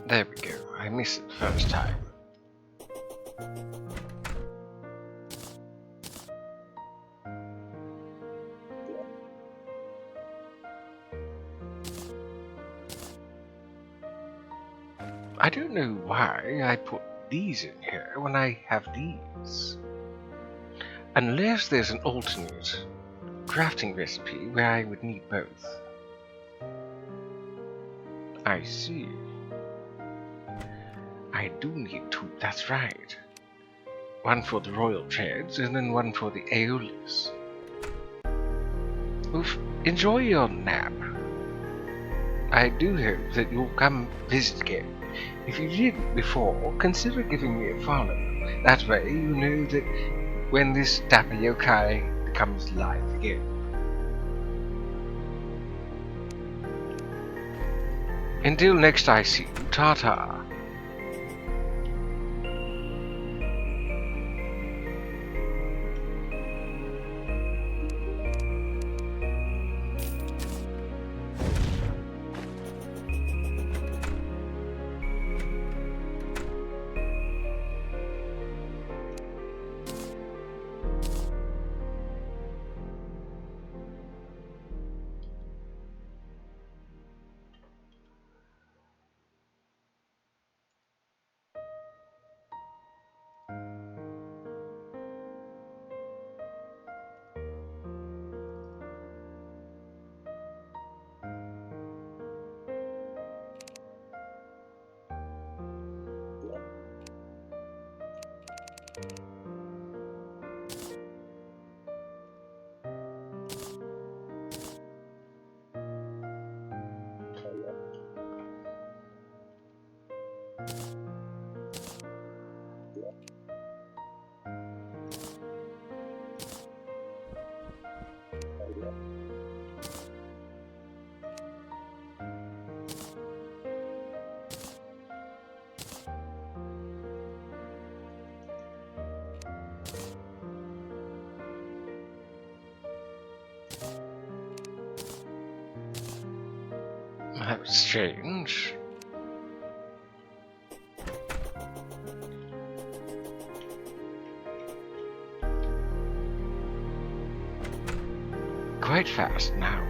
There we go. I missed it the first time. I don't know why I put these in here when I have these. Unless there's an alternate crafting recipe where I would need both. I see. I do need two, that's right. One for the royal treads and then one for the Aeolus. Oof, enjoy your nap. I do hope that you'll come visit again. If you didn't before, consider giving me a follow. That way you know that when this dapper yokai becomes live again. Until next I see you, ta-ta. That was strange. Quite fast now.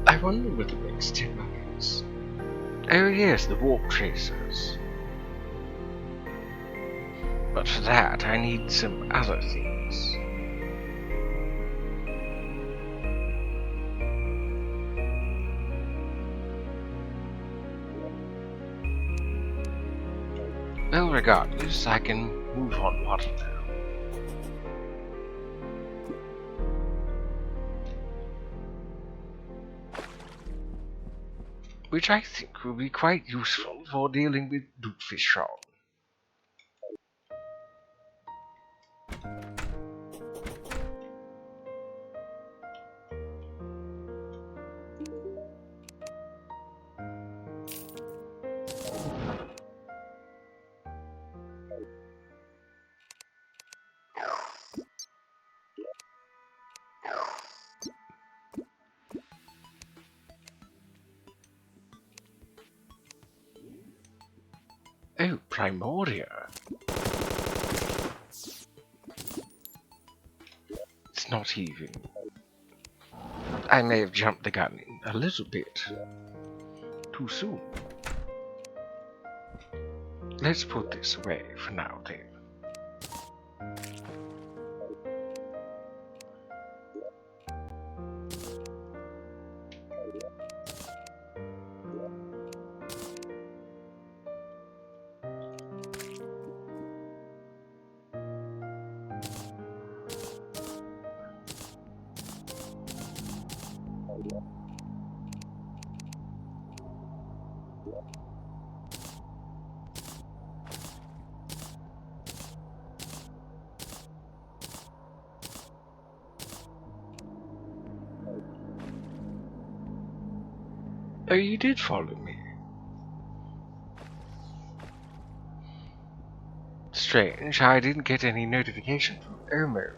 I wonder what the next step is. Oh yes, the warp tracers. But for that, I need some other things. Well, regardless, I can move on water now. Which I think will be quite useful for dealing with Dootfish Shawn. Oh, Primoria. It's not even. I may have jumped the gun been a little bit too soon. Let's put this away for now, then. Oh, you did follow me. Strange, I didn't get any notification from Omo.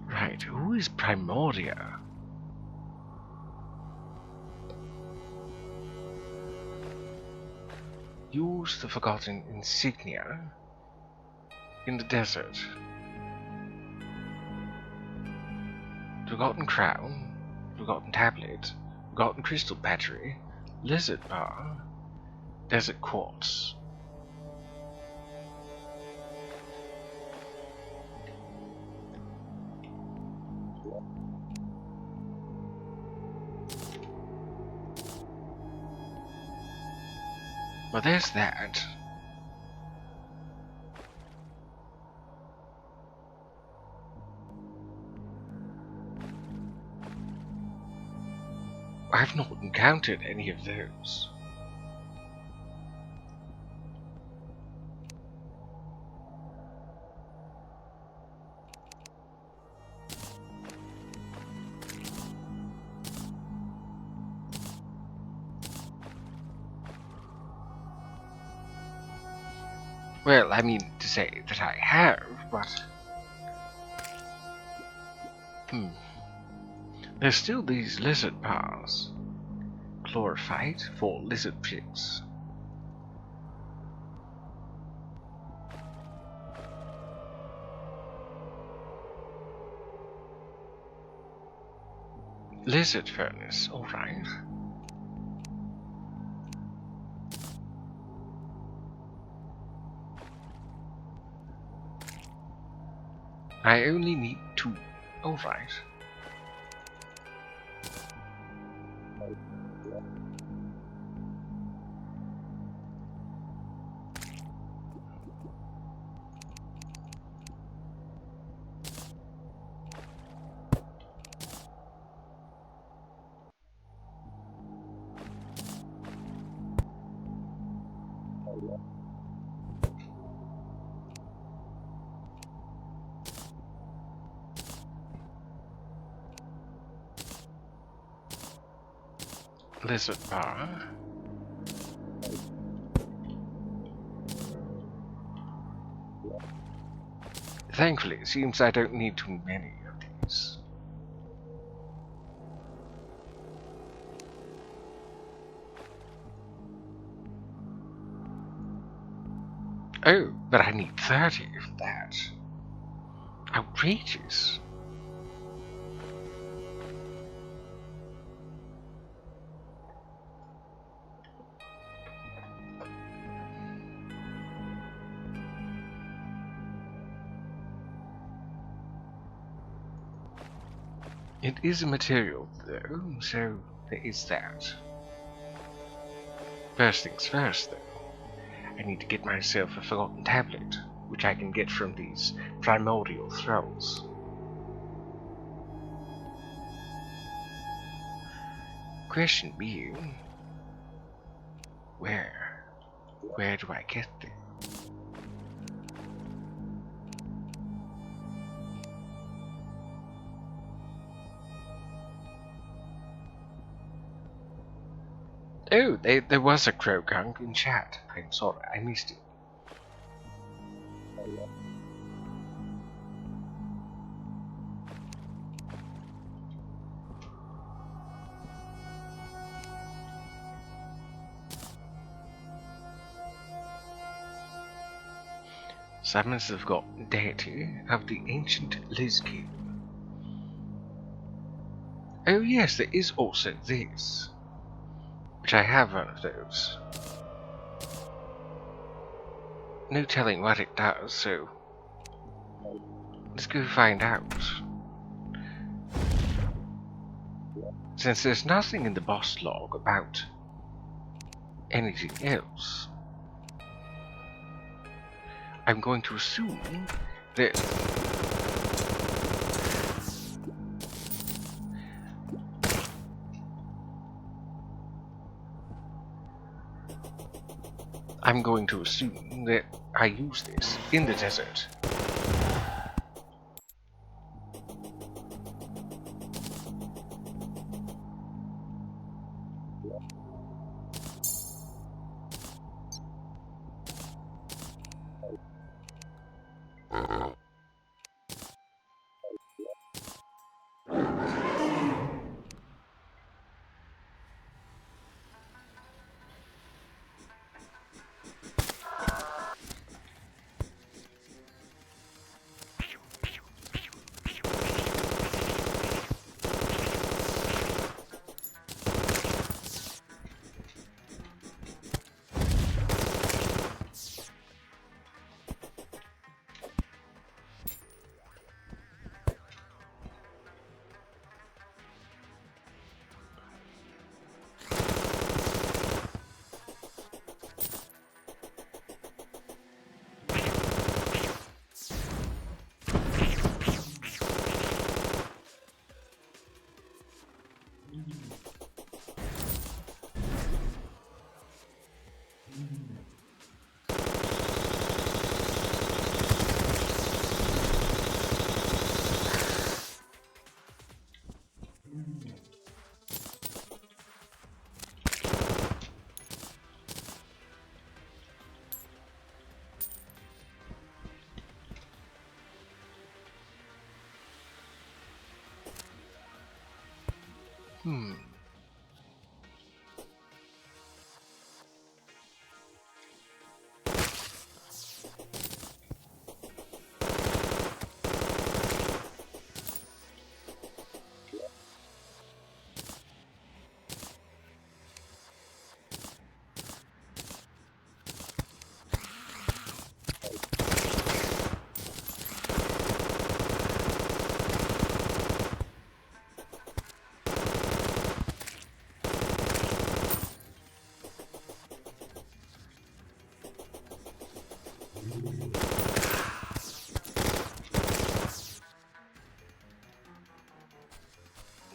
Right, who is Primordia? Use the forgotten insignia in the desert. Forgotten crown, forgotten tablet, forgotten crystal battery, lizard bar, desert quartz. Well, there's that. I've not encountered any of those. Well, I mean to say that I have, but... There's still these lizard bars. Chlorophyte for lizard pigs. Lizard furnace, alright. I only need 2. Alright. Lizard bar. Thankfully, it seems I don't need too many of these. Oh, but I need 30 of that. Outrageous. It is a material, though, so there is that. First things first, though. I need to get myself a forgotten tablet, which I can get from these primordial thralls. Question being, where? Where do I get them? Oh, there was a Krogunk in chat. I'm sorry, I missed it. Summons have got deity of the ancient Lizkin. Oh yes, there is also this, which I have one of those. No telling what it does, so let's go find out. Since there's nothing in the boss log about anything else, I'm going to assume that I use this in the desert.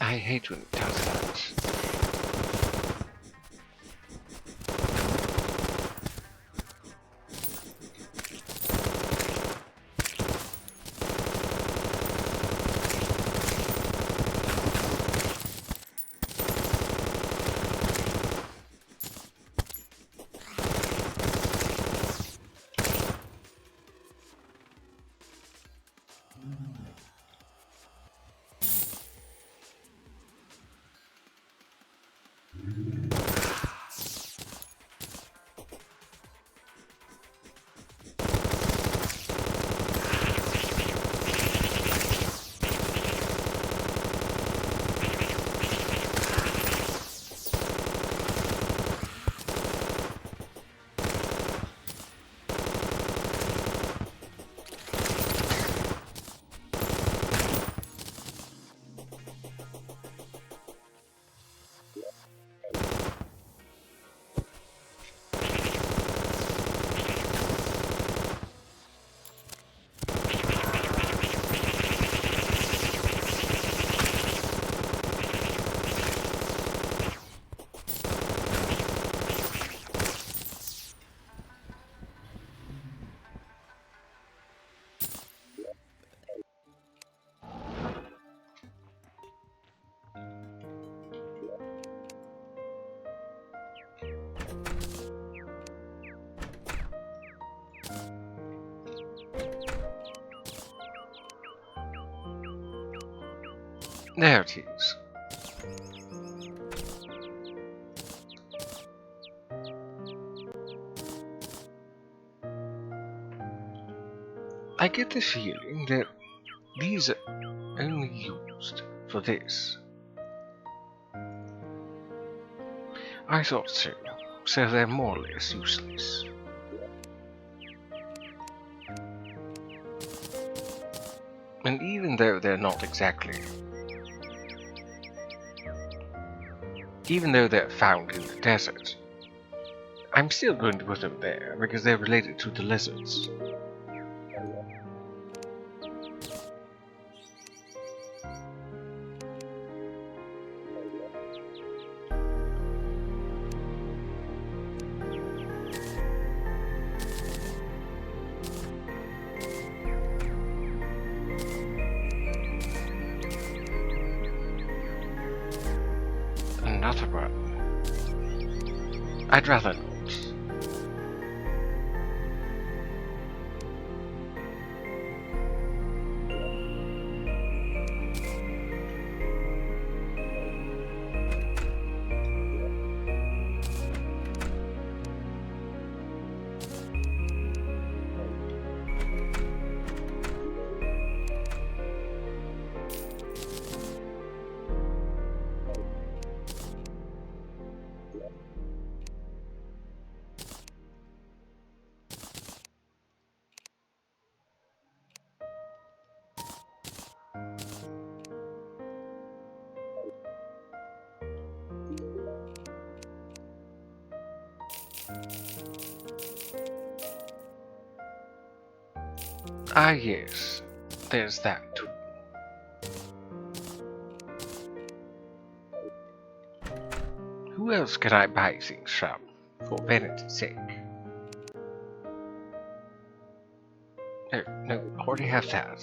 I hate when it does that. There it is. I get the feeling that these are only used for this. I thought so, so they're more or less useless. And even though they're not exactly... Even though they're found in the desert, I'm still going to put them there because they're related to the lizards. Another one. I'd rather not. Ah yes, there's that too. Who else can I buy things from, for vanity's sake? No, I already have that.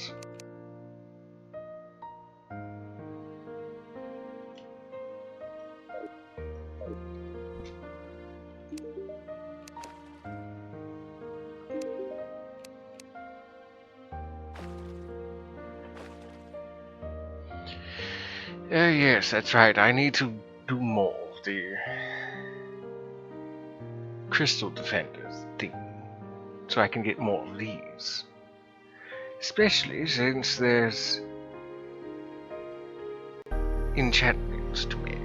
Oh yes, that's right, I need to do more of the crystal defenders thing, so I can get more of these. Especially since there's enchantments to make.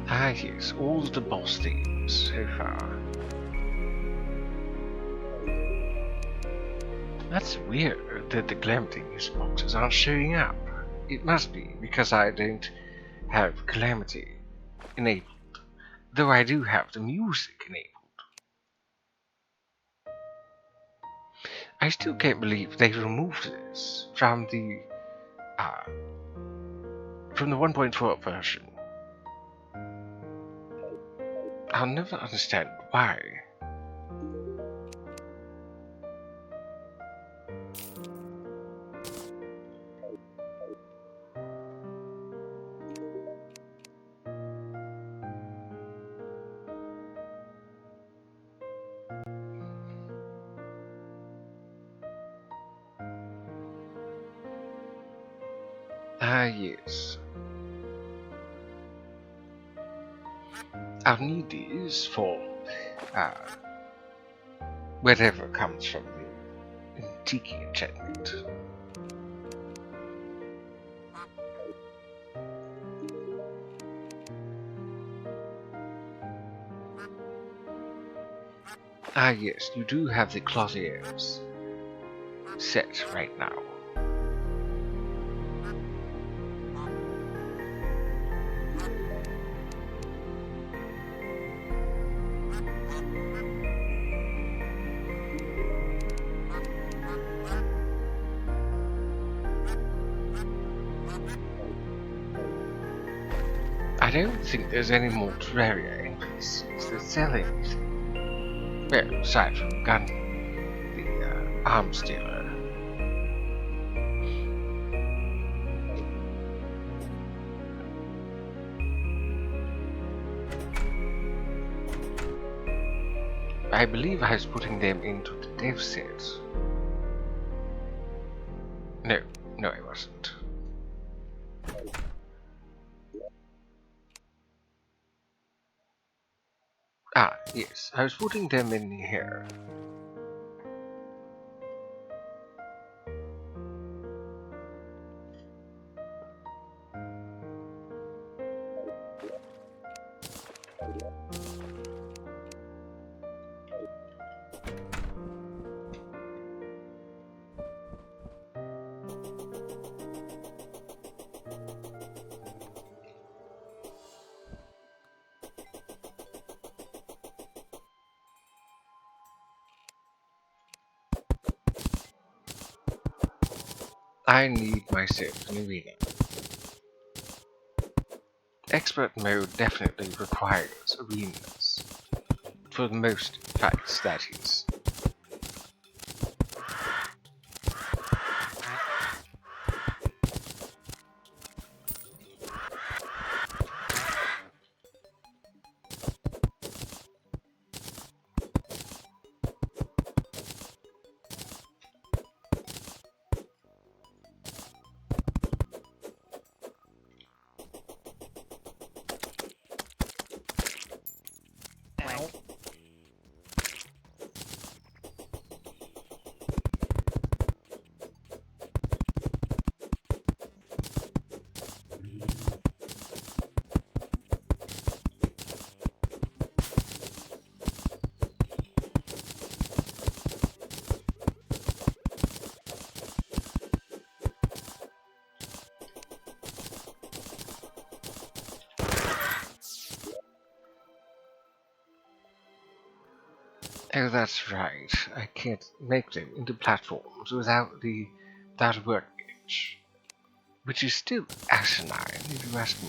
Ah yes, all the boss themes so far. That's weird that the Calamity music boxes aren't showing up. It must be because I don't have Calamity enabled, though I do have the music enabled. I still can't believe they removed this from the 1.4 version. I'll never understand why. Ah yes. I'll need these for whatever comes from the Tiki enchantment. Ah yes, you do have the Clothiers set right now. I don't think there's any more Terraria NPCs that sell anything. Well, aside from arms dealer. I believe I was putting them into the dev set. No, I wasn't. Ah, yes, I was putting them in here. I need myself an arena. Expert mode definitely requires arenas. For the most fights, that is. Oh, that's right. I can't make them into platforms without that workbench. Which is still asinine, if you ask me.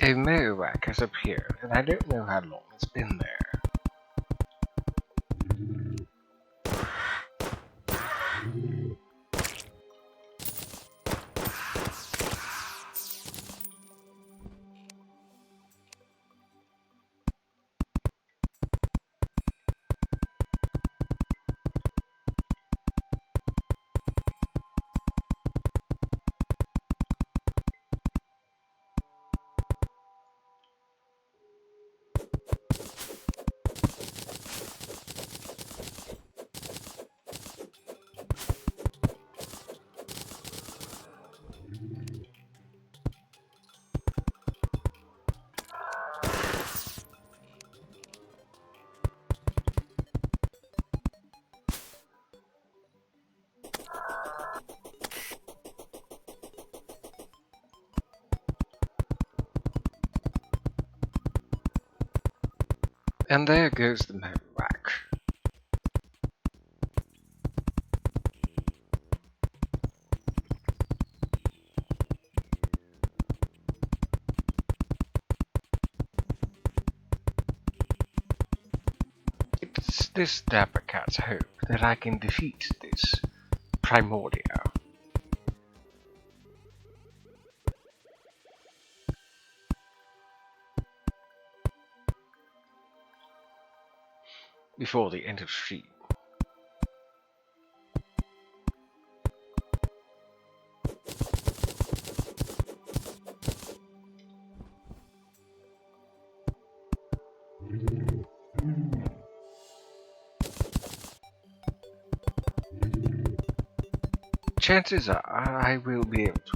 A Merriwhack has appeared, and I don't know how long it's been there. And there goes the Merriwhack. It's this dapper cat's hope that I can defeat this Primordia. before the end of stream. Chances are I will be able to.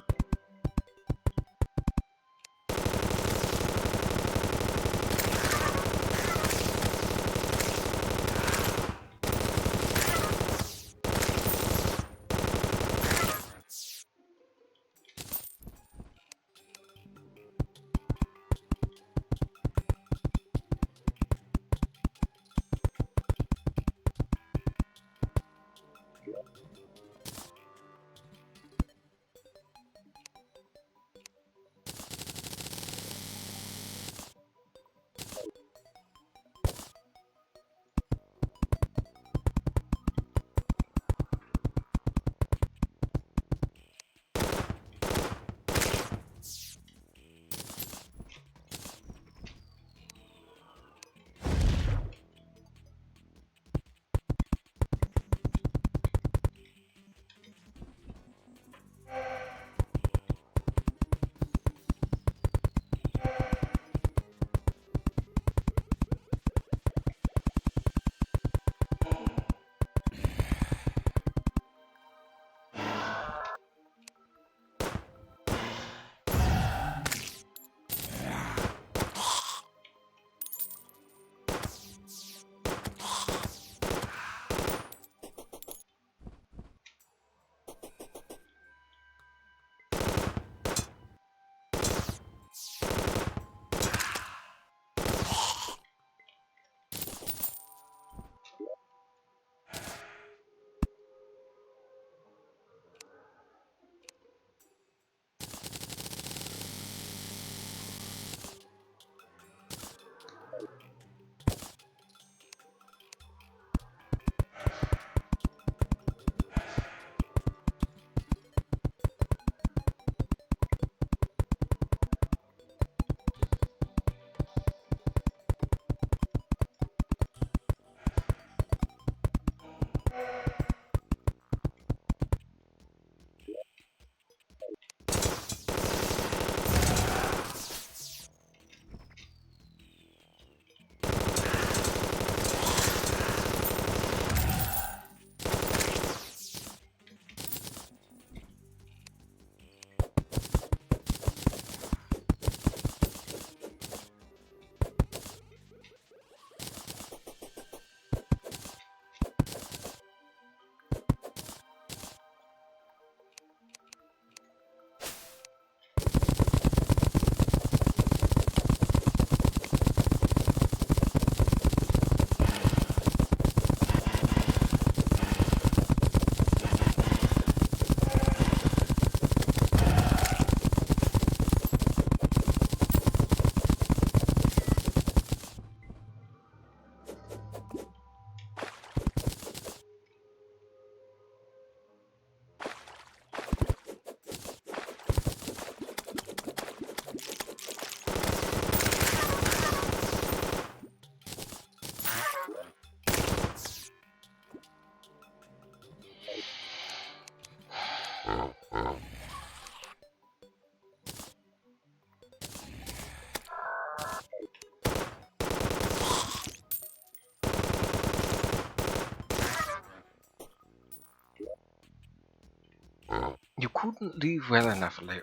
You couldn't leave well enough alone.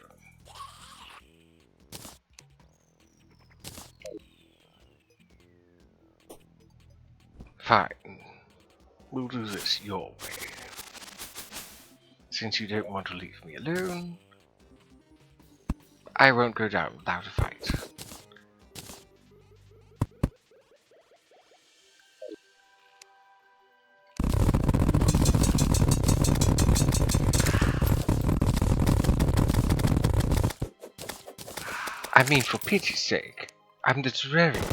Fine. We'll do this your way. Since you don't want to leave me alone, I won't go down without a fight. I mean, for pity's sake, I'm the terrarium.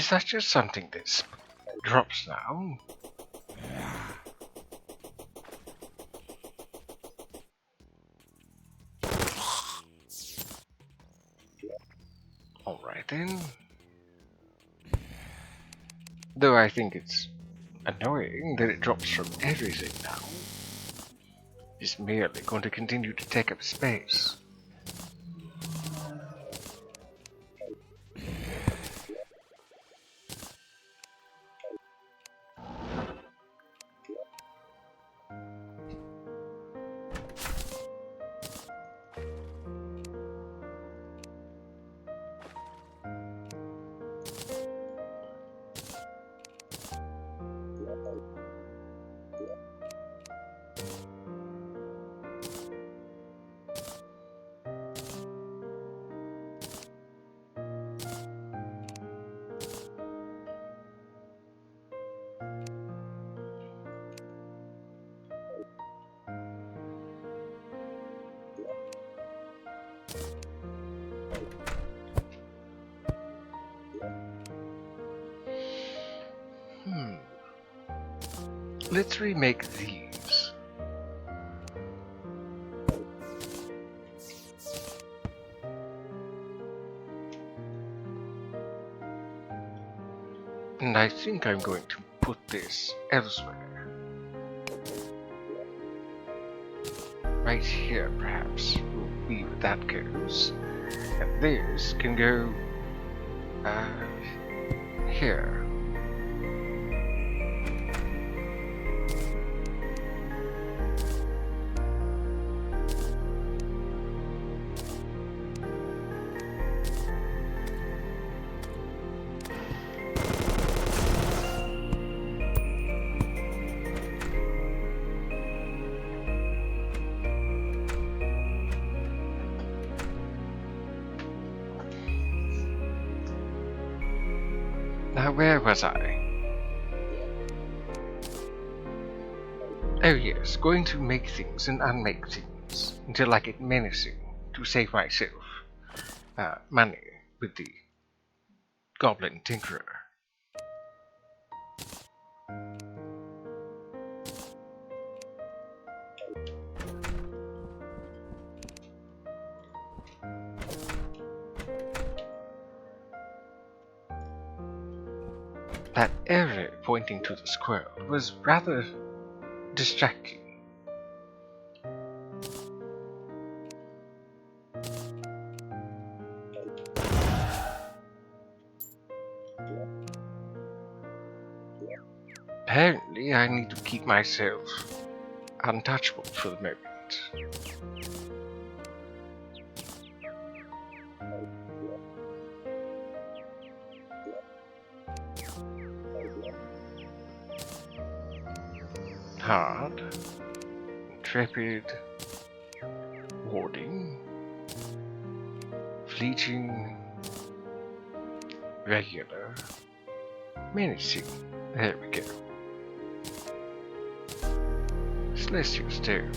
Is that just something that drops now? Alright then. Though I think it's annoying that it drops from everything now. It's merely going to continue to take up space. Let's remake these. And I think I'm going to put this elsewhere. Right here, perhaps. We'll see where that goes. And this can go here. Now where was I? Oh yes, going to make things and unmake things until I get menacing to save myself money with the Goblin Tinkerer. That arrow pointing to the squirrel was rather distracting. Apparently, I need to keep myself untouchable for the moment. Hard, intrepid, warding, fleeting, regular, menacing. There we go. Celestial Stone.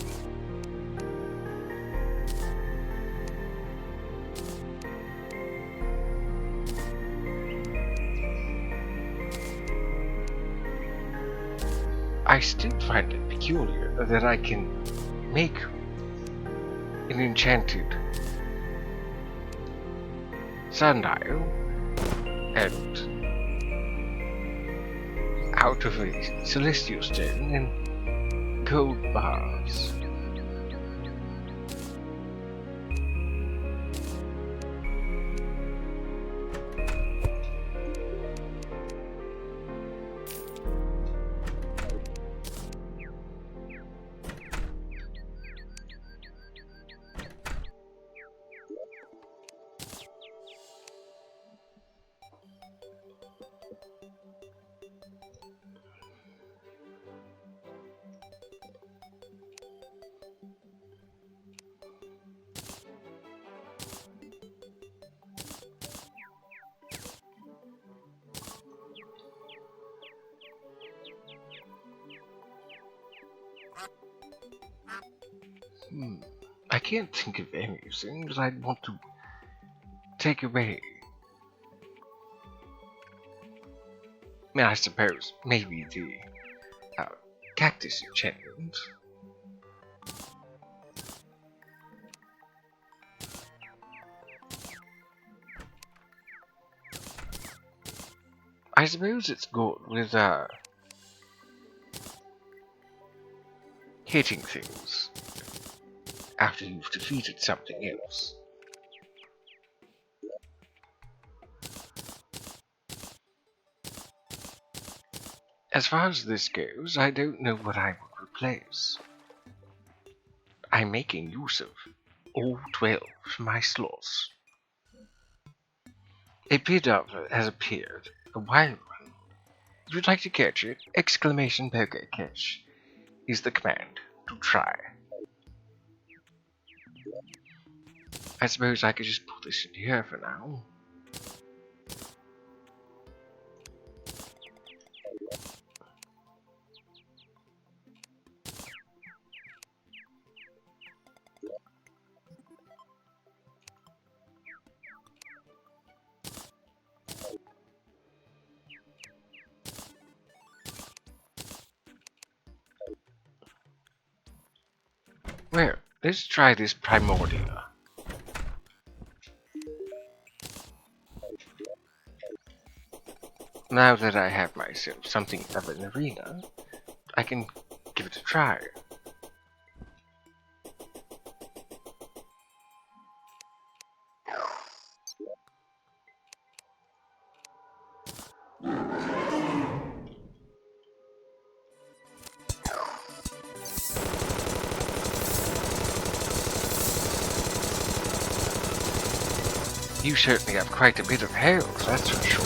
I still find it peculiar that I can make an enchanted sundial and out of a celestial stone and gold bars. I can't think of anything that I'd want to take away. mean, I suppose maybe the cactus enchantment. I suppose it's good with hitting things after you've defeated something else. As far as this goes, I don't know what I would replace. I'm making use of all 12 of my slots. A pit-upper has appeared, a wild one. If you'd like to catch it, exclamation poker catch is the command to try. I suppose I could just put this in here for now. Well, let's try this primordial. Now that I have myself something of an arena, I can give it a try. You certainly have quite a bit of health, that's for sure.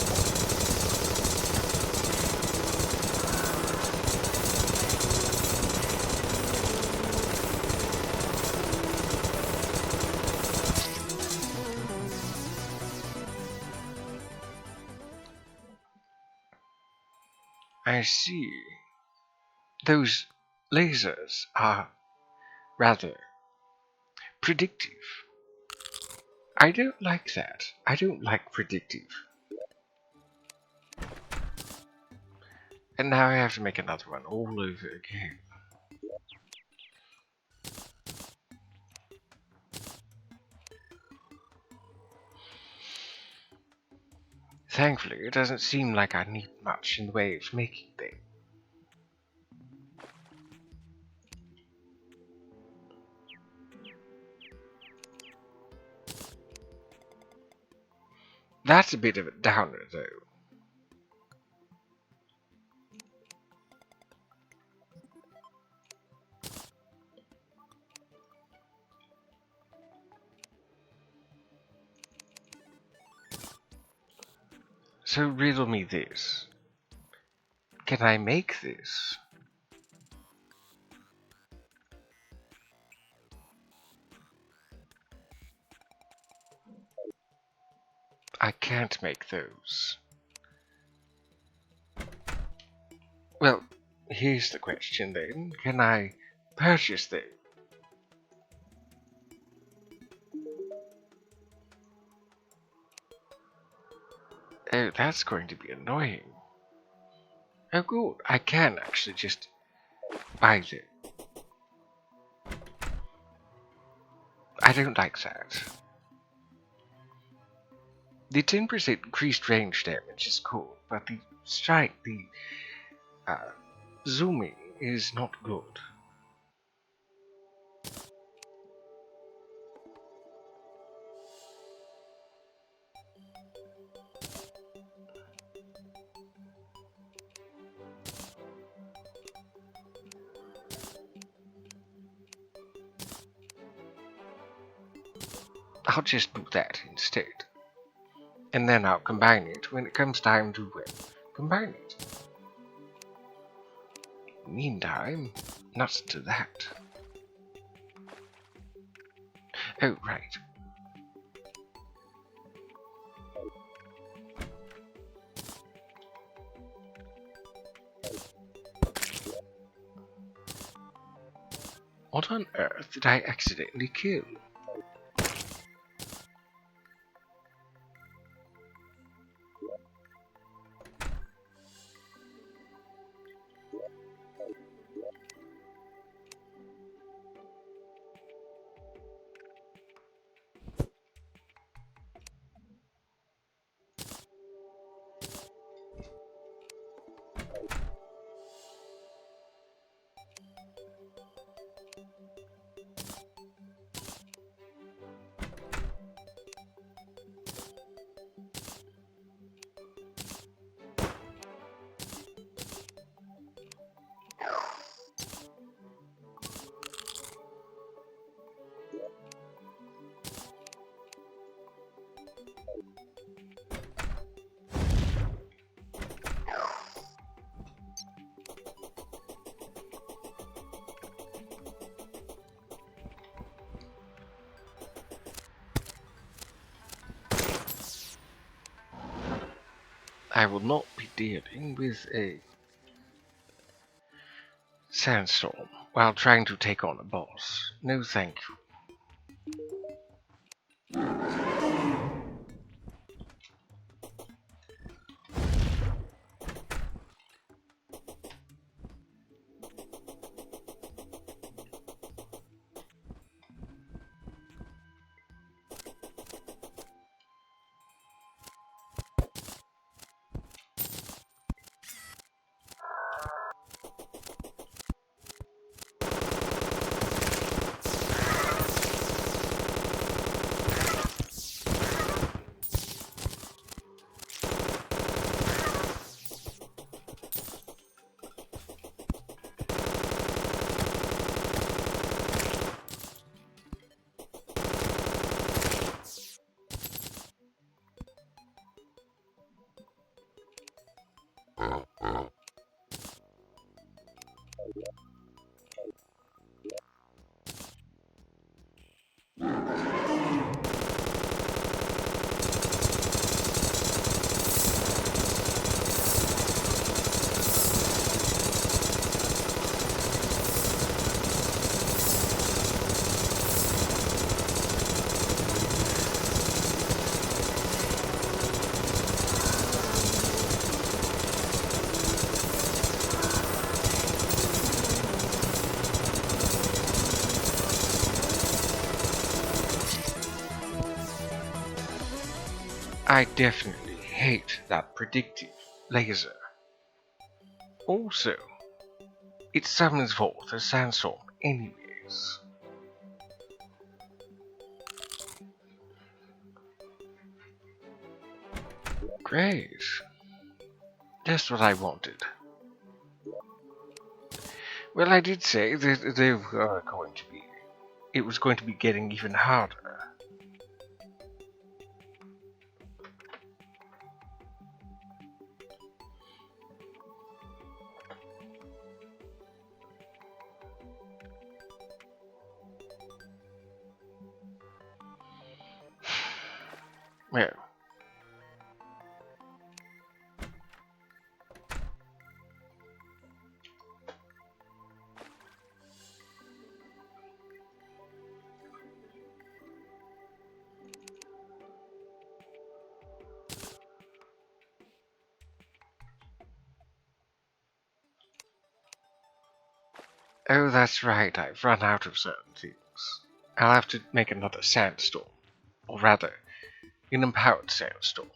I see. Those lasers are rather predictive. I don't like that. I don't like predictive. And now I have to make another one all over again. Thankfully, it doesn't seem like I need much in the way of making them. That's a bit of a downer, though. So riddle me this. Can I make this? I can't make those. Well, here's the question then. Can I purchase them? Oh, that's going to be annoying. Oh good, I can actually just buy them. I don't like that. The 10% increased range damage is cool, but the zooming is not good. I'll just do that instead. And then I'll combine it when it comes time to combine it. Meantime, nuts to that. Oh, right. What on earth did I accidentally kill? I will not be dealing with a sandstorm while trying to take on a boss. No thank you. I definitely hate that predictive laser. Also, it summons forth a sandstorm anyways. Great. Just what I wanted. Well, I did say that they were going to be. It was going to be getting even harder. Well, oh, that's right, I've run out of certain things. I'll have to make another sandstorm. Or rather, an empowered sandstorm.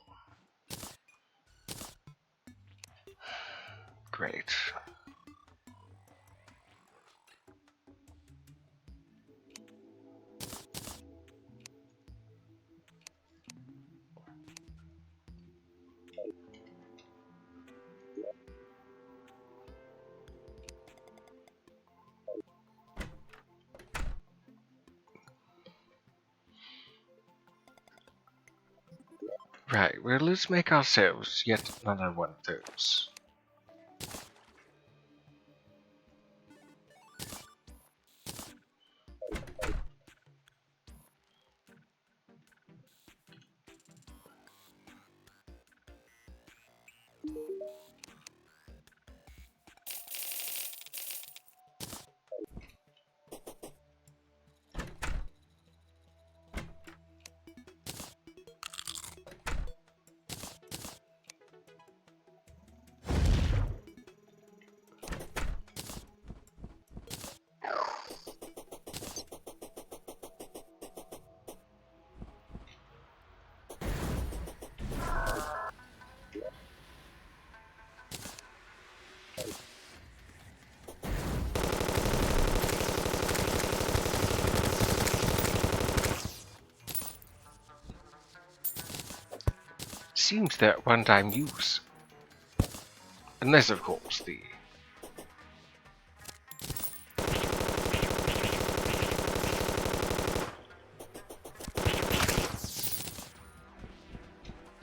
Great. Right, well, let's make ourselves yet another one of those. Seems they're one-time use. Unless, of course, the...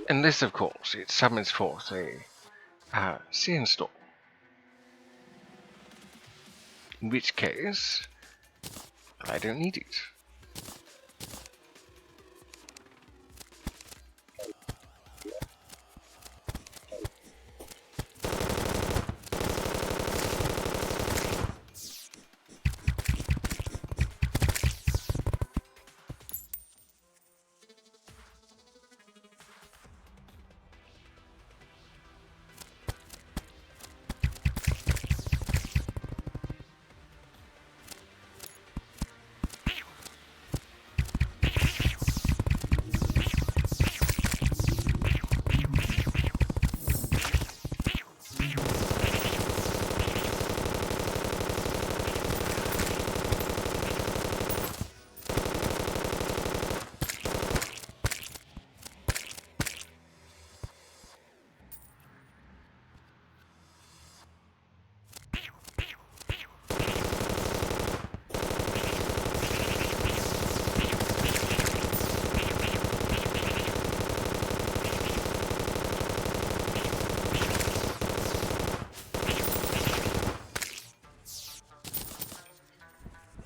Unless, of course, it summons forth a sandstorm. In which case, I don't need it.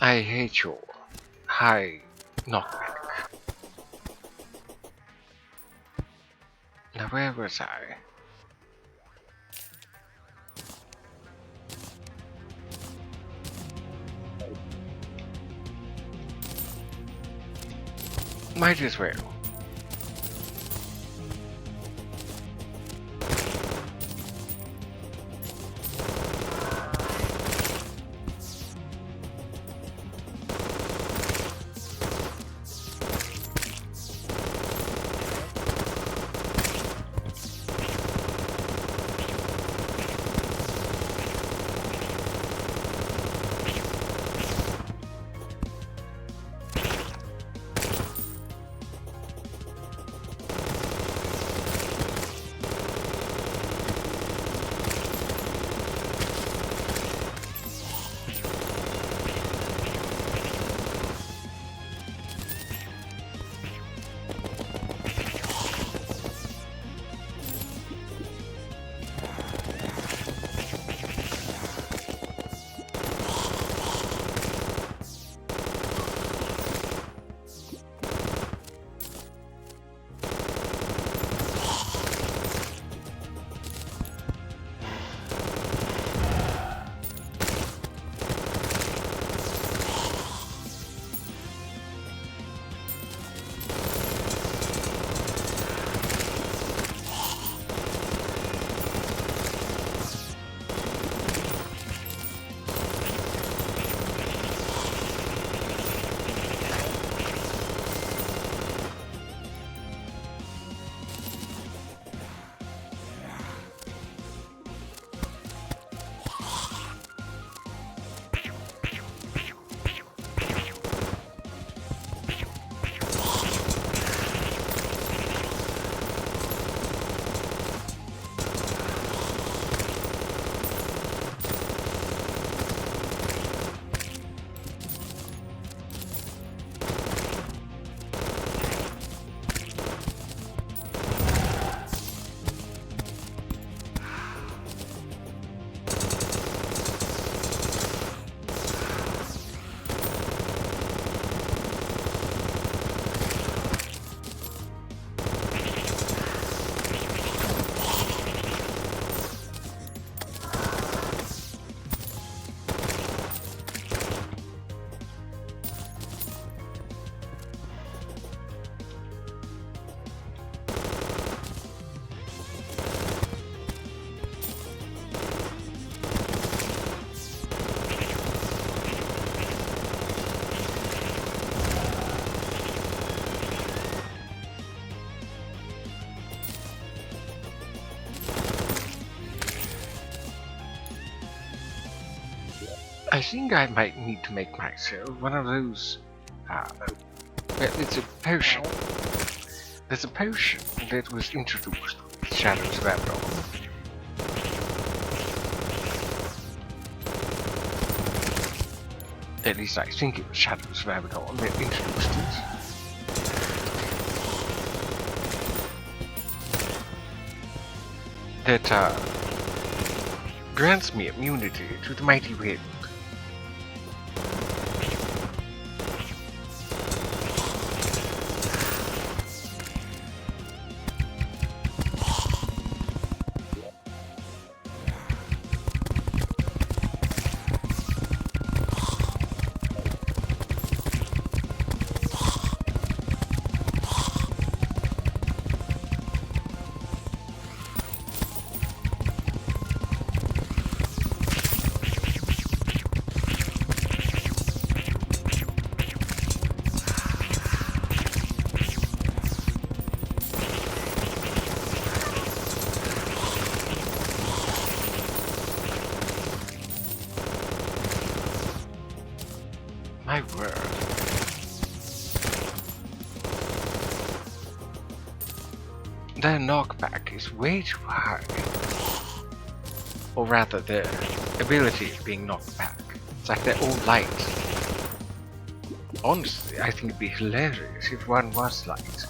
I hate your high knockback. Now where was I? Might as well. I think I might need to make myself one of those. Well, it's a potion. There's a potion that was introduced with Shadows of Abaddon. At least I think it was Shadows of Abaddon that introduced it. That grants me immunity to the mighty wind. My word. Their knockback is way too high. Or rather, their ability of being knocked back. It's like they're all light. Honestly, I think it'd be hilarious if one was light.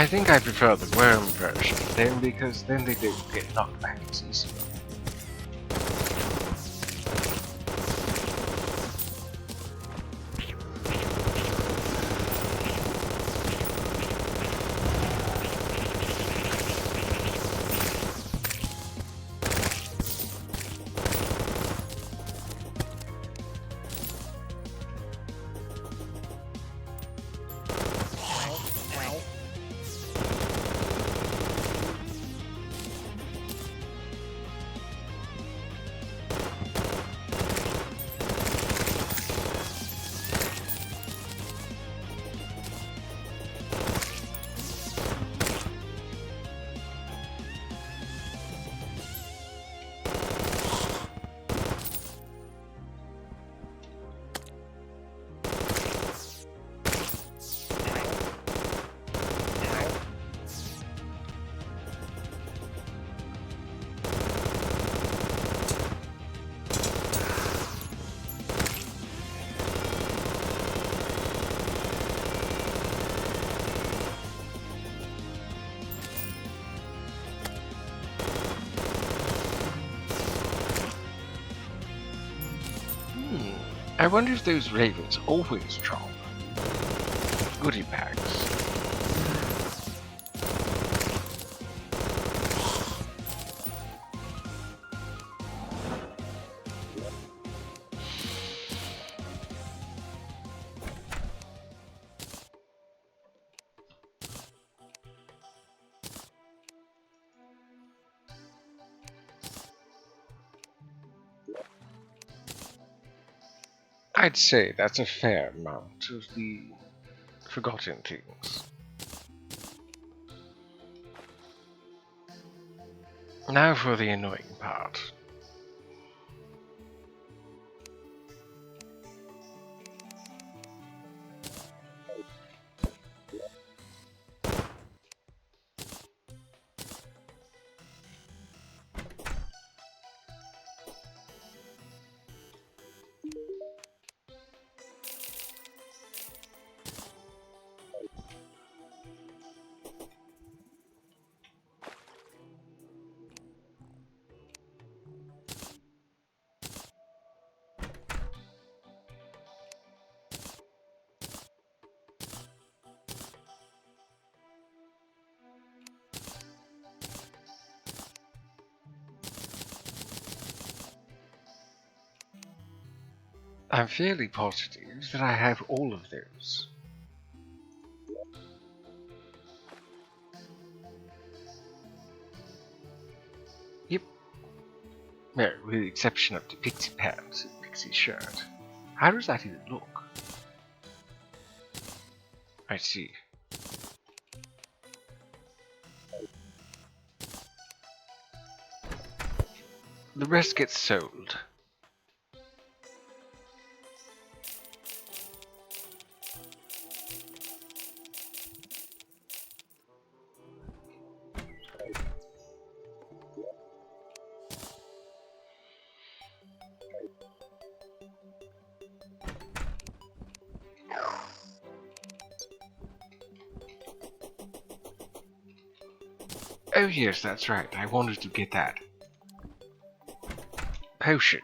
I think I prefer the worm version then, because then they don't get knocked back as easily. I wonder if those ravens always drop goodie bags. I'd say that's a fair amount of the forgotten things. Now for the annoying part. I'm fairly positive that I have all of those. Yep. Well, with the exception of the pixie pants and pixie shirt. How does that even look? I see. The rest gets sold. Oh yes, that's right. I wanted to get that potion.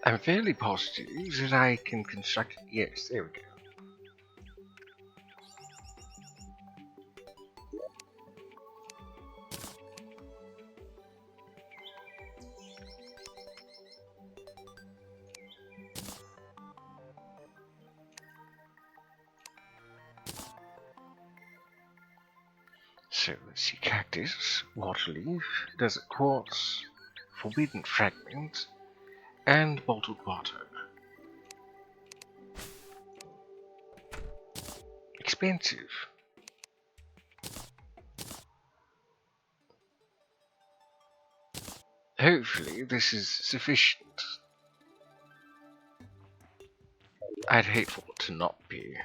I'm fairly positive that I can construct. Yes, there we go. So let's see: cactus, water leaf, desert quartz, forbidden fragment, and bottled water. Expensive. Hopefully this is sufficient. I'd hate for it to not be.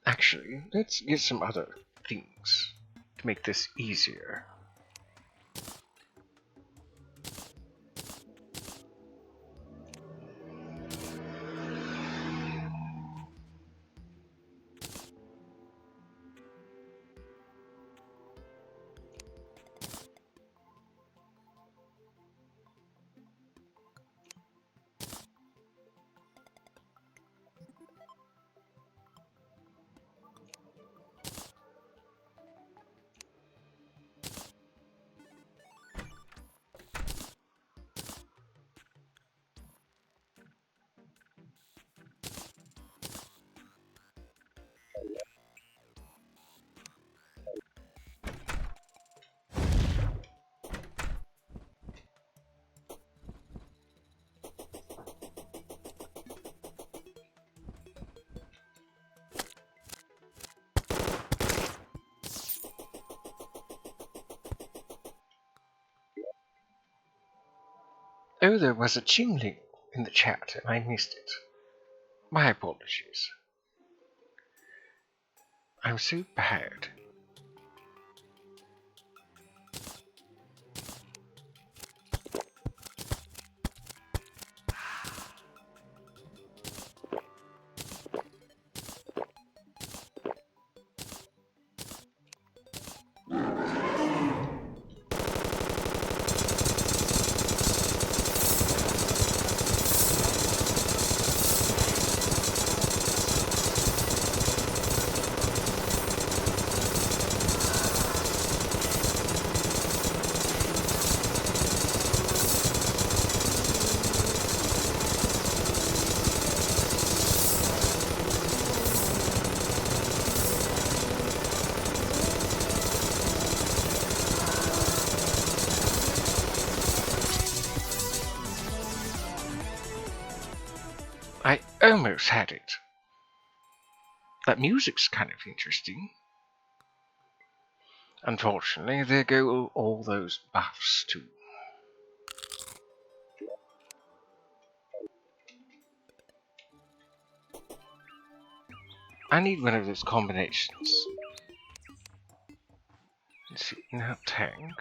Actually, let's get some other things to make this easier. Oh, there was a chimney in the chat and I missed it. My apologies. I'm so bad. I almost had it. That music's kind of interesting. Unfortunately, there go all those buffs too. I need one of those combinations. Let's see, now tank.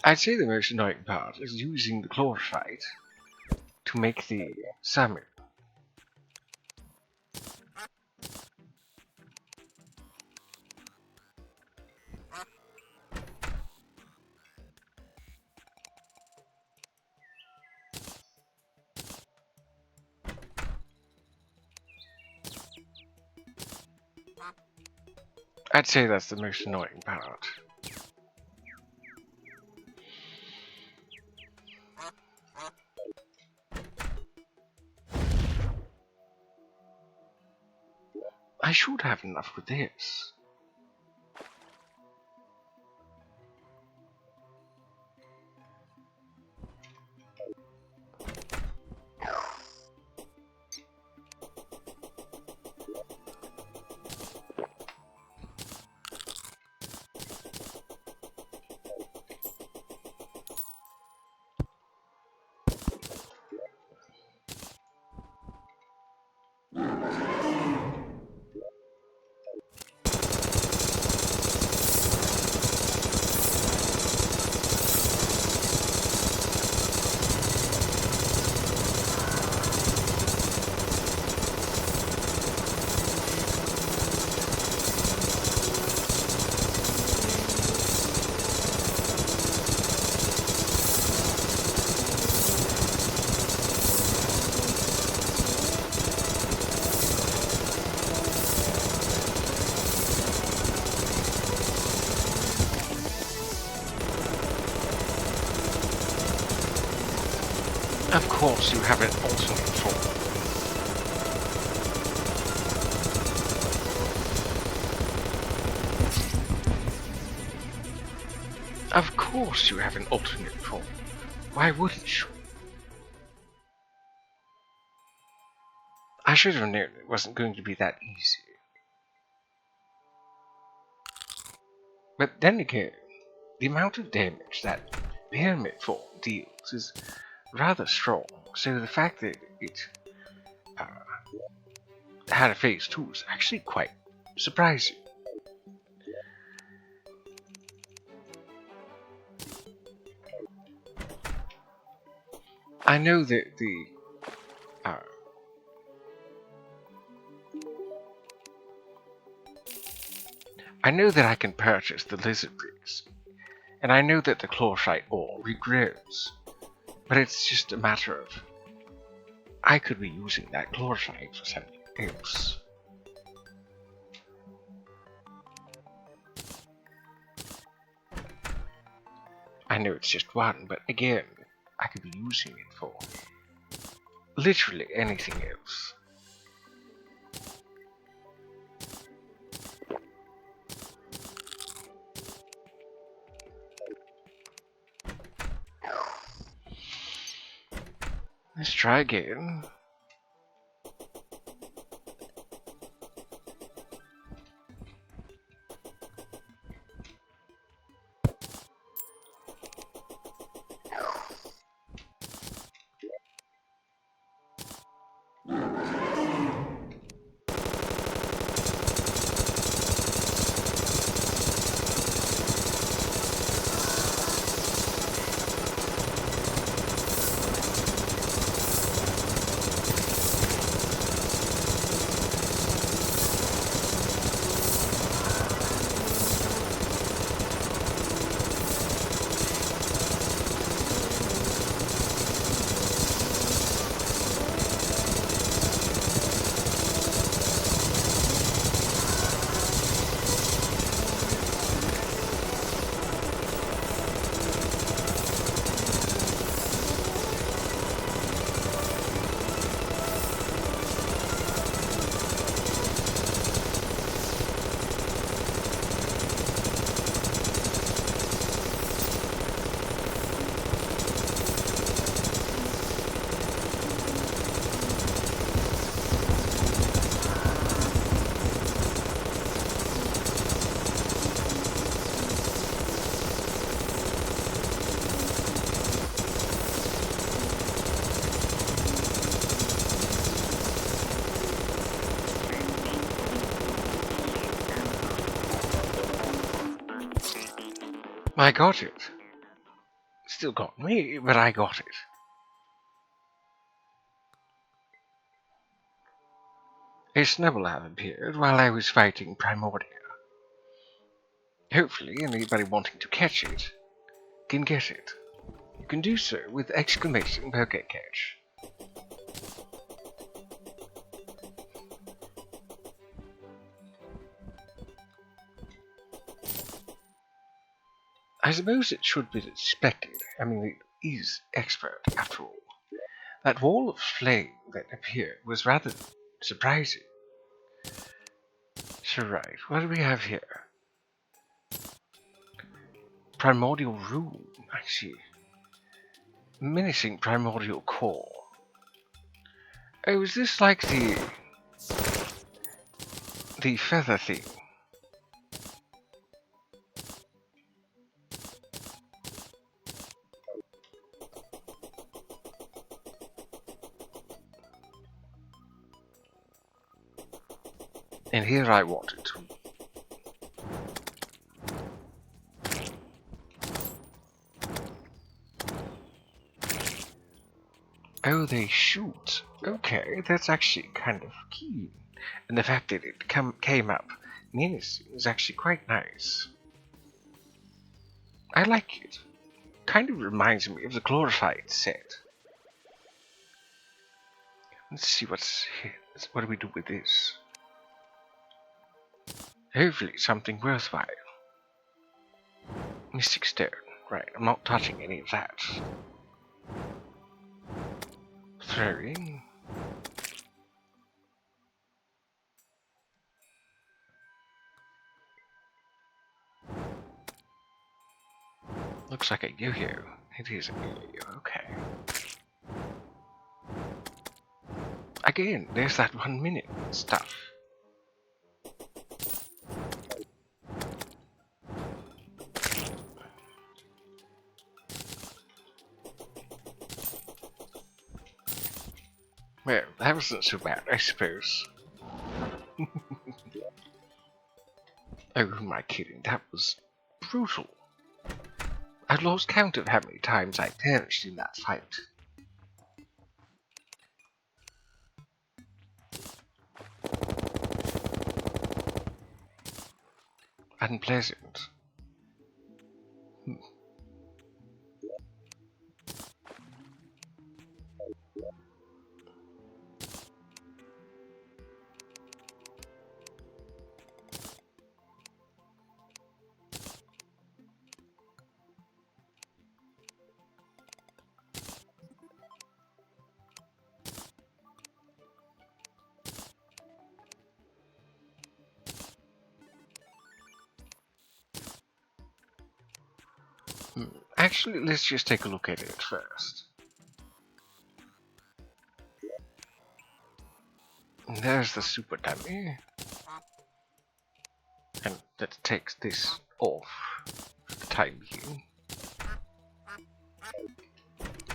I'd say the most annoying part is using the chlorophyte to make the summon. I'd say that's the most annoying part. I should have enough with this. Of course you have an alternate form. Of course you have an alternate form. Why wouldn't you? I should have known it wasn't going to be that easy. But then again, the amount of damage that pyramid form deals is rather strong, so the fact that it had a phase 2 is actually quite surprising. I know that I know that I can purchase the lizard bricks, and I know that the chlorophyte ore regrows, but it's just a matter of I could be using that chlorophyte for something else. I know it's just one, but again, I could be using it for. Literally anything else. Let's try again. I got it. Still got me, but I got it. A snubble have appeared while I was fighting Primordia. Hopefully anybody wanting to catch it can get it. You can do so with exclamation pocket catch. I suppose it should be expected. I mean, it is expert after all. That wall of flame that appeared was rather surprising. So right, what do we have here? Primordial room, I see. Menacing primordial core. Oh, is this like the feather thing? And here I wanted to. Oh, they shoot. Okay, that's actually kind of keen. And the fact that it came up menacing is actually quite nice. I like it. Kind of reminds me of the glorified set. Let's see what's here. What do we do with this? Hopefully something worthwhile. Mystic Stone. Right, I'm not touching any of that. Throwing. Looks like a yo-yo. It is a yo-yo, okay. Again, there's that 1 minute stuff. Well, that wasn't so bad, I suppose. Oh, who am I kidding? That was brutal. I lost count of how many times I perished in that fight. Unpleasant. Actually, let's just take a look at it first. There's the super dummy. And that takes this off for the time being.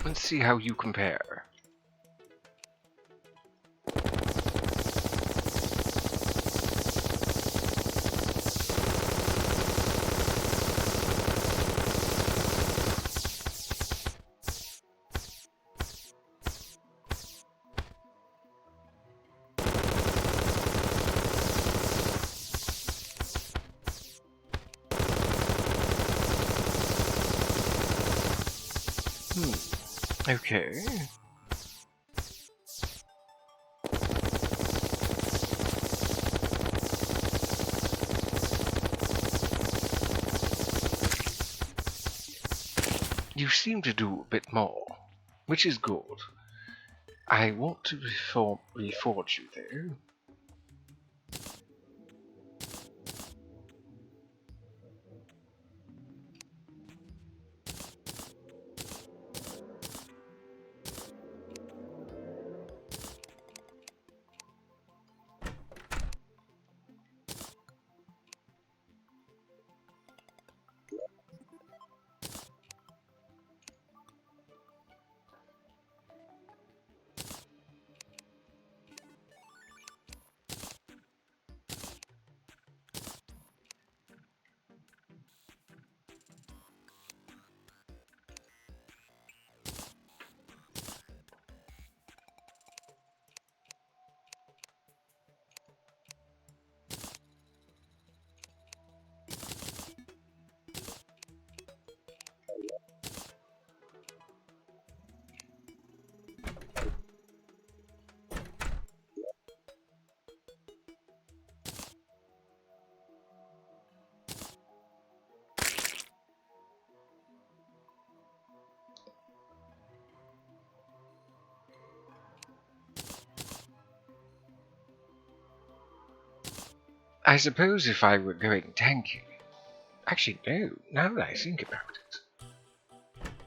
Let's see how you compare. Okay. You seem to do a bit more, which is good. I want to reforge you though. I suppose if I were going tanky... Actually, no, now that I think about it.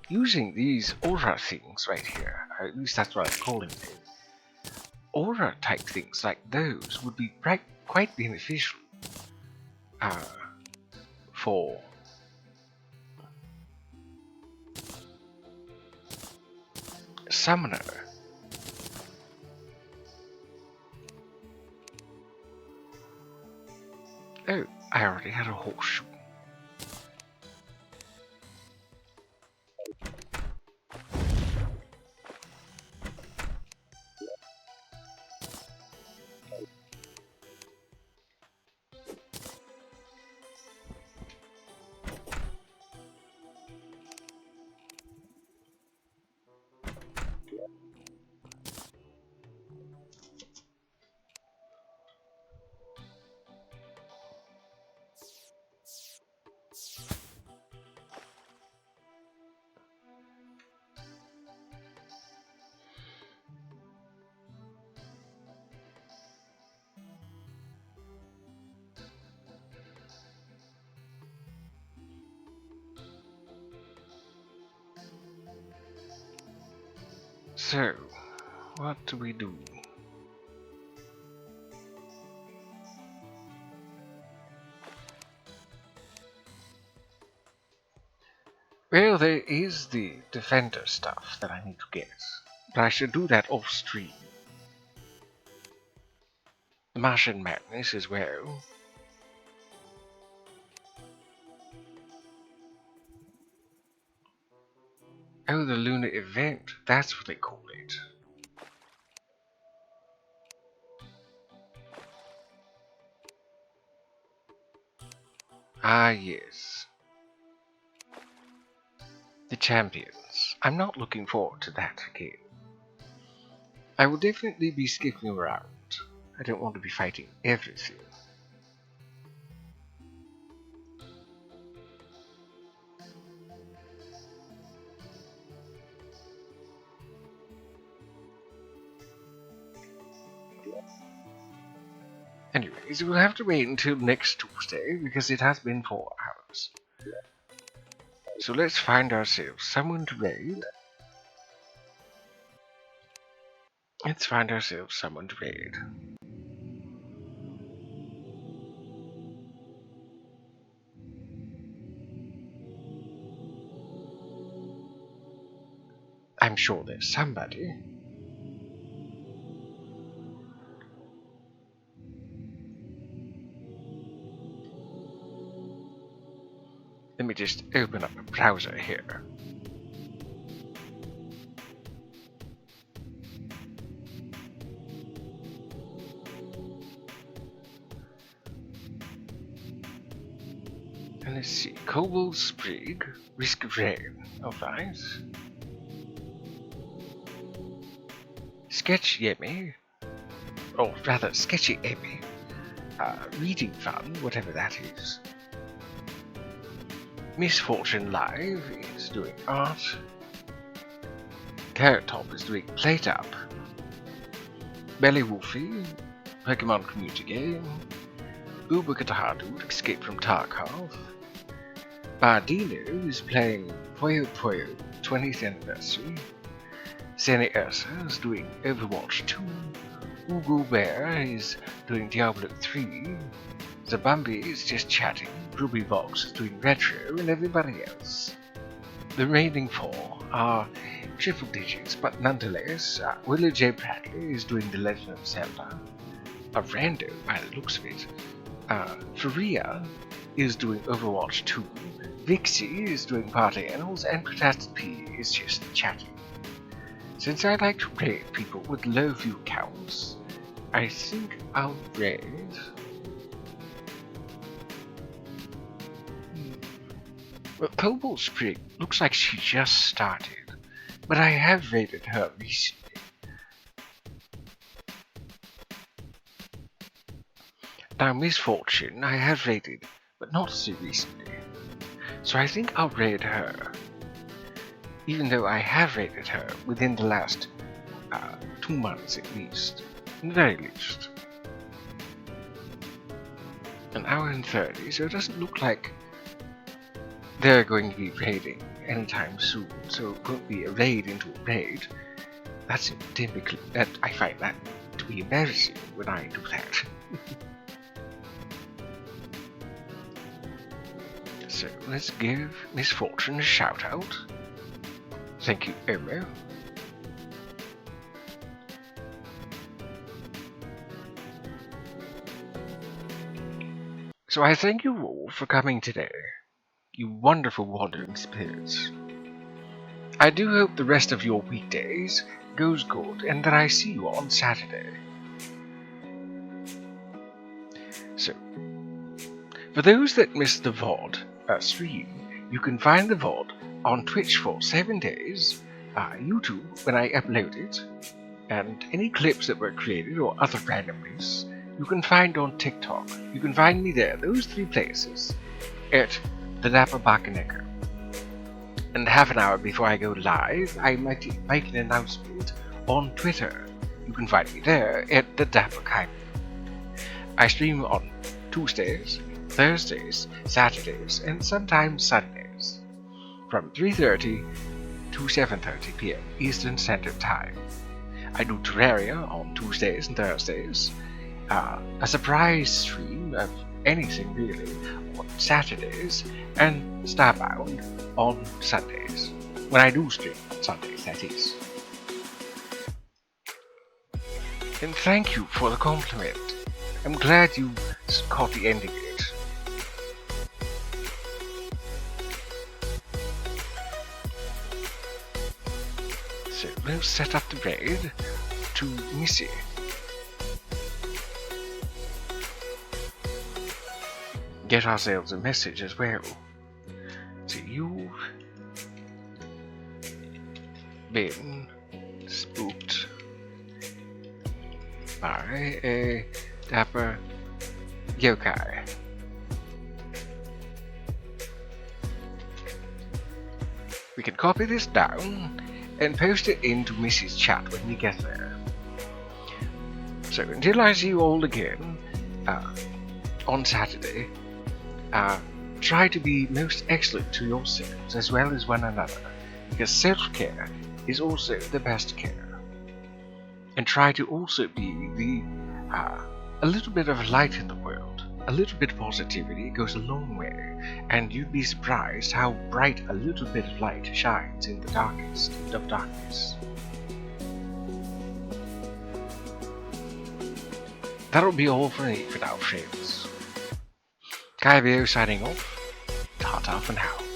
Using these aura things right here, or at least that's what I'm calling them, aura type things like those would be quite beneficial for summoner. Oh, I already had a horseshoe. So, what do we do? Well, there is the defender stuff that I need to get, but I should do that off stream. The Martian Madness as well. Oh, the lunar event, that's what they call it. Ah, yes. The champions. I'm not looking forward to that again. I will definitely be skipping around. I don't want to be fighting everything. Anyways, we'll have to wait until next Tuesday because it has been 4 hours. So let's find ourselves someone to raid. Let's find ourselves someone to raid. I'm sure there's somebody. Let me just open up a browser here. And let's see, Cobalt Sprig, Risk of Rain, alright. Sketch Yemi, or rather Sketchy Emmy, Reading Fun, whatever that is. Misfortune Live is doing art. Carrot Top is doing Plate Up. Belly Wolfie, Pokemon Community Game. Uber Guitar Dude, Escape from Tarkov. Bardino is playing Puyo Puyo 20th Anniversary. Seni Ursa is doing Overwatch 2. Ugu Bear is doing Diablo 3. Zabambi is just chatting. Ruby Vox is doing Retro, and everybody else. The remaining four are triple digits, but nonetheless, Willow J. Bradley is doing The Legend of Zelda. A rando by the looks of it. Faria is doing Overwatch 2. Vixie is doing Party Animals, and Protastic P is just chatting. Since I like to raid people with low view counts, I think I'll raid... Well, Cobalt Sprig looks like she just started, but I have raided her recently. Now Misfortune I have raided, but not so recently, so I think I'll raid her. Even though I have raided her within the last 2 months at least, at the very least. An hour and 30, so it doesn't look like they're going to be raiding anytime soon, so it won't be a raid into a raid. That's typically, that I find that to be embarrassing when I do that. So let's give Misfortune a shout out. Thank you, Omo. So I thank you all for coming today, you wonderful wandering spirits. I do hope the rest of your weekdays goes good and that I see you on Saturday. So, for those that missed the VOD stream, you can find the VOD on Twitch for 7 days, YouTube when I upload it, and any clips that were created or other randomness you can find on TikTok. You can find me there, those 3 places, at the Dapper Bakaneko. And half an hour before I go live, I might make an announcement on Twitter. You can find me there at the Dapper Kai. I stream on Tuesdays, Thursdays, Saturdays, and sometimes Sundays, from 3:30 to 7:30 p.m. Eastern Standard Time. I do Terraria on Tuesdays and Thursdays, a surprise stream of anything really on Saturdays, and Starbound on Sundays. When I do stream on Sundays, that is. And thank you for the compliment. I'm glad you caught the end of it. So we'll set up the raid to Missy. Get ourselves a message as well. So you've been spooked by a dapper yokai. We can copy this down and post it into Missy's chat when we get there. So until I see you all again on Saturday, try to be most excellent to yourselves as well as one another, because self-care is also the best care. And try to also be a little bit of light in the world. A little bit of positivity goes a long way, and you'd be surprised how bright a little bit of light shines in the darkest of darkness. That'll be all for me for now, friends. Kaibio signing off. Ta-ta for now.